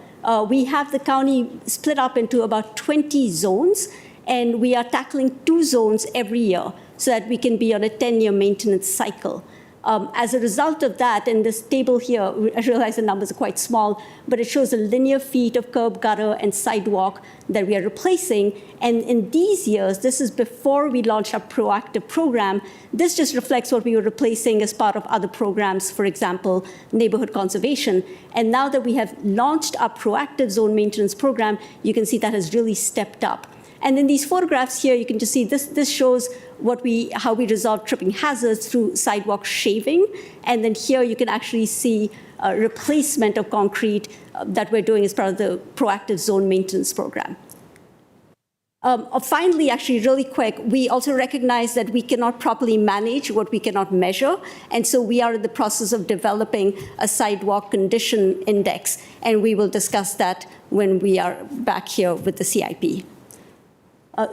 we have the county split up into about 20 zones, and we are tackling 2 zones every year so that we can be on a 10-year maintenance cycle. As a result of that, in this table here, I realize the numbers are quite small, but it shows the linear feet of curb, gutter, and sidewalk that we are replacing. And in these years, this is before we launched our proactive program. This just reflects what we were replacing as part of other programs, for example, neighborhood conservation. And now that we have launched our proactive zone maintenance program, you can see that has really stepped up. And in these photographs here, you can just see this shows how we resolve tripping hazards through sidewalk shaving. And then here you can actually see a replacement of concrete that we're doing as part of the proactive zone maintenance program. Finally, actually really quick, we also recognize that we cannot properly manage what we cannot measure. And so we are in the process of developing a sidewalk condition index. And we will discuss that when we are back here with the CIP.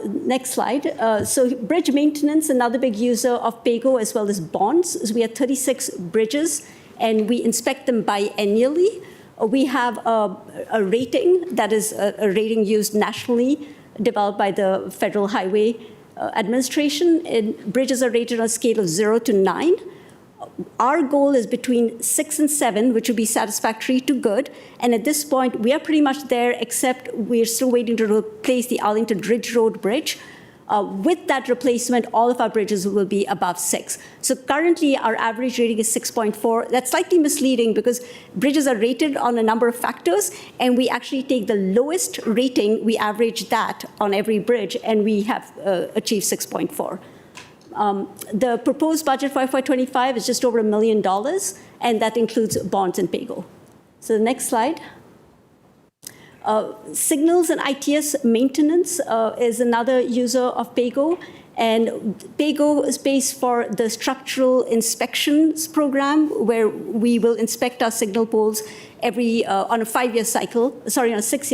Next slide. So bridge maintenance, another big user of PAYGO as well as bonds. So we have 36 bridges, and we inspect them biennially. We have a rating that is a rating used nationally, developed by the Federal Highway Administration. And bridges are rated on a scale of 0 to 9. Our goal is between 6 and 7, which would be satisfactory to good. And at this point, we are pretty much there, except we're still waiting to replace the Arlington Ridge Road Bridge. With that replacement, all of our bridges will be above 6. So currently, our average rating is 6.4. That's slightly misleading because bridges are rated on a number of factors, and we actually take the lowest rating, we average that on every bridge, and we have achieved 6.4. The proposed budget for FY25 is just over $1 million, and that includes bonds and PAYGO. So the next slide. Signals and ITS maintenance is another user of PAYGO, and PAYGO is based for the structural inspections program, where we will inspect our signal poles on a 6-year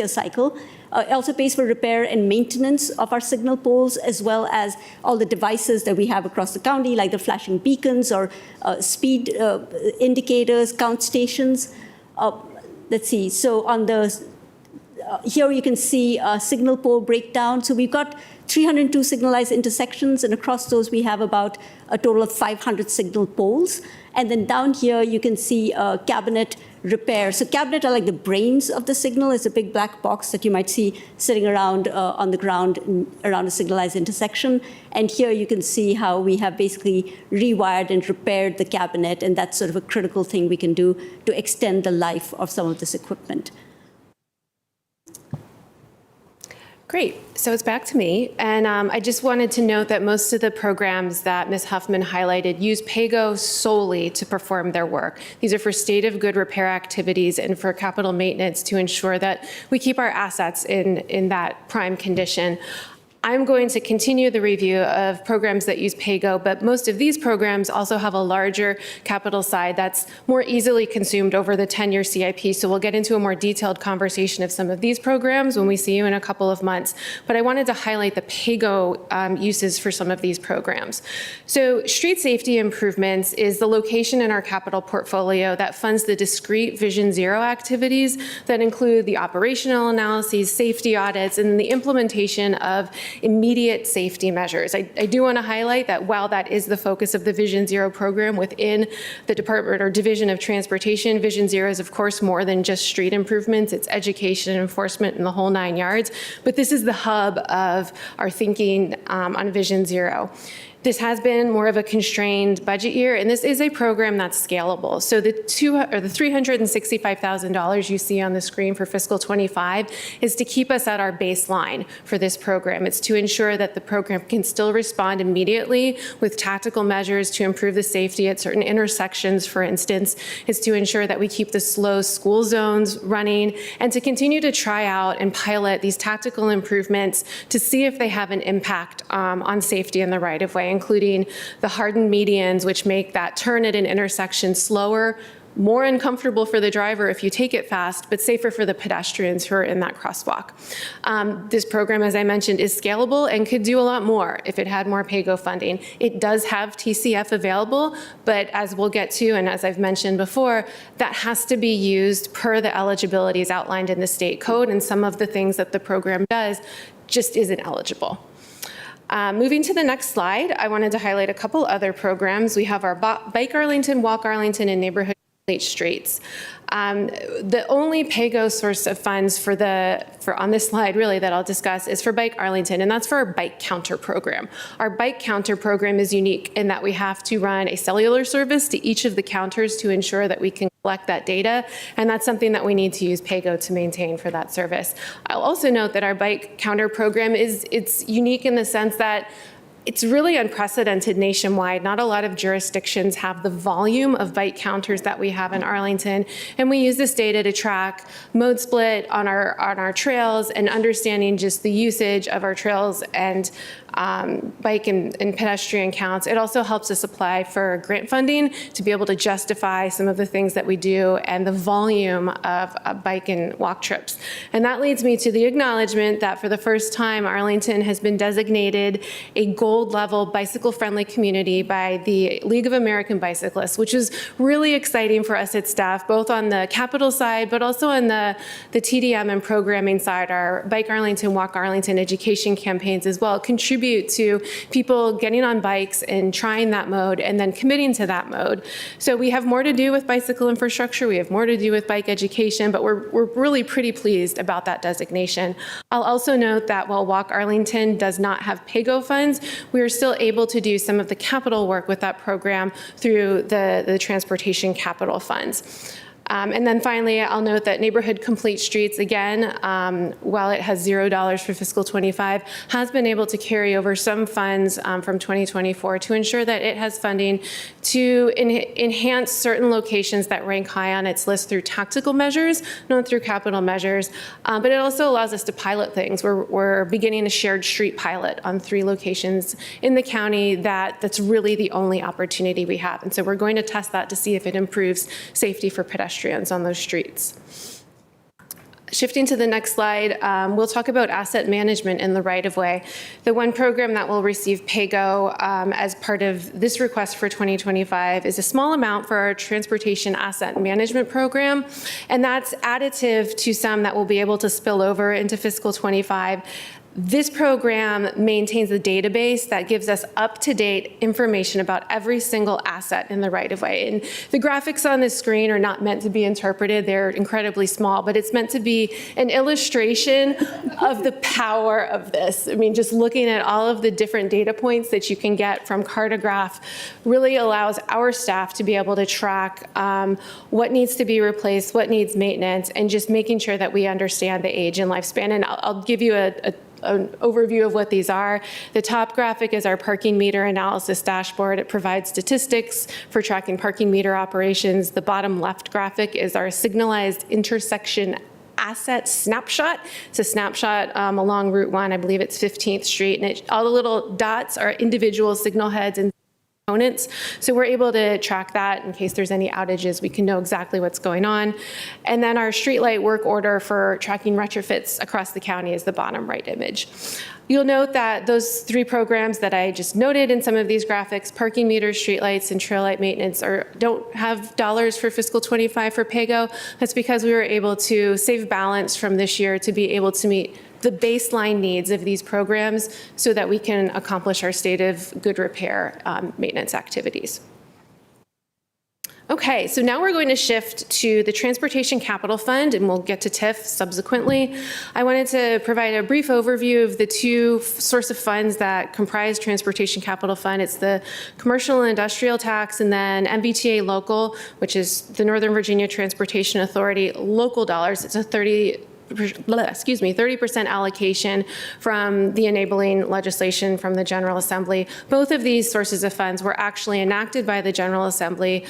cycle. It also pays for repair and maintenance of our signal poles, as well as all the devices that we have across the county, like the flashing beacons or speed indicators, count stations. Let's see. So on the here you can see signal pole breakdown. So we've got 302 signalized intersections, and across those we have about a total of 500 signal poles. And then down here you can see cabinet repair. So cabinet are like the brains of the signal. It's a big black box that you might see sitting around on the ground around a signalized intersection. And here you can see how we have basically rewired and repaired the cabinet, and that's sort of a critical thing we can do to extend the life of some of this equipment. Great. So it's back to me. And I just wanted to note that most of the programs that Ms. Huffman highlighted use PAYGO solely to perform their work. These are for state of good repair activities and for capital maintenance to ensure that we keep our assets in that prime condition. I'm going to continue the review of programs that use PAYGO, but most of these programs also have a larger capital side that's more easily consumed over the 10-year CIP. So we'll get into a more detailed conversation of some of these programs when we see you in a couple of months. But I wanted to highlight the PAYGO uses for some of these programs. So street safety improvements is the location in our capital portfolio that funds the discrete Vision Zero activities that include the operational analyses, safety audits, and the implementation of immediate safety measures. I do want to highlight that while that is the focus of the Vision Zero program within the Department or Division of Transportation, Vision Zero is of course more than just street improvements. It's education, enforcement, and the whole 9 yards. But this is the hub of our thinking on Vision Zero. This has been more of a constrained budget year, and this is a program that's scalable. So the $365,000 you see on the screen for fiscal 25 is to keep us at our baseline for this program. It's to ensure that the program can still respond immediately with tactical measures to improve the safety at certain intersections, for instance. It's to ensure that we keep the slow school zones running and to continue to try out and pilot these tactical improvements to see if they have an impact on safety in the right-of-way, including the hardened medians, which make that turn at an intersection slower, more uncomfortable for the driver if you take it fast, but safer for the pedestrians who are in that crosswalk. This program, as I mentioned, is scalable and could do a lot more if it had more PAYGO funding. It does have TCF available, but as we'll get to, and as I've mentioned before, that has to be used per the eligibilities outlined in the state code, and some of the things that the program does just isn't eligible. Moving to the next slide, I wanted to highlight a couple other programs. We have our Bike Arlington, Walk Arlington, and Neighborhood Streets. The only PAYGO source of funds for on this slide really that I'll discuss is for Bike Arlington, and that's for our bike counter program. Our bike counter program is unique in that we have to run a cellular service to each of the counters to ensure that we can collect that data, and that's something that we need to use PAYGO to maintain for that service. I'll also note that our bike counter program it's unique in the sense that it's really unprecedented nationwide. Not a lot of jurisdictions have the volume of bike counters that we have in Arlington, and we use this data to track mode split on our trails and understanding just the usage of our trails and bike and pedestrian counts. It also helps us apply for grant funding to be able to justify some of the things that we do and the volume of bike and walk trips. And that leads me to the acknowledgement that for the first time, Arlington has been designated a gold level bicycle-friendly community by the League of American Bicyclists, which is really exciting for us at staff, both on the capital side, but also on the TDM and programming side. Our Bike Arlington, Walk Arlington education campaigns as well contribute to people getting on bikes and trying that mode and then committing to that mode. So we have more to do with bicycle infrastructure. We have more to do with bike education, but we're really pretty pleased about that designation. I'll also note that while Walk Arlington does not have PAYGO funds, we are still able to do some of the capital work with that program through the transportation capital funds. And then finally, I'll note that Neighborhood Complete Streets, again, while it has $0 for fiscal 25, has been able to carry over some funds from 2024 to ensure that it has funding to enhance certain locations that rank high on its list through tactical measures, not through capital measures. But it also allows us to pilot things. We're beginning a shared street pilot on 3 locations in the county that's really the only opportunity we have. And so we're going to test that to see if it improves safety for pedestrians on those streets. Shifting to the next slide, we'll talk about asset management in the right-of-way. The one program that will receive PAYGO as part of this request for 2025 is a small amount for our transportation asset management program, and that's additive to some that will be able to spill over into fiscal 25. This program maintains a database that gives us up-to-date information about every single asset in the right-of-way. And the graphics on this screen are not meant to be interpreted. They're incredibly small, but it's meant to be an illustration of the power of this. I mean, just looking at all of the different data points that you can get from Cartograph really allows our staff to be able to track what needs to be replaced, what needs maintenance, and just making sure that we understand the age and lifespan. And I'll give you an overview of what these are. The top graphic is our parking meter analysis dashboard. It provides statistics for tracking parking meter operations. The bottom left graphic is our signalized intersection asset snapshot. It's a snapshot along Route 1, I believe it's 15th Street, and all the little dots are individual signal heads and components. So we're able to track that in case there's any outages. We can know exactly what's going on. And then our streetlight work order for tracking retrofits across the county is the bottom right image. You'll note that those 3 programs that I just noted in some of these graphics, parking meters, streetlights, and trail light maintenance, don't have dollars for fiscal 25 for PAYGO. That's because we were able to save balance from this year to be able to meet the baseline needs of these programs so that we can accomplish our state of good repair maintenance activities. Okay, so now we're going to shift to the Transportation Capital Fund, and we'll get to TIF subsequently. I wanted to provide a brief overview of the two source of funds that comprise Transportation Capital Fund. It's the Commercial and Industrial Tax, and then MBTA Local, which is the Northern Virginia Transportation Authority local dollars. It's a 30% allocation from the enabling legislation from the General Assembly. Both of these sources of funds were actually enacted by the General Assembly,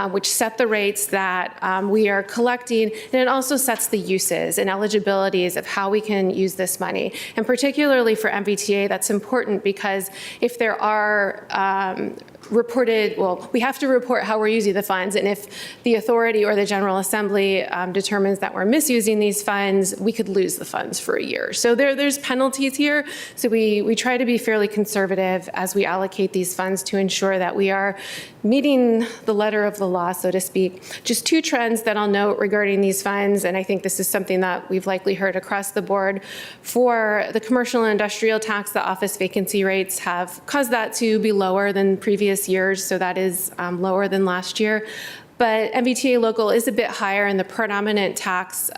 which set the rates that we are collecting, and it also sets the uses and eligibilities of how we can use this money. And particularly for MBTA, that's important because if there are we have to report how we're using the funds, and if the authority or the General Assembly determines that we're misusing these funds, we could lose the funds for a year. So there's penalties here. So we try to be fairly conservative as we allocate these funds to ensure that we are meeting the letter of the law, so to speak. Just two trends that I'll note regarding these funds, and I think this is something that we've likely heard across the board. For the commercial and industrial tax, the office vacancy rates have caused that to be lower than previous years, so that is lower than last year. But MBTA Local is a bit higher, and the predominant tax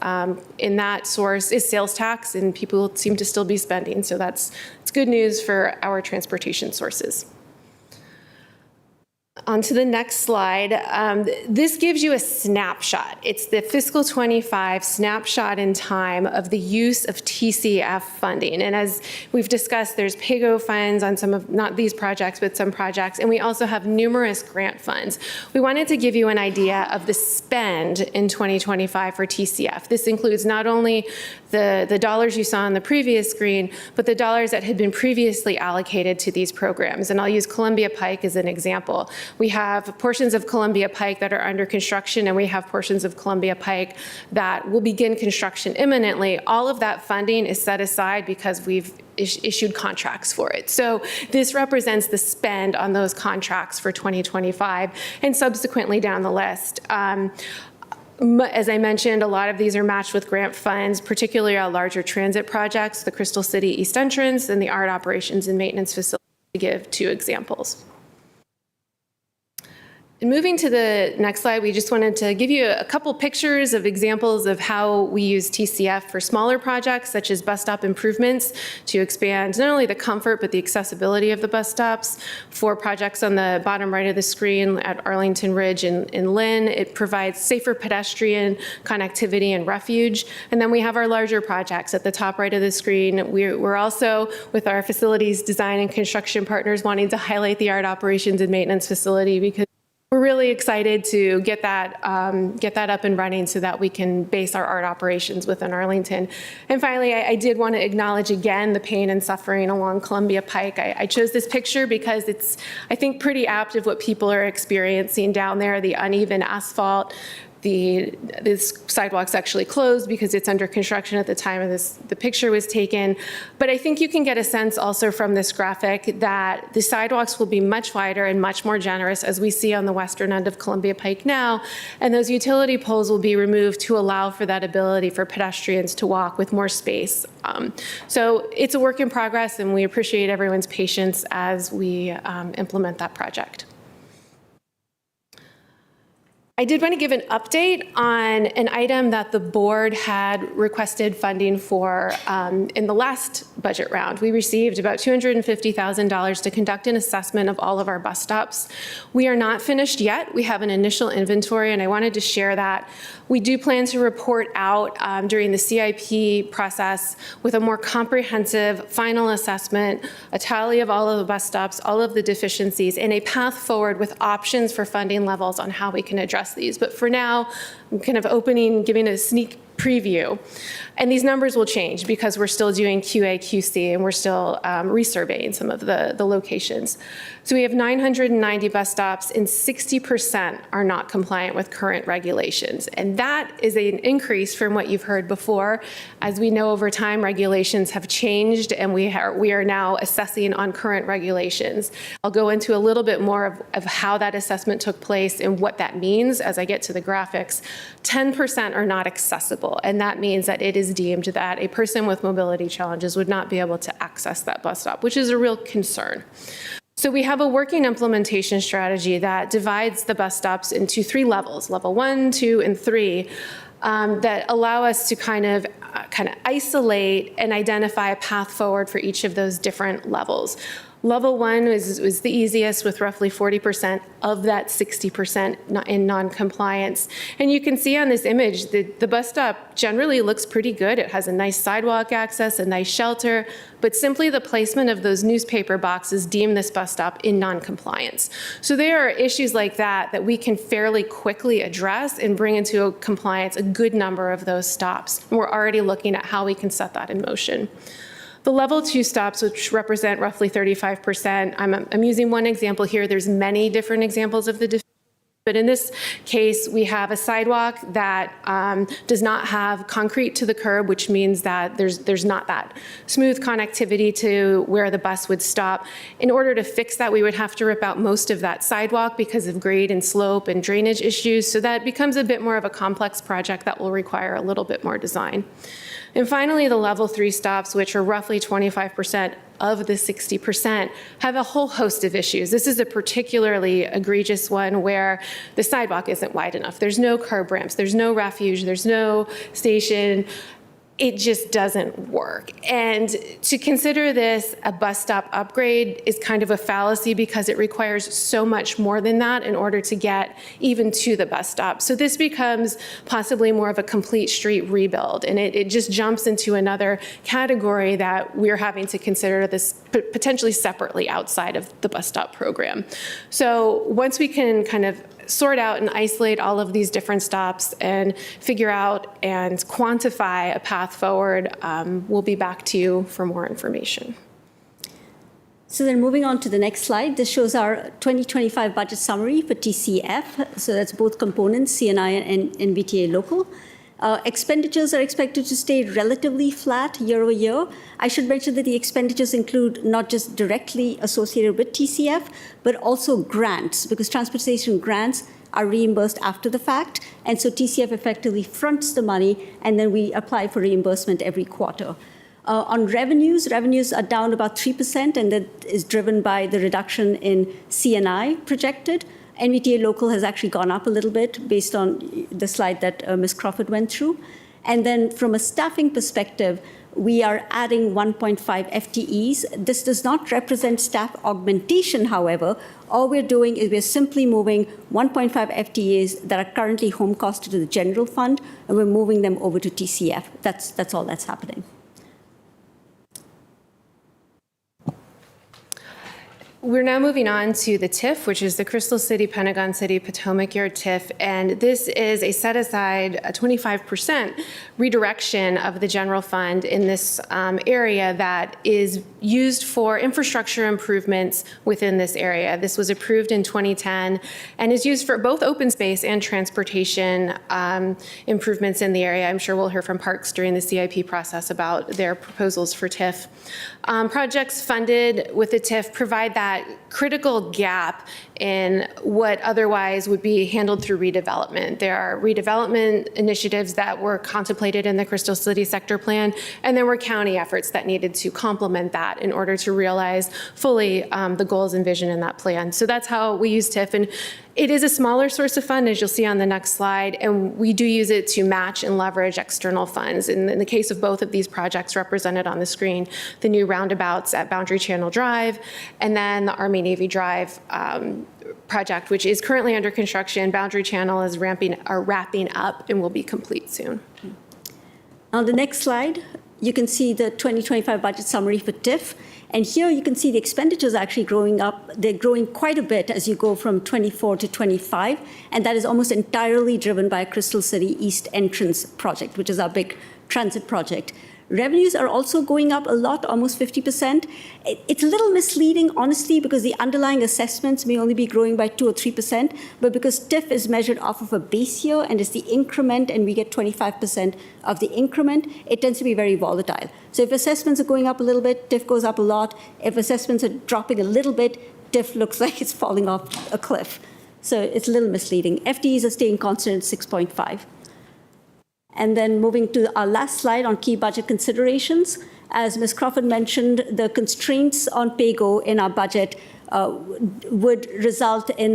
in that source is sales tax, and people seem to still be spending, so it's good news for our transportation sources. On to the next slide. This gives you a snapshot. It's the fiscal 25 snapshot in time of the use of TCF funding. And as we've discussed, there's PAYGO funds on some of, not these projects, but some projects. And we also have numerous grant funds. We wanted to give you an idea of the spend in 2025 for TCF. This includes not only the dollars you saw on the previous screen, but the dollars that had been previously allocated to these programs. And I'll use Columbia Pike as an example. We have portions of Columbia Pike that are under construction, and we have portions of Columbia Pike that will begin construction imminently. All of that funding is set aside because we've issued contracts for it. So this represents the spend on those contracts for 2025 and subsequently down the list. As I mentioned, a lot of these are matched with grant funds, particularly our larger transit projects, the Crystal City East Entrance and the Art Operations and Maintenance Facility, to give two examples. And moving to the next slide, we just wanted to give you a couple pictures of examples of how we use TCF for smaller projects, such as bus stop improvements, to expand not only the comfort, but the accessibility of the bus stops. For projects on the bottom right of the screen at Arlington Ridge in Lynn, it provides safer pedestrian connectivity and refuge. And then we have our larger projects at the top right of the screen. We're also, with our facilities design and construction partners, wanting to highlight the Art Operations and Maintenance Facility, because we're really excited to get that up and running so that we can base our art operations within Arlington. And finally, I did want to acknowledge again the pain and suffering along Columbia Pike. I chose this picture because it's, I think, pretty apt of what people are experiencing down there, the uneven asphalt. This sidewalk's actually closed because it's under construction at the time of the picture was taken. But I think you can get a sense also from this graphic that the sidewalks will be much wider and much more generous, as we see on the western end of Columbia Pike now. And those utility poles will be removed to allow for that ability for pedestrians to walk with more space. So it's a work in progress, and we appreciate everyone's patience as we implement that project. I did want to give an update on an item that the board had requested funding for in the last budget round. We received about $250,000 to conduct an assessment of all of our bus stops. We are not finished yet. We have an initial inventory, and I wanted to share that. We do plan to report out during the CIP process with a more comprehensive final assessment, a tally of all of the bus stops, all of the deficiencies, and a path forward with options for funding levels on how we can address these. But for now, I'm kind of giving a sneak preview. And these numbers will change because we're still doing QA, QC, and we're still resurveying some of the locations. So we have 990 bus stops, and 60% are not compliant with current regulations. And that is an increase from what you've heard before. As we know, over time, regulations have changed, and we are now assessing on current regulations. I'll go into a little bit more of how that assessment took place and what that means as I get to the graphics. 10% are not accessible, and that means that it is deemed that a person with mobility challenges would not be able to access that bus stop, which is a real concern. So we have a working implementation strategy that divides the bus stops into 3 levels, level 1, 2, and 3, that allow us to kind of isolate and identify a path forward for each of those different levels. Level 1 was the easiest, with roughly 40% of that 60% in non-compliance. And you can see on this image, the bus stop generally looks pretty good. It has a nice sidewalk access, a nice shelter, but simply the placement of those newspaper boxes deem this bus stop in non-compliance. So there are issues like that we can fairly quickly address and bring into compliance a good number of those stops. And we're already looking at how we can set that in motion. The level 2 stops, which represent roughly 35%, I'm using one example here. There's many different examples of the but in this case, we have a sidewalk that does not have concrete to the curb, which means that there's not that smooth connectivity to where the bus would stop. In order to fix that, we would have to rip out most of that sidewalk because of grade and slope and drainage issues. So that becomes a bit more of a complex project that will require a little bit more design. And finally, the level 3 stops, which are roughly 25% of the 60%, have a whole host of issues. This is a particularly egregious one where the sidewalk isn't wide enough. There's no curb ramps, there's no refuge, there's no station. It just doesn't work. And to consider this a bus stop upgrade is kind of a fallacy because it requires so much more than that in order to get even to the bus stop. So this becomes possibly more of a complete street rebuild, and it just jumps into another category that we're having to consider this potentially separately outside of the bus stop program. So once we can kind of sort out and isolate all of these different stops and figure out and quantify a path forward, we'll be back to you for more information. So then moving on to the next slide, this shows our 2025 budget summary for TCF. So that's both components, CNI and NVTA local. Expenditures are expected to stay relatively flat year over year. I should mention that the expenditures include not just directly associated with TCF, but also grants, because transportation grants are reimbursed after the fact. And so TCF effectively fronts the money, and then we apply for reimbursement every quarter. On revenues are down about 3%, and that is driven by the reduction in CNI projected. NVTA local has actually gone up a little bit based on the slide that Ms. Crawford went through. And then from a staffing perspective, we are adding 1.5 FTEs. This does not represent staff augmentation, however. All we're doing is we're simply moving 1.5 FTEs that are currently home costed to the general fund, and we're moving them over to TCF. That's all that's happening. We're now moving on to the TIF, which is the Crystal City, Pentagon City, Potomac Yard TIF. And this is a set aside, a 25% redirection of the general fund in this area that is used for infrastructure improvements within this area. This was approved in 2010 and is used for both open space and transportation improvements in the area. I'm sure we'll hear from Parks during the CIP process about their proposals for TIF. Projects funded with the TIF provide that critical gap in what otherwise would be handled through redevelopment. There are redevelopment initiatives that were contemplated in the Crystal City sector plan, and there were county efforts that needed to complement that in order to realize fully the goals envisioned in that plan. So that's how we use TIF. And it is a smaller source of fund, as you'll see on the next slide, and we do use it to match and leverage external funds. And in the case of both of these projects represented on the screen, the new roundabouts at Boundary Channel Drive, and then the Army-Navy Drive project, which is currently under construction. Boundary Channel is wrapping up and will be complete soon. On the next slide, you can see the 2025 budget summary for TIF. And here you can see the expenditures actually growing up. They're growing quite a bit as you go from 24 to 25. And that is almost entirely driven by Crystal City East Entrance project, which is our big transit project. Revenues are also going up a lot, almost 50%. It's a little misleading, honestly, because the underlying assessments may only be growing by 2 or 3%, but because TIF is measured off of a base year and it's the increment, and we get 25% of the increment, it tends to be very volatile. So if assessments are going up a little bit, TIF goes up a lot. If assessments are dropping a little bit, TIF looks like it's falling off a cliff. So it's a little misleading. FTEs are staying constant at 6.5. And then moving to our last slide on key budget considerations. As Ms. Crawford mentioned, the constraints on PAYGO in our budget would result in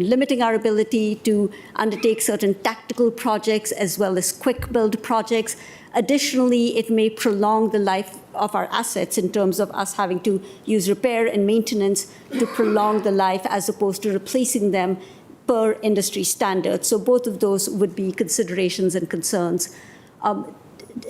limiting our ability to undertake certain tactical projects as well as quick build projects. Additionally, it may prolong the life of our assets in terms of us having to use repair and maintenance to prolong the life as opposed to replacing them per industry standards. So both of those would be considerations and concerns.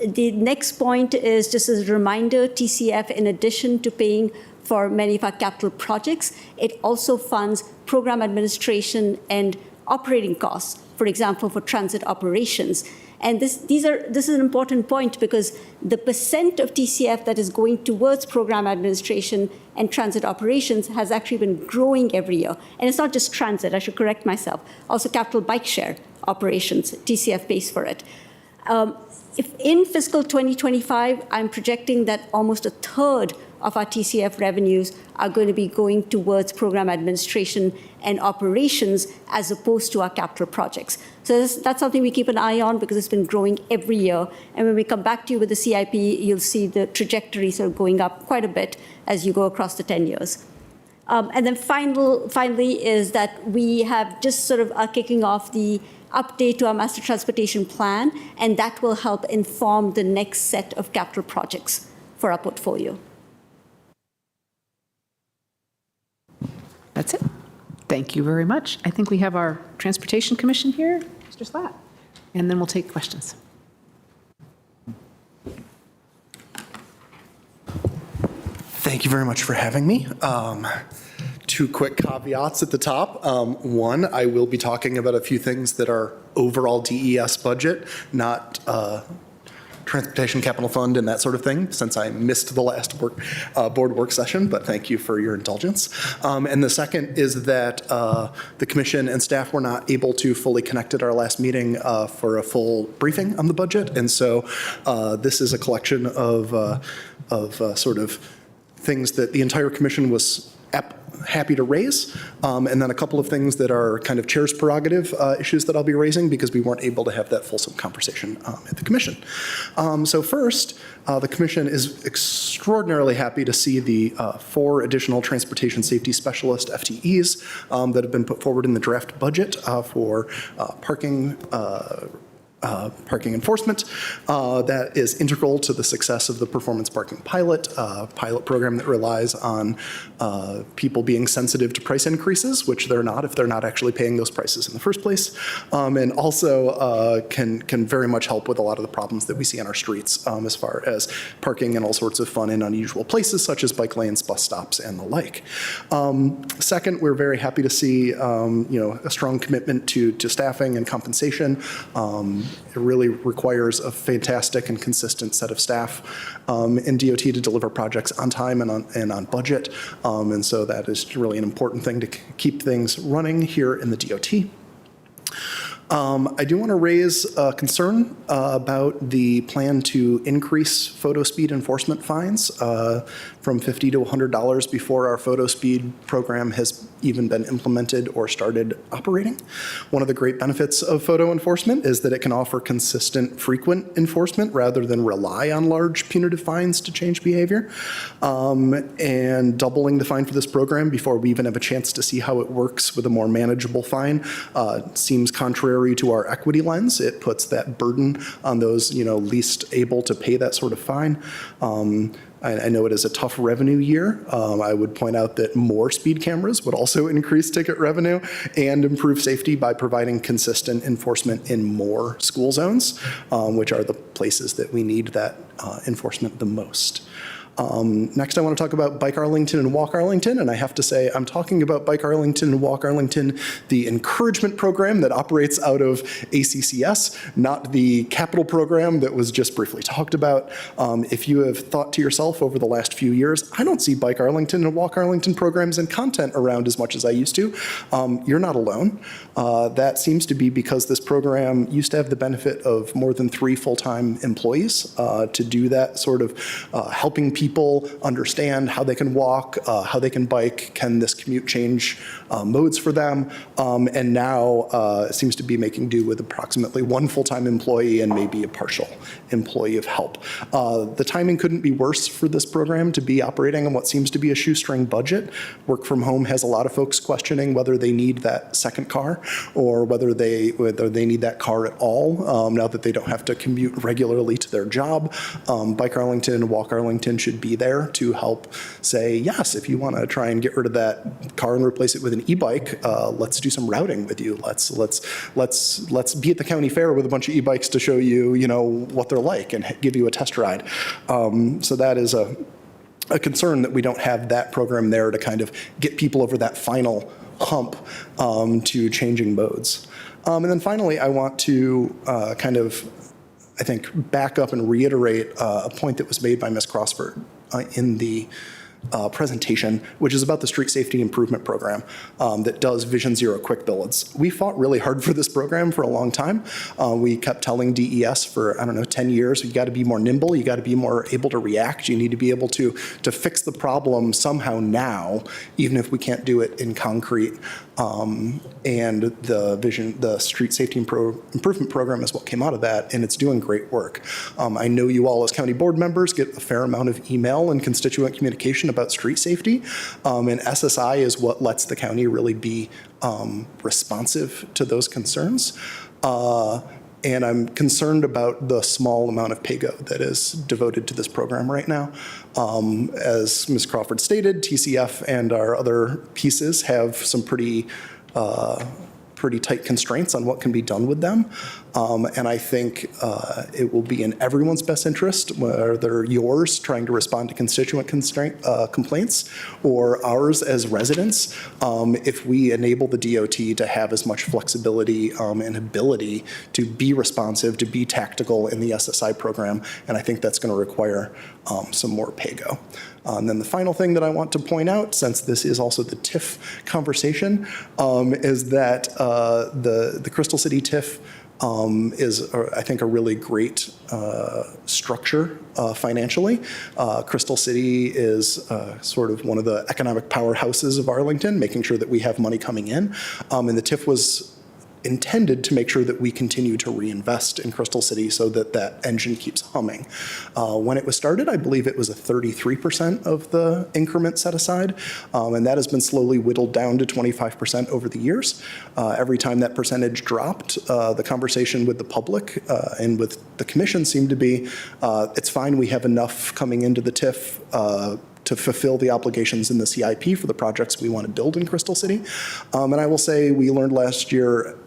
The next point is just as a reminder, TCF, in addition to paying for many of our capital projects, it also funds program administration and operating costs, for example, for transit operations. And this is an important point because the percent of TCF that is going towards program administration and transit operations has actually been growing every year. And it's not just transit, I should correct myself. Also capital bike share operations, TCF pays for it. If in fiscal 2025, I'm projecting that almost a third of our TCF revenues are going to be going towards program administration and operations as opposed to our capital projects. So that's something we keep an eye on because it's been growing every year. And when we come back to you with the CIP, you'll see the trajectory sort of going up quite a bit as you go across the 10 years. And then finally is that we have just sort of are kicking off the update to our master transportation plan, and that will help inform the next set of capital projects for our portfolio. That's it. Thank you very much. I think we have our Transportation Commission here, Mr. Slatt, and then we'll take questions. Thank you very much for having me. Two quick caveats at the top. One, I will be talking about a few things that are overall DES budget, not Transportation Capital Fund and that sort of thing, since I missed the last board work session, but thank you for your indulgence. And the second is that the commission and staff were not able to fully connect at our last meeting for a full briefing on the budget. And so this is a collection of sort of things that the entire commission was happy to raise, and then a couple of things that are kind of chair's prerogative issues that I'll be raising because we weren't able to have that fulsome conversation at the commission. So first, the commission is extraordinarily happy to see the 4 additional transportation safety specialist FTEs that have been put forward in the draft budget for parking enforcement. That is integral to the success of the performance parking pilot program that relies on people being sensitive to price increases, which they're not if they're not actually paying those prices in the first place, and also can very much help with a lot of the problems that we see on our streets as far as parking in all sorts of fun and unusual places such as bike lanes, bus stops, and the like. Second, we're very happy to see a strong commitment to staffing and compensation. It really requires a fantastic and consistent set of staff in DOT to deliver projects on time and on budget. And so that is really an important thing to keep things running here in the DOT. I do want to raise a concern about the plan to increase photo speed enforcement fines from $50 to $100 before our photo speed program has even been implemented or started operating. One of the great benefits of photo enforcement is that it can offer consistent, frequent enforcement rather than rely on large punitive fines to change behavior. And doubling the fine for this program before we even have a chance to see how it works with a more manageable fine seems contrary to our equity lens. It puts that burden on those least able to pay that sort of fine. I know it is a tough revenue year. I would point out that more speed cameras would also increase ticket revenue and improve safety by providing consistent enforcement in more school zones, which are the places that we need that enforcement the most. Next, I want to talk about Bike Arlington and Walk Arlington, and I have to say I'm talking about Bike Arlington and Walk Arlington, the encouragement program that operates out of ACCS, not the capital program that was just briefly talked about. If you have thought to yourself over the last few years, I don't see Bike Arlington and Walk Arlington programs and content around as much as I used to, you're not alone. That seems to be because this program used to have the benefit of more than 3 full-time employees to do that sort of helping people understand how they can walk, how they can bike, can this commute change modes for them, and now it seems to be making do with approximately 1 full-time employee and maybe a partial employee of help. The timing couldn't be worse for this program to be operating on what seems to be a shoestring budget. Work from home has a lot of folks questioning whether they need that second car or whether they need that car at all now that they don't have to commute regularly to their job. Bike Arlington, Walk Arlington should be there to help say, yes, if you want to try and get rid of that car and replace it with an e-bike, let's do some routing with you. Let's be at the county fair with a bunch of e-bikes to show you, what they're like and give you a test ride. So that is a concern that we don't have that program there to kind of get people over that final hump to changing modes. And then finally, I want to I think, back up and reiterate a point that was made by Ms. Crossford in the presentation, which is about the street safety improvement program that does Vision Zero quick bullets. We fought really hard for this program for a long time. We kept telling DES for, 10 years, you got to be more nimble, you got to be more able to react, you need to be able to fix the problem somehow now, even if we can't do it in concrete. And the street safety improvement program is what came out of that, and it's doing great work. I know you all as county board members get a fair amount of email and constituent communication about street safety, and SSI is what lets the county really be responsive to those concerns. And I'm concerned about the small amount of PAYGO that is devoted to this program right now. As Ms. Crawford stated, TCF and our other pieces have some pretty tight constraints on what can be done with them. And I think it will be in everyone's best interest, whether yours trying to respond to constituent complaints or ours as residents, if we enable the DOT to have as much flexibility and ability to be responsive, to be tactical in the SSI program. And I think that's going to require some more PAYGO. And then the final thing that I want to point out, since this is also the TIF conversation, is that the Crystal City TIF is, I think, a really great structure financially. Crystal City is sort of one of the economic powerhouses of Arlington, making sure that we have money coming in. And the TIF was intended to make sure that we continue to reinvest in Crystal City so that that engine keeps humming. When it was started, I believe it was a 33% of the increment set aside, and that has been slowly whittled down to 25% over the years. Every time that percentage dropped, the conversation with the public and with the commission seemed to be, it's fine, we have enough coming into the TIF to fulfill the obligations in the CIP for the projects we want to build in Crystal City. And I will say we learned last year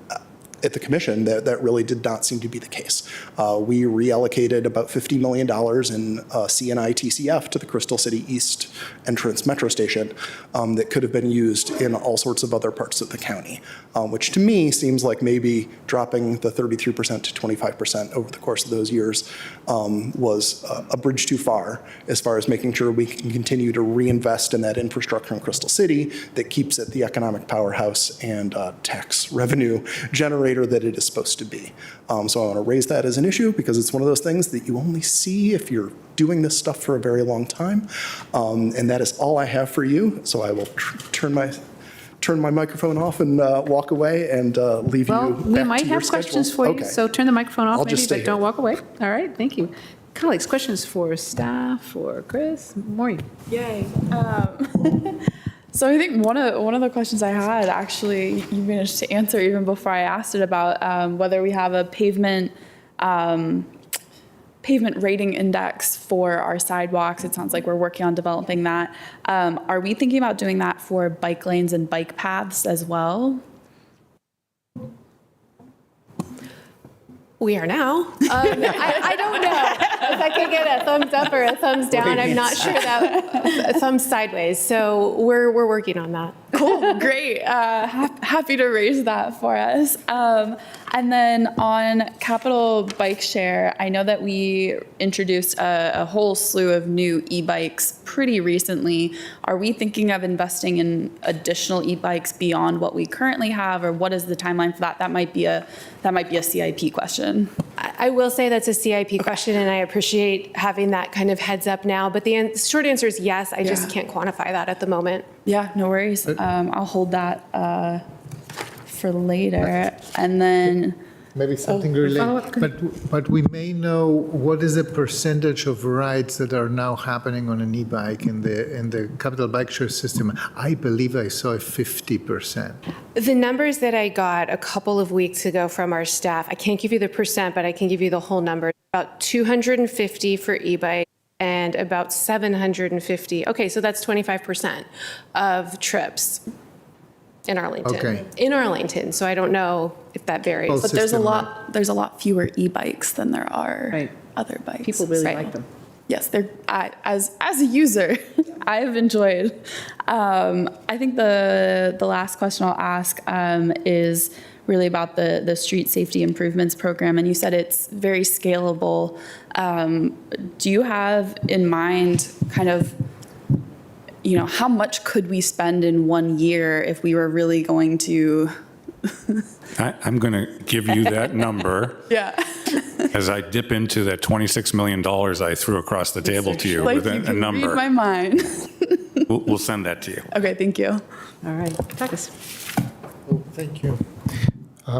at the commission that really did not seem to be the case. We reallocated about $50 million in CNI TCF to the Crystal City East entrance metro station that could have been used in all sorts of other parts of the county, which to me seems like maybe dropping the 33% to 25% over the course of those years was a bridge too far as making sure we can continue to reinvest in that infrastructure in Crystal City that keeps it the economic powerhouse and tax revenue generator that it is supposed to be. So I want to raise that as an issue because it's one of those things that you only see if you're doing this stuff for a very long time. And that is all I have for you. So I will turn my microphone off and walk away and leave you back to your schedule. We might have questions for you, Okay. so turn the microphone off I'll maybe, just stay but here. don't walk away. All right, thank you. Colleagues, questions for staff or Chris? Maureen? Yay. So I think one of the questions I had, actually, you managed to answer even before I asked it about whether we have a pavement rating index for our sidewalks. It sounds like we're working on developing that. Are we thinking about doing that for bike lanes and bike paths as well? We are now. I don't know if I could get a thumbs up or a thumbs down. I'm not sure that a thumb sideways. So we're working on that. Cool, great. Happy to raise that for us. And then on Capital Bike Share, I know that we introduced a whole slew of new e-bikes pretty recently. Are we thinking of investing in additional e-bikes beyond what we currently have, or what is the timeline for that? That might be a CIP question. I will say that's a CIP question, and I appreciate having that kind of heads up now. But the short answer is yes. I just can't quantify that at the moment. Yeah, no worries. I'll hold that for later. And then maybe something follow-up? related, but we may know what is the percentage of rides that are now happening on an e-bike in the capital bike share system. I believe I saw 50%. The numbers that I got a couple of weeks ago from our staff, I can't give you the percent, but I can give you the whole number. About 250 for e-bike and about 750. Okay, so that's 25% of trips in Arlington. Okay. In Arlington, so I don't know if that varies. Well, But there's a system, lot fewer e-bikes than there are Right. other bikes. People really Right. like them. Yes, as a user, I have enjoyed. I think the last question I'll ask is really about the street safety improvements program, and you said it's very scalable. Do you have in mind kind of, how much could we spend in 1 year if we were really going to? I'm going to give you that number Yeah. as I dip into that $26 million I threw across the table to you Like with you a can number. read my mind. We'll send that to you. Okay, thank you. All right. Takis. Oh, thank you.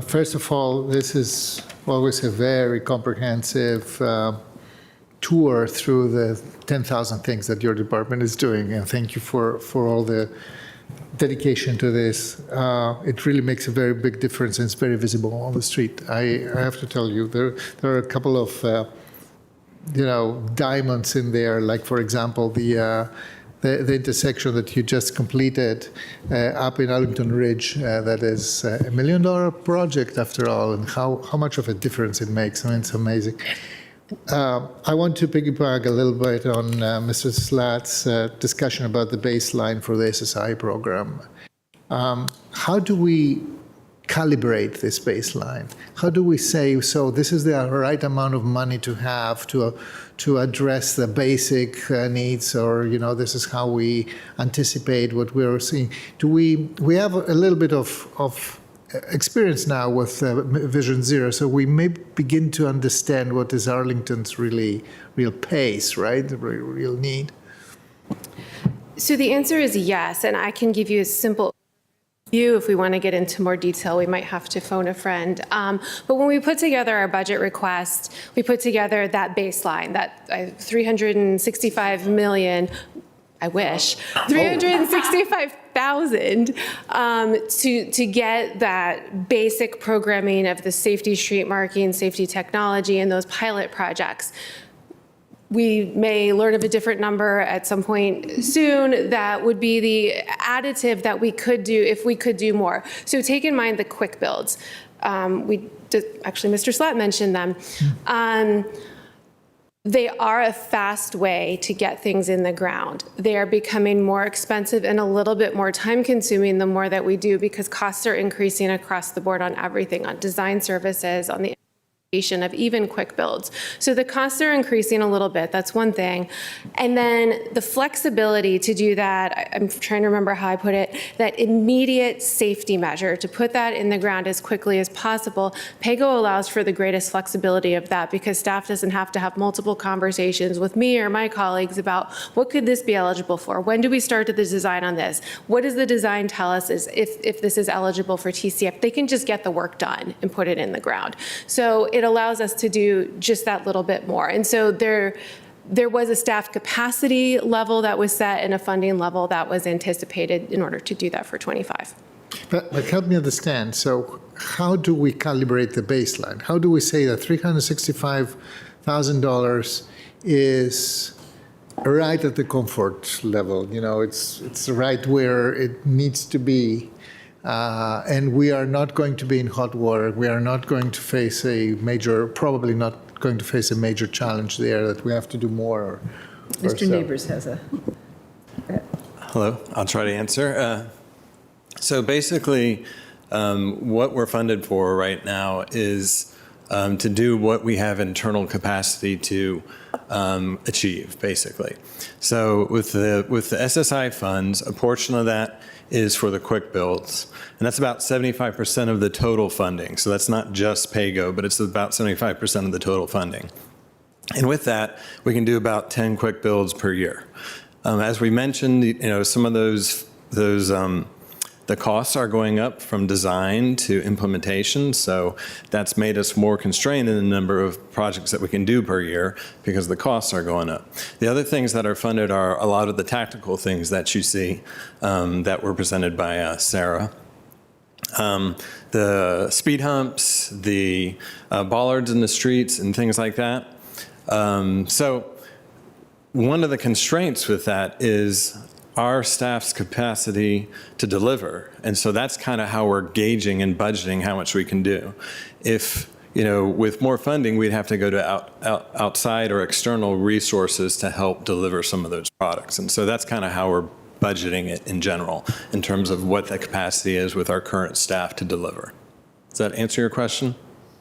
First of all, this is always a very comprehensive tour through the 10,000 things that your department is doing, and thank you for all the dedication to this. It really makes a very big difference, and it's very visible on the street. I have to tell you, there are a couple of diamonds in there, like, for example, the intersection that you just completed up in Arlington Ridge, that is a $1 million project after all, and how much of a difference it makes. I mean, it's amazing. I want to piggyback a little bit on Mr. Slat's discussion about the baseline for the SSI program. How do we calibrate this baseline? How do we say, so this is the right amount of money to have to address the basic needs, or this is how we anticipate what we're seeing? We have a little bit of experience now with Vision Zero, so we may begin to understand what is Arlington's real pace, right? The real need. So the answer is yes, and I can give you a simple view. If we want to get into more detail, we might have to phone a friend. But when we put together our budget request, we put together that baseline, that $365 million. I wish, 365,000 to get that basic programming of the safety street marking, safety technology, and those pilot projects. We may learn of a different number at some point soon that would be the additive that we could do if we could do more. So take in mind the quick builds. Actually, Mr. Slat mentioned them. They are a fast way to get things in the ground. They are becoming more expensive and a little bit more time consuming the more that we do, because costs are increasing across the board on everything, on design services, on the of even quick builds. So the costs are increasing a little bit. That's one thing. And then the flexibility to do that, I'm trying to remember how I put it, that immediate safety measure, to put that in the ground as quickly as possible. PAYGO allows for the greatest flexibility of that, because staff doesn't have to have multiple conversations with me or my colleagues about what could this be eligible for? When do we start the design on this? What does the design tell us is if this is eligible for TCF? They can just get the work done and put it in the ground. So it allows us to do just that little bit more. And so there was a staff capacity level that was set and a funding level that was anticipated in order to do that for 25. But help me understand. So how do we calibrate the baseline? How do we say that $365,000 is right at the comfort level? It's right where it needs to be. And we are not going to be in hot water. We are not going to face probably not going to face a major challenge there that we have to do more. Mr. Neighbors has a. Hello, I'll try to answer. So basically, what we're funded for right now is to do what we have internal capacity to achieve, basically. So with the SSI funds, a portion of that is for the quick builds, and that's about 75% of the total funding. So that's not just PAYGO, but it's about 75% of the total funding. And with that, we can do about 10 quick builds per year. As we mentioned, some of those The costs are going up from design to implementation, so that's made us more constrained in the number of projects that we can do per year because the costs are going up. The other things that are funded are a lot of the tactical things that you see that were presented by Sarah. The speed humps, the bollards in the streets, and things like that. So one of the constraints with that is our staff's capacity to deliver. And so that's kind of how we're gauging and budgeting how much we can do. If, with more funding, we'd have to go to outside or external resources to help deliver some of those products. And so that's kind of how we're budgeting it in general in terms of what the capacity is with our current staff to deliver. Does that answer your question?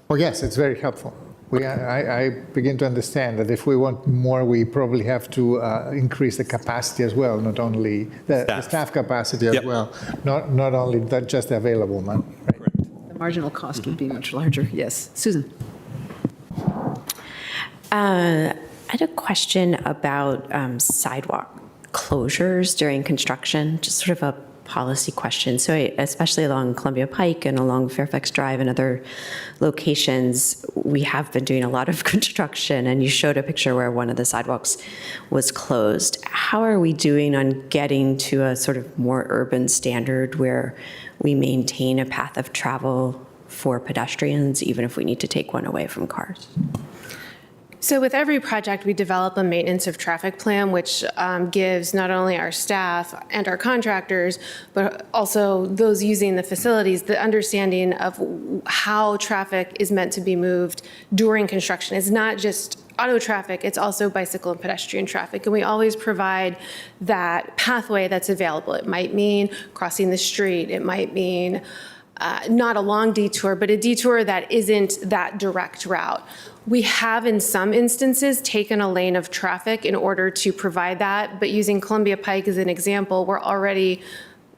Well, yes, it's very helpful. I begin to understand that if we want more, we probably have to increase the capacity as well, not only the staff capacity as well, not only that just the available money. Right? The marginal cost would be much larger, yes. Susan. I had a question about sidewalk closures during construction, just sort of a policy question. So especially along Columbia Pike and along Fairfax Drive and other locations, we have been doing a lot of construction, and you showed a picture where one of the sidewalks was closed. How are we doing on getting to a sort of more urban standard where we maintain a path of travel for pedestrians, even if we need to take one away from cars? So with every project, we develop a maintenance of traffic plan, which gives not only our staff and our contractors, but also those using the facilities, the understanding of how traffic is meant to be moved during construction. It's not just auto traffic, it's also bicycle and pedestrian traffic. And we always provide that pathway that's available. It might mean crossing the street. It might mean not a long detour, but a detour that isn't that direct route. We have, in some instances, taken a lane of traffic in order to provide that, but using Columbia Pike as an example, we're already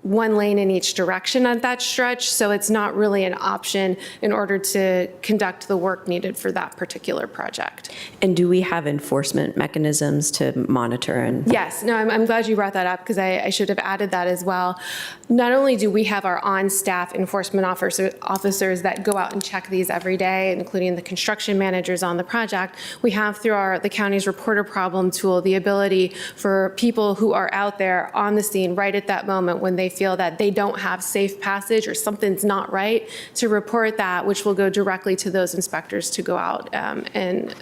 one lane in each direction at that stretch, so it's not really an option in order to conduct the work needed for that particular project. And do we have enforcement mechanisms to monitor? And Yes, no, I'm glad you brought that up because I should have added that as well. Not only do we have our on-staff enforcement officers that go out and check these every day, including the construction managers on the project, we have through the county's reporter problem tool the ability for people who are out there on the scene right at that moment when they feel that they don't have safe passage or something's not right, to report that, which will go directly to those inspectors to go out and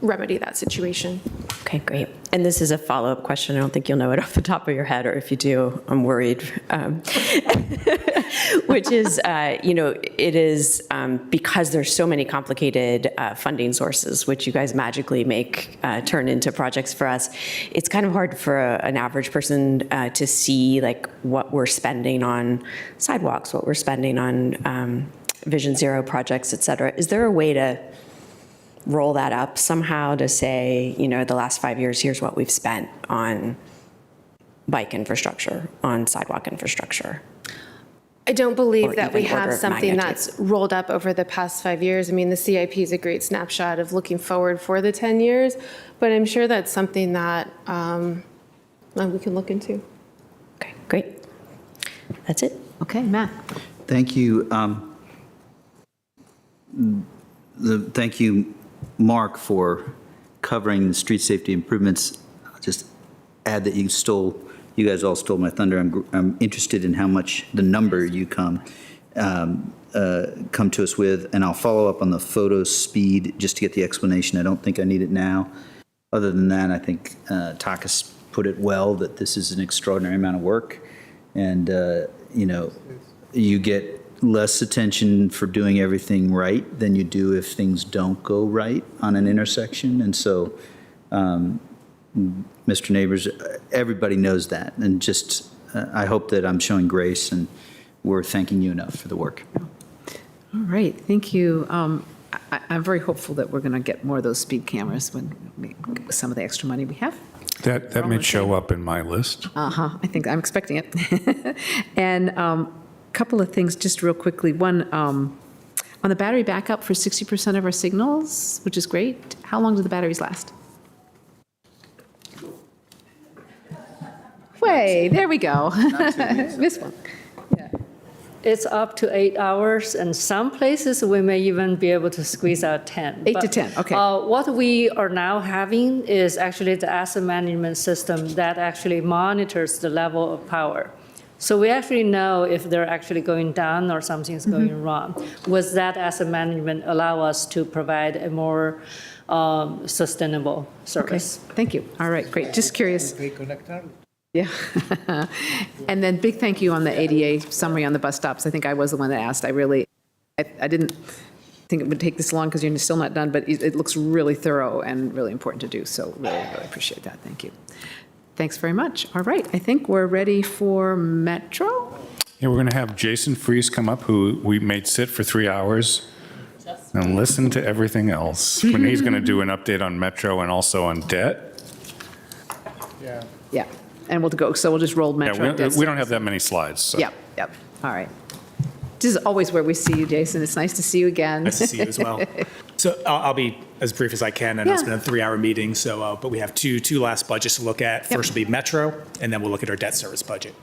remedy that situation. Okay, great. And this is a follow-up question. I don't think you'll know it off the top of your head, or if you do, I'm worried. Which is, it is because there's so many complicated funding sources, which you guys magically make turn into projects for us. It's kind of hard for an average person to see like what we're spending on sidewalks, what we're spending on Vision Zero projects, et cetera. Is there a way to roll that up somehow to say, the last 5 years, here's what we've spent on bike infrastructure, on sidewalk infrastructure? I don't believe that we even order have of something magnitude. that's rolled up over the past 5 years. I mean, the CIP is a great snapshot of looking forward for the 10 years, but I'm sure that's something that we can look into. Okay, great. That's it. Okay, Matt. Thank you. Thank you, Mark, for covering the street safety improvements. I'll just add that you guys all stole my thunder. I'm interested in how much the number you come to us with, and I'll follow up on the photo speed just to get the explanation. I don't think I need it now. Other than that, I think Takas put it well, that this is an extraordinary amount of work, and you get less attention for doing everything right than you do if things don't go right on an intersection. And so, Mr. Neighbors, everybody knows that. And just, I hope that I'm showing grace and we're thanking you enough for the work. All right, thank you. I'm very hopeful that we're going to get more of those speed cameras with some of the extra money we have. That may show up in my list. I think I'm expecting it. And couple of things just real quickly. One, on the battery backup for 60% of our signals, which is great. How long do the batteries last? Way, there we go. This one. Yeah. it's up to 8 hours, and some places we may even be able to squeeze out 10. 8 to 10, okay. What we are now having is actually the asset management system that actually monitors the level of power. So we actually know if they're actually going down or something's going wrong. With that asset management allow us to provide a more sustainable service. Okay, thank you. All right, great. Just curious. Yeah. And then big thank you on the ADA summary on the bus stops. I think I was the one that asked. I didn't think it would take this long because you're still not done, but it looks really thorough and really important to do. So really, really appreciate that. Thank you. Thanks very much. All right, I think we're ready for Metro. Yeah, we're going to have Jason Fries come up, who we made sit for 3 hours and listen to everything else. When he's going to do an update on Metro and also on debt. Yeah, and we'll go. So we'll just roll Metro. Yeah, we don't have that many slides. So. Yep. All right. This is always where we see you, Jason. It's nice to see you again. Nice to see you as well. So I'll be as brief as I can. I know it's been a 3-hour meeting, so but we have two last budgets to look at. First will be Metro, and then we'll look at our debt service budget.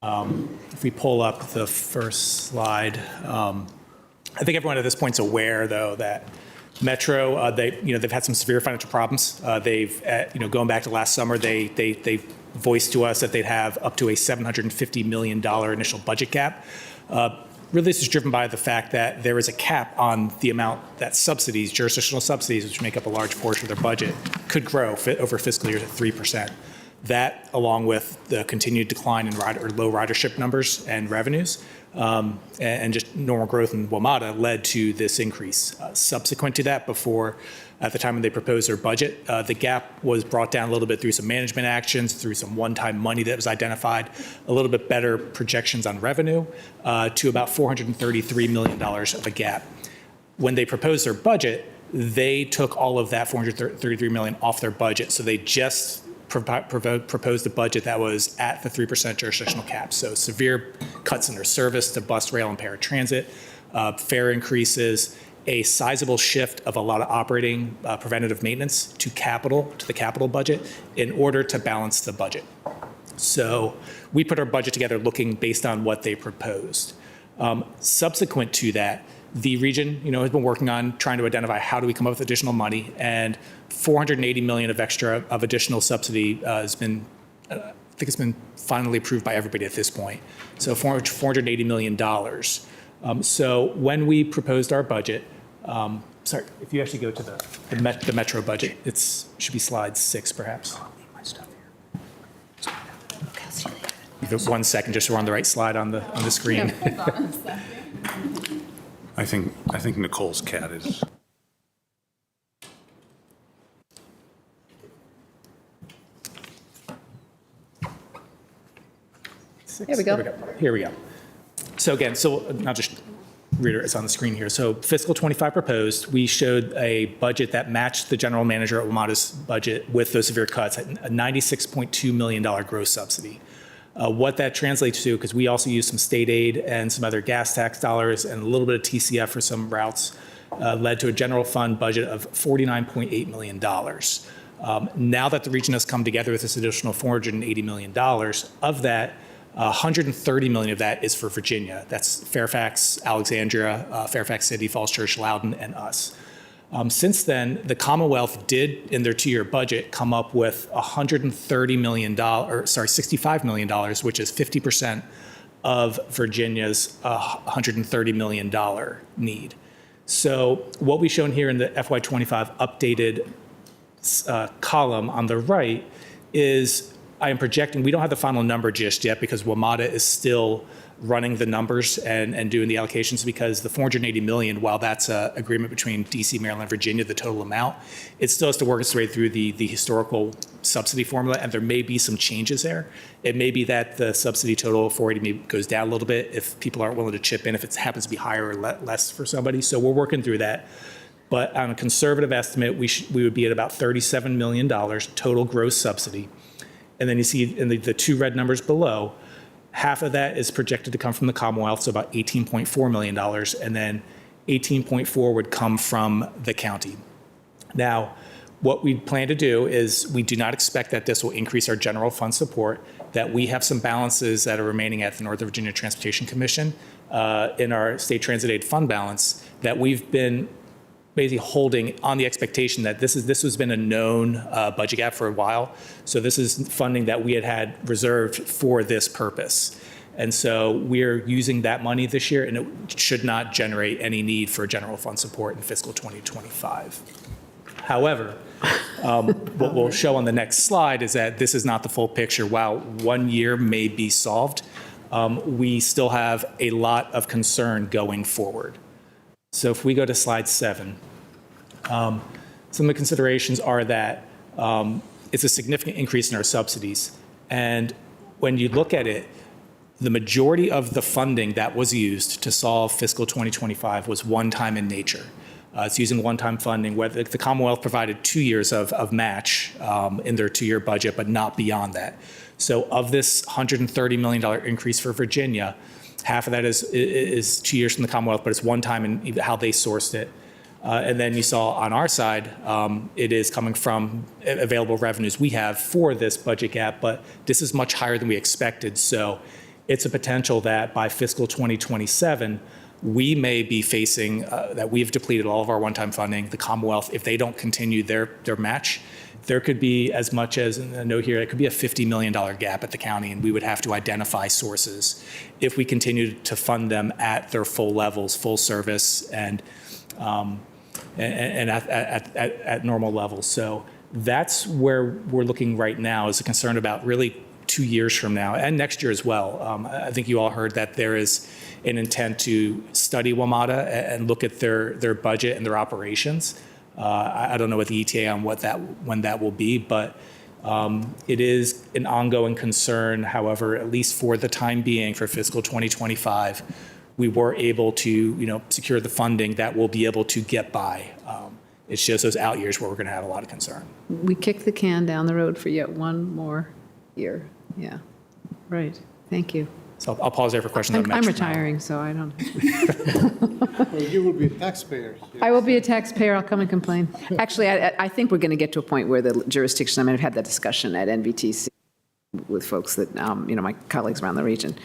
If we pull up the first slide, I think everyone at this point is aware, though, that Metro, they've had some severe financial problems. They've, going back to last summer, they voiced to us that they'd have up to a $750 million initial budget gap. Really, this is driven by the fact that there is a cap on the amount that subsidies, jurisdictional subsidies, which make up a large portion of their budget, could grow over fiscal years at 3%. That, along with the continued decline in low ridership numbers and revenues, and just normal growth in WMATA, led to this increase. Subsequent to that, at the time when they proposed their budget, the gap was brought down a little bit through some management actions, through some one-time money that was identified, a little bit better projections on revenue, to about $433 million of a gap. When they proposed their budget, they took all of that $433 million off their budget, so they just proposed a budget that was at the 3% jurisdictional cap. So severe cuts in their service to bus, rail, and paratransit, fare increases, a sizable shift of a lot of operating preventative maintenance to the capital budget in order to balance the budget. So we put our budget together looking based on what they proposed. Subsequent to that, the region, has been working on trying to identify how do we come up with additional money, and $480 million of additional subsidy has been, I think it's been finally approved by everybody at this point. So $480 million. So when we proposed our budget, sorry, if you actually go to the Metro budget, it should be slide 6 perhaps. Give it 1 second just so we're on the right slide on the screen. I think Nicole's cat is. Here we go. Here we go. So again, I'll just read it. It's on the screen here. So fiscal 25 proposed, we showed a budget that matched the general manager at WMATA's budget with those severe cuts at a $96.2 million gross subsidy. What that translates to, because we also use some state aid and some other gas tax dollars and a little bit of TCF for some routes, led to a general fund budget of $49.8 million. Now that the region has come together with this additional $480 million, of that, 130 million of that is for Virginia. That's Fairfax, Alexandria, Fairfax City, Falls Church, Loudoun, and us. Since then, the Commonwealth did, in their 2-year budget, come up with $65 million, which is 50% of Virginia's $130 million need. So what we've shown here in the FY25 updated column on the right is I am projecting, we don't have the final number just yet because WMATA is still running the numbers and doing the allocations, because the $480 million, while that's an agreement between DC, Maryland, and Virginia, the total amount, it still has to work its way through the historical subsidy formula, and there may be some changes there. It may be that the subsidy total of 480 maybe goes down a little bit if people aren't willing to chip in, if it happens to be higher or less for somebody. So we're working through that. But on a conservative estimate, we would be at about $37 million total gross subsidy. And then you see in the 2 red numbers below, half of that is projected to come from the Commonwealth, so about $18.4 million, and then 18.4 would come from the county. Now, what we plan to do is we do not expect that this will increase our general fund support, that we have some balances that are remaining at the Northern Virginia Transportation Commission in our state transit aid fund balance that we've been basically holding on the expectation that this has been a known budget gap for a while. So this is funding that we had reserved for this purpose. And so we're using that money this year, and it should not generate any need for general fund support in fiscal 2025. However, what we'll show on the next slide is that this is not the full picture. While 1 year may be solved, we still have a lot of concern going forward. So if we go to slide 7, some of the considerations are that it's a significant increase in our subsidies. And when you look at it, the majority of the funding that was used to solve fiscal 2025 was one-time in nature. It's using one-time funding, where the Commonwealth provided 2 years of match in their 2-year budget, but not beyond that. So of this $130 million increase for Virginia, half of that is 2 years from the Commonwealth, but it's one time in how they sourced it. And then you saw on our side, it is coming from available revenues we have for this budget gap, but this is much higher than we expected. So it's a potential that by fiscal 2027, we may be facing that we've depleted all of our one-time funding. The Commonwealth, if they don't continue their match, there could be as much as, a note here, it could be a $50 million gap at the county, and we would have to identify sources if we continue to fund them at their full levels, full service, and at normal levels. So that's where we're looking right now, is a concern about really 2 years from now and next year as well. I think you all heard that there is an intent to study WMATA and look at their budget and their operations. I don't know what the ETA on when that will be, but it is an ongoing concern. However, at least for the time being, for fiscal 2025, we were able to secure the funding that we'll be able to get by. It's just those out years where we're going to have a lot of concern. We kick the can down the road for yet one more year. Yeah, right. Thank you. So I'll pause there for questions on I'm Metro. retiring, so I don't. Well, you will be a taxpayer. I will be a taxpayer. I'll come and complain. Actually, I think we're going to get to a point where the jurisdiction, I mean, I've had that discussion at NVTC with folks that, my colleagues around the region,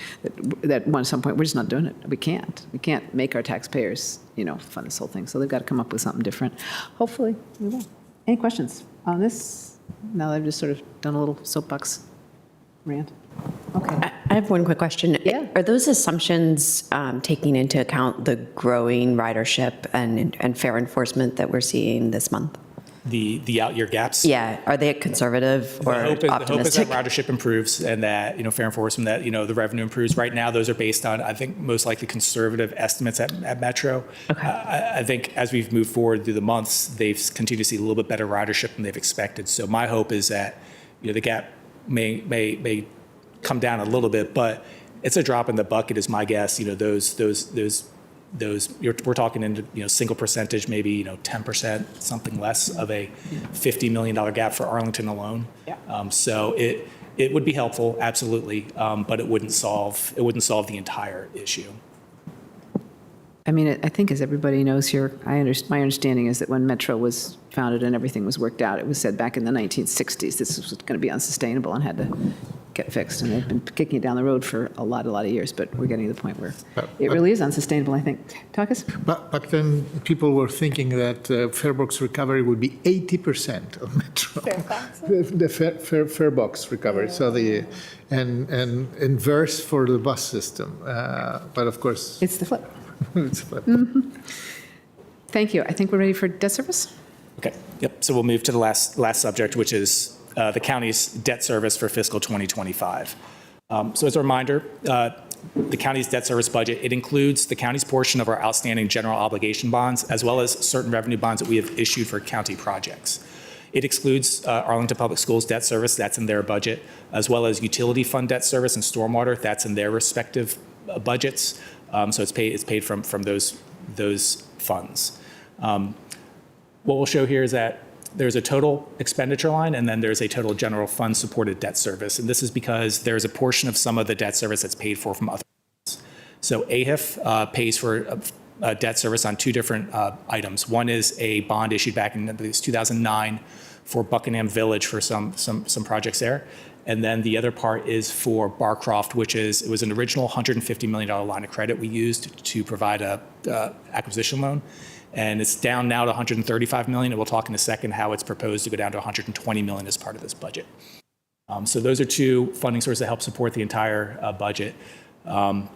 that at some point, we're just not doing it. We can't make our taxpayers, fund this whole thing. So they've got to come up with something different. Hopefully, we will. Any questions on this? Now that I've just sort of done a little soapbox rant. Okay. I have one quick question. Yeah. Are those assumptions taking into account the growing ridership and fare enforcement that we're seeing this month? The out year gaps? Yeah. Are they conservative or optimistic? The hope is that ridership improves and that, fare enforcement, that, the revenue improves. Right now, those are based on, I think, most likely conservative estimates at Metro. Okay. I think as we've moved forward through the months, they've continued to see a little bit better ridership than they've expected. So my hope is that, the gap may come down a little bit, but it's a drop in the bucket is my guess. We're talking into, single percentage, maybe, 10%, something less of a $50 million gap for Arlington alone. Yeah. So it would be helpful, absolutely, but it wouldn't solve the entire issue. I mean, I think as everybody knows here, my understanding is that when Metro was founded and everything was worked out, it was said back in the 1960s this was going to be unsustainable and had to get fixed. And they've been kicking it down the road for a lot of years, but we're getting to the point where it really is unsustainable, I think. Takas? But then people were thinking that farebox recovery would be 80% of Metro. The farebox recovery. Yeah. So and inverse for the bus system. But of course, it's the flip. It's a flip. Mm-hmm. Thank you. I think we're ready for debt service. Okay. Yep. So we'll move to the last subject, which is the county's debt service for fiscal 2025. So as a reminder, the county's debt service budget, it includes the county's portion of our outstanding general obligation bonds, as well as certain revenue bonds that we have issued for county projects. It excludes Arlington Public Schools debt service, that's in their budget, as well as utility fund debt service and stormwater, that's in their respective budgets. So it's paid from those funds. What we'll show here is that there's a total expenditure line, and then there's a total general fund supported debt service. And this is because there's a portion of some of the debt service that's paid for from other funds. So AHIF pays for debt service on two different items. One is a bond issued back in 2009 for Buckingham Village for some projects there. And then the other part is for Barcroft, it was an original $150 million line of credit we used to provide a acquisition loan. And it's down now to $135 million, and we'll talk in a second how it's proposed to go down to $120 million as part of this budget. So those are two funding sources that help support the entire budget. If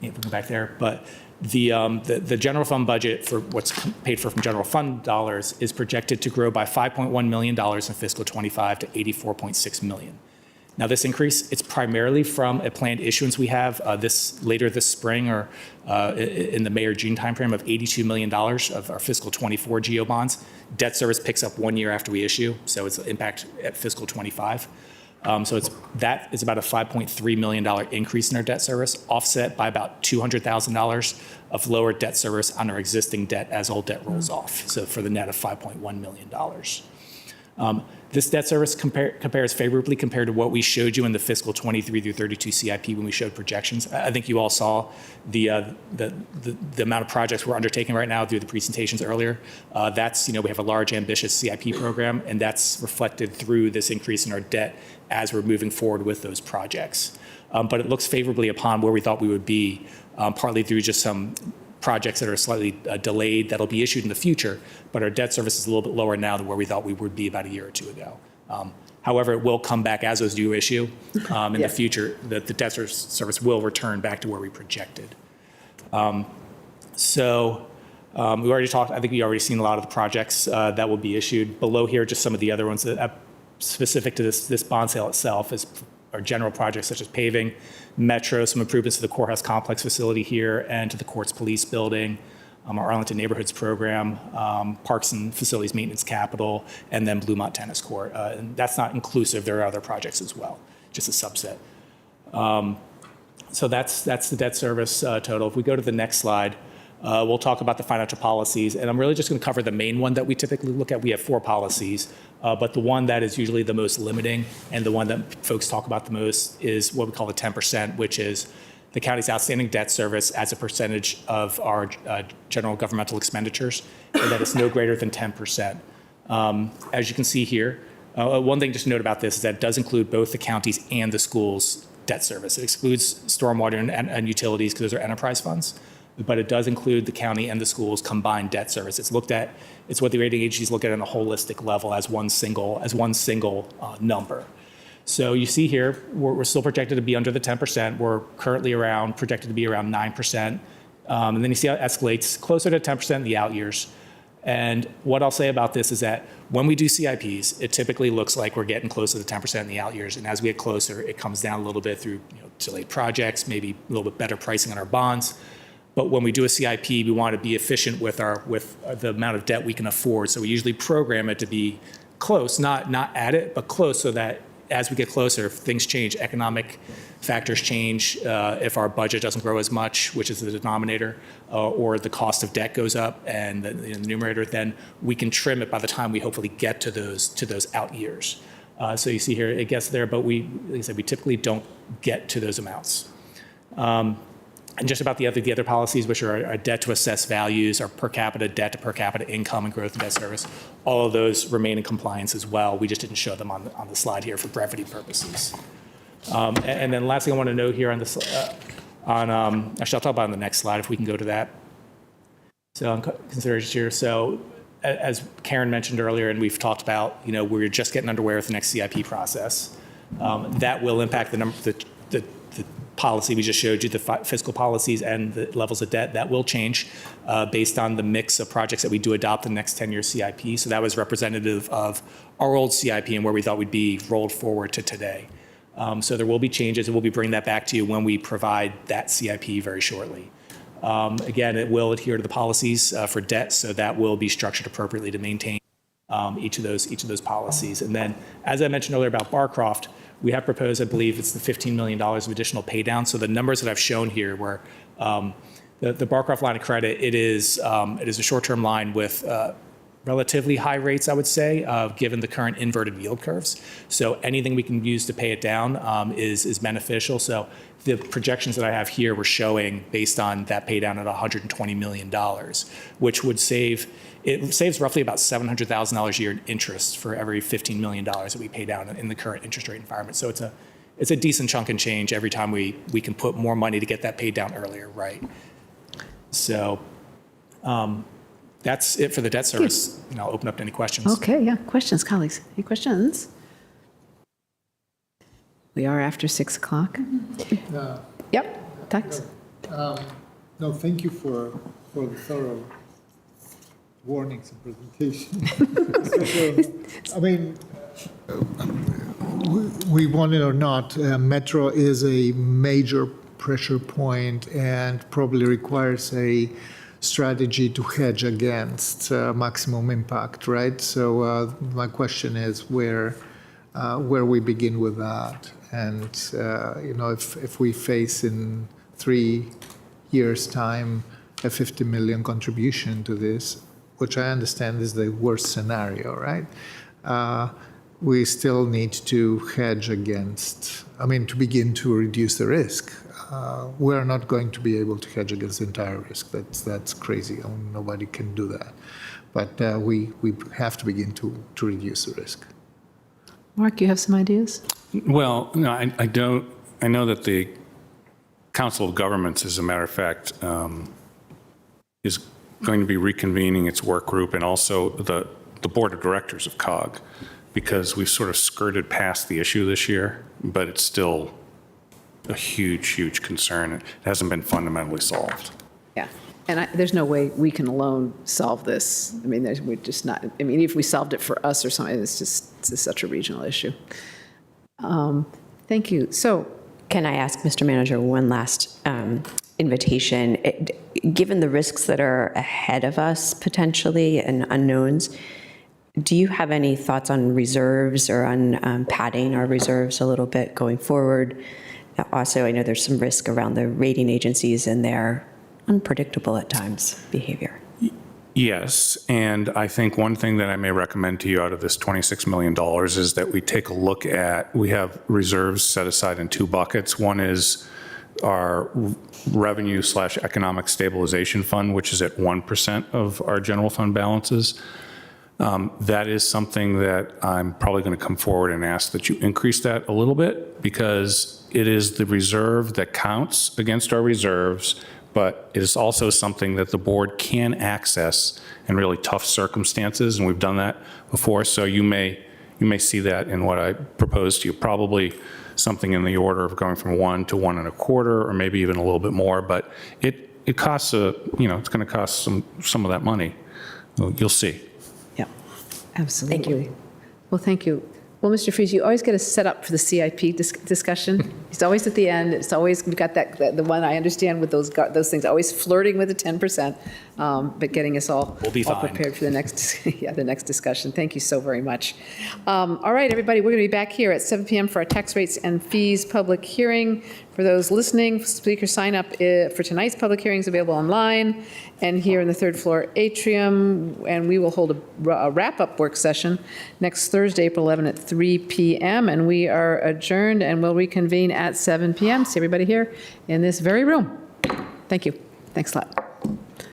we go back there, but the general fund budget for what's paid for from general fund dollars is projected to grow by $5.1 million in fiscal '25 to $84.6 million. Now, this increase, it's primarily from a planned issuance we have later this spring or in the May or June timeframe of $82 million of our fiscal '24 GO bonds. Debt service picks up 1 year after we issue, so it's an impact at fiscal '25. So that is about a $5.3 million increase in our debt service, offset by about $200,000 of lower debt service on our existing debt as old debt rolls off. So for the net of $5.1 million. This debt service compares favorably compared to what we showed you in the fiscal 23 through 32 CIP when we showed projections. I think you all saw the amount of projects we're undertaking right now through the presentations earlier. That's, we have a large, ambitious CIP program, and that's reflected through this increase in our debt as we're moving forward with those projects. But it looks favorably upon where we thought we would be, partly through just some projects that are slightly delayed that'll be issued in the future, but our debt service is a little bit lower now than where we thought we would be about a year or two ago. However, it will come back as those do issue in the future. The debt service will return back to where we projected. We already talked, I think we already seen a lot of the projects that will be issued. Below here, just some of the other ones that specific to this bond sale itself are general projects such as paving, metro, some improvements to the courthouse complex facility here and to the courts police building, our Arlington neighborhoods program, parks and facilities maintenance capital, and then Bluemont tennis court. And that's not inclusive. There are other projects as well, just a subset. So that's the debt service total. If we go to the next slide, we'll talk about the financial policies. And I'm really just going to cover the main one that we typically look at. We have 4 policies, but the one that is usually the most limiting and the one that folks talk about the most is what we call the 10%, which is the county's outstanding debt service as a percentage of our general governmental expenditures, and that it's no greater than 10%. As you can see here, one thing just to note about this is that it does include both the counties and the schools' debt service. It excludes stormwater and utilities because those are enterprise funds, but it does include the county and the schools' combined debt service. It's looked at, it's what the rating agencies look at on a holistic level as one single number. So you see here, we're still projected to be under the 10%. We're currently projected to be around 9%. And then you see how it escalates closer to 10% in the out years. And what I'll say about this is that when we do CIPs, it typically looks like we're getting close to the 10% in the out years. And as we get closer, it comes down a little bit through delayed projects, maybe a little bit better pricing on our bonds. But when we do a CIP, we want to be efficient with the amount of debt we can afford. So we usually program it to be close, not at it, but close, so that as we get closer, if things change, economic factors change, if our budget doesn't grow as much, which is the denominator, or the cost of debt goes up and the numerator, then we can trim it by the time we hopefully get to those out years. So you see here, it gets there, but like I said, we typically don't get to those amounts. And just about the other policies, which are our debt to assess values, our per capita debt to per capita income and growth in debt service, all of those remain in compliance as well. We just didn't show them on the slide here for brevity purposes. And then last thing I want to note here on this, actually I'll talk about on the next slide if we can go to that. So on considerations here. So as Karen mentioned earlier, and we've talked about, we're just getting underway with the next CIP process. That will impact the policy we just showed you, the fiscal policies and the levels of debt. That will change based on the mix of projects that we do adopt in the next 10-year CIP. So that was representative of our old CIP and where we thought we'd be rolled forward to today. So there will be changes, and we'll be bringing that back to you when we provide that CIP very shortly. Again, it will adhere to the policies for debt, so that will be structured appropriately to maintain each of those policies. And then, as I mentioned earlier about Barcroft, we have proposed, I believe it's the $15 million of additional pay down. So the numbers that I've shown here were the Barcroft line of credit, it is a short-term line with relatively high rates, I would say, given the current inverted yield curves. So anything we can use to pay it down is beneficial. So the projections that I have here were showing, based on that pay down, at $120 million, which would saves roughly about $700,000 a year in interest for every $15 million that we pay down in the current interest rate environment. So it's a decent chunk and change every time we can put more money to get that paid down earlier, right? So that's it for the debt service. And I'll open up to any questions. Okay, yeah, questions, colleagues? Any questions? We are after 6 o'clock. Yep, Tax. No, thank you for the thorough warnings and presentation. I mean, we want it or not, Metro is a major pressure point and probably requires a strategy to hedge against maximum impact, right? So my question is where we begin with that. And, if we face in 3 years' time a 50 million contribution to this, which I understand is the worst scenario, right? We still need to hedge against, to begin to reduce the risk. We're not going to be able to hedge against the entire risk. That's crazy. Nobody can do that. But we have to begin to reduce the risk. Mark, you have some ideas? Well, no, I don't. I know that the Council of Governments, as a matter of fact, is going to be reconvening its work group, and also the Board of Directors of COG, because we've sort of skirted past the issue this year, but it's still a huge, huge concern. It hasn't been fundamentally solved. Yeah, and there's no way we can alone solve this. We're just not, if we solved it for us or something, it's just such a regional issue. Thank you. So, can I ask, Mr. Manager, one last invitation? Given the risks that are ahead of us potentially and unknowns, do you have any thoughts on reserves or on padding our reserves a little bit going forward? Also, I know there's some risk around the rating agencies and their unpredictable at times behavior. Yes, and I think one thing that I may recommend to you out of this $26 million is that we take a look at, we have reserves set aside in 2 buckets. One is our revenue/economic stabilization fund, which is at 1% of our general fund balances. That is something that I'm probably going to come forward and ask that you increase that a little bit, because it is the reserve that counts against our reserves, but it is also something that the board can access in really tough circumstances, and we've done that before. So you may see that in what I proposed to you, probably something in the order of going from 1 to 1 1/4, or maybe even a little bit more. But it costs it's going to cost some of that money. You'll see. Yeah, absolutely. Thank you. Well, thank you. Well, Mr. Fries, you always get us set up for the CIP discussion. It's always at the end. It's always, we've got the one I understand with those things, always flirting with the 10%, but getting us all prepared for the next, the next discussion. Thank you so very much. All right, everybody, we're going to be back here at 7 p.m. for our tax rates and fees public hearing. For those listening, speaker sign up for tonight's public hearing is available online and here in the 3rd floor atrium. And we will hold a wrap-up work session next Thursday, April 11 at 3 p.m. And we are adjourned and will reconvene at 7 p.m. See everybody here in this very room. Thank you. Thanks a lot.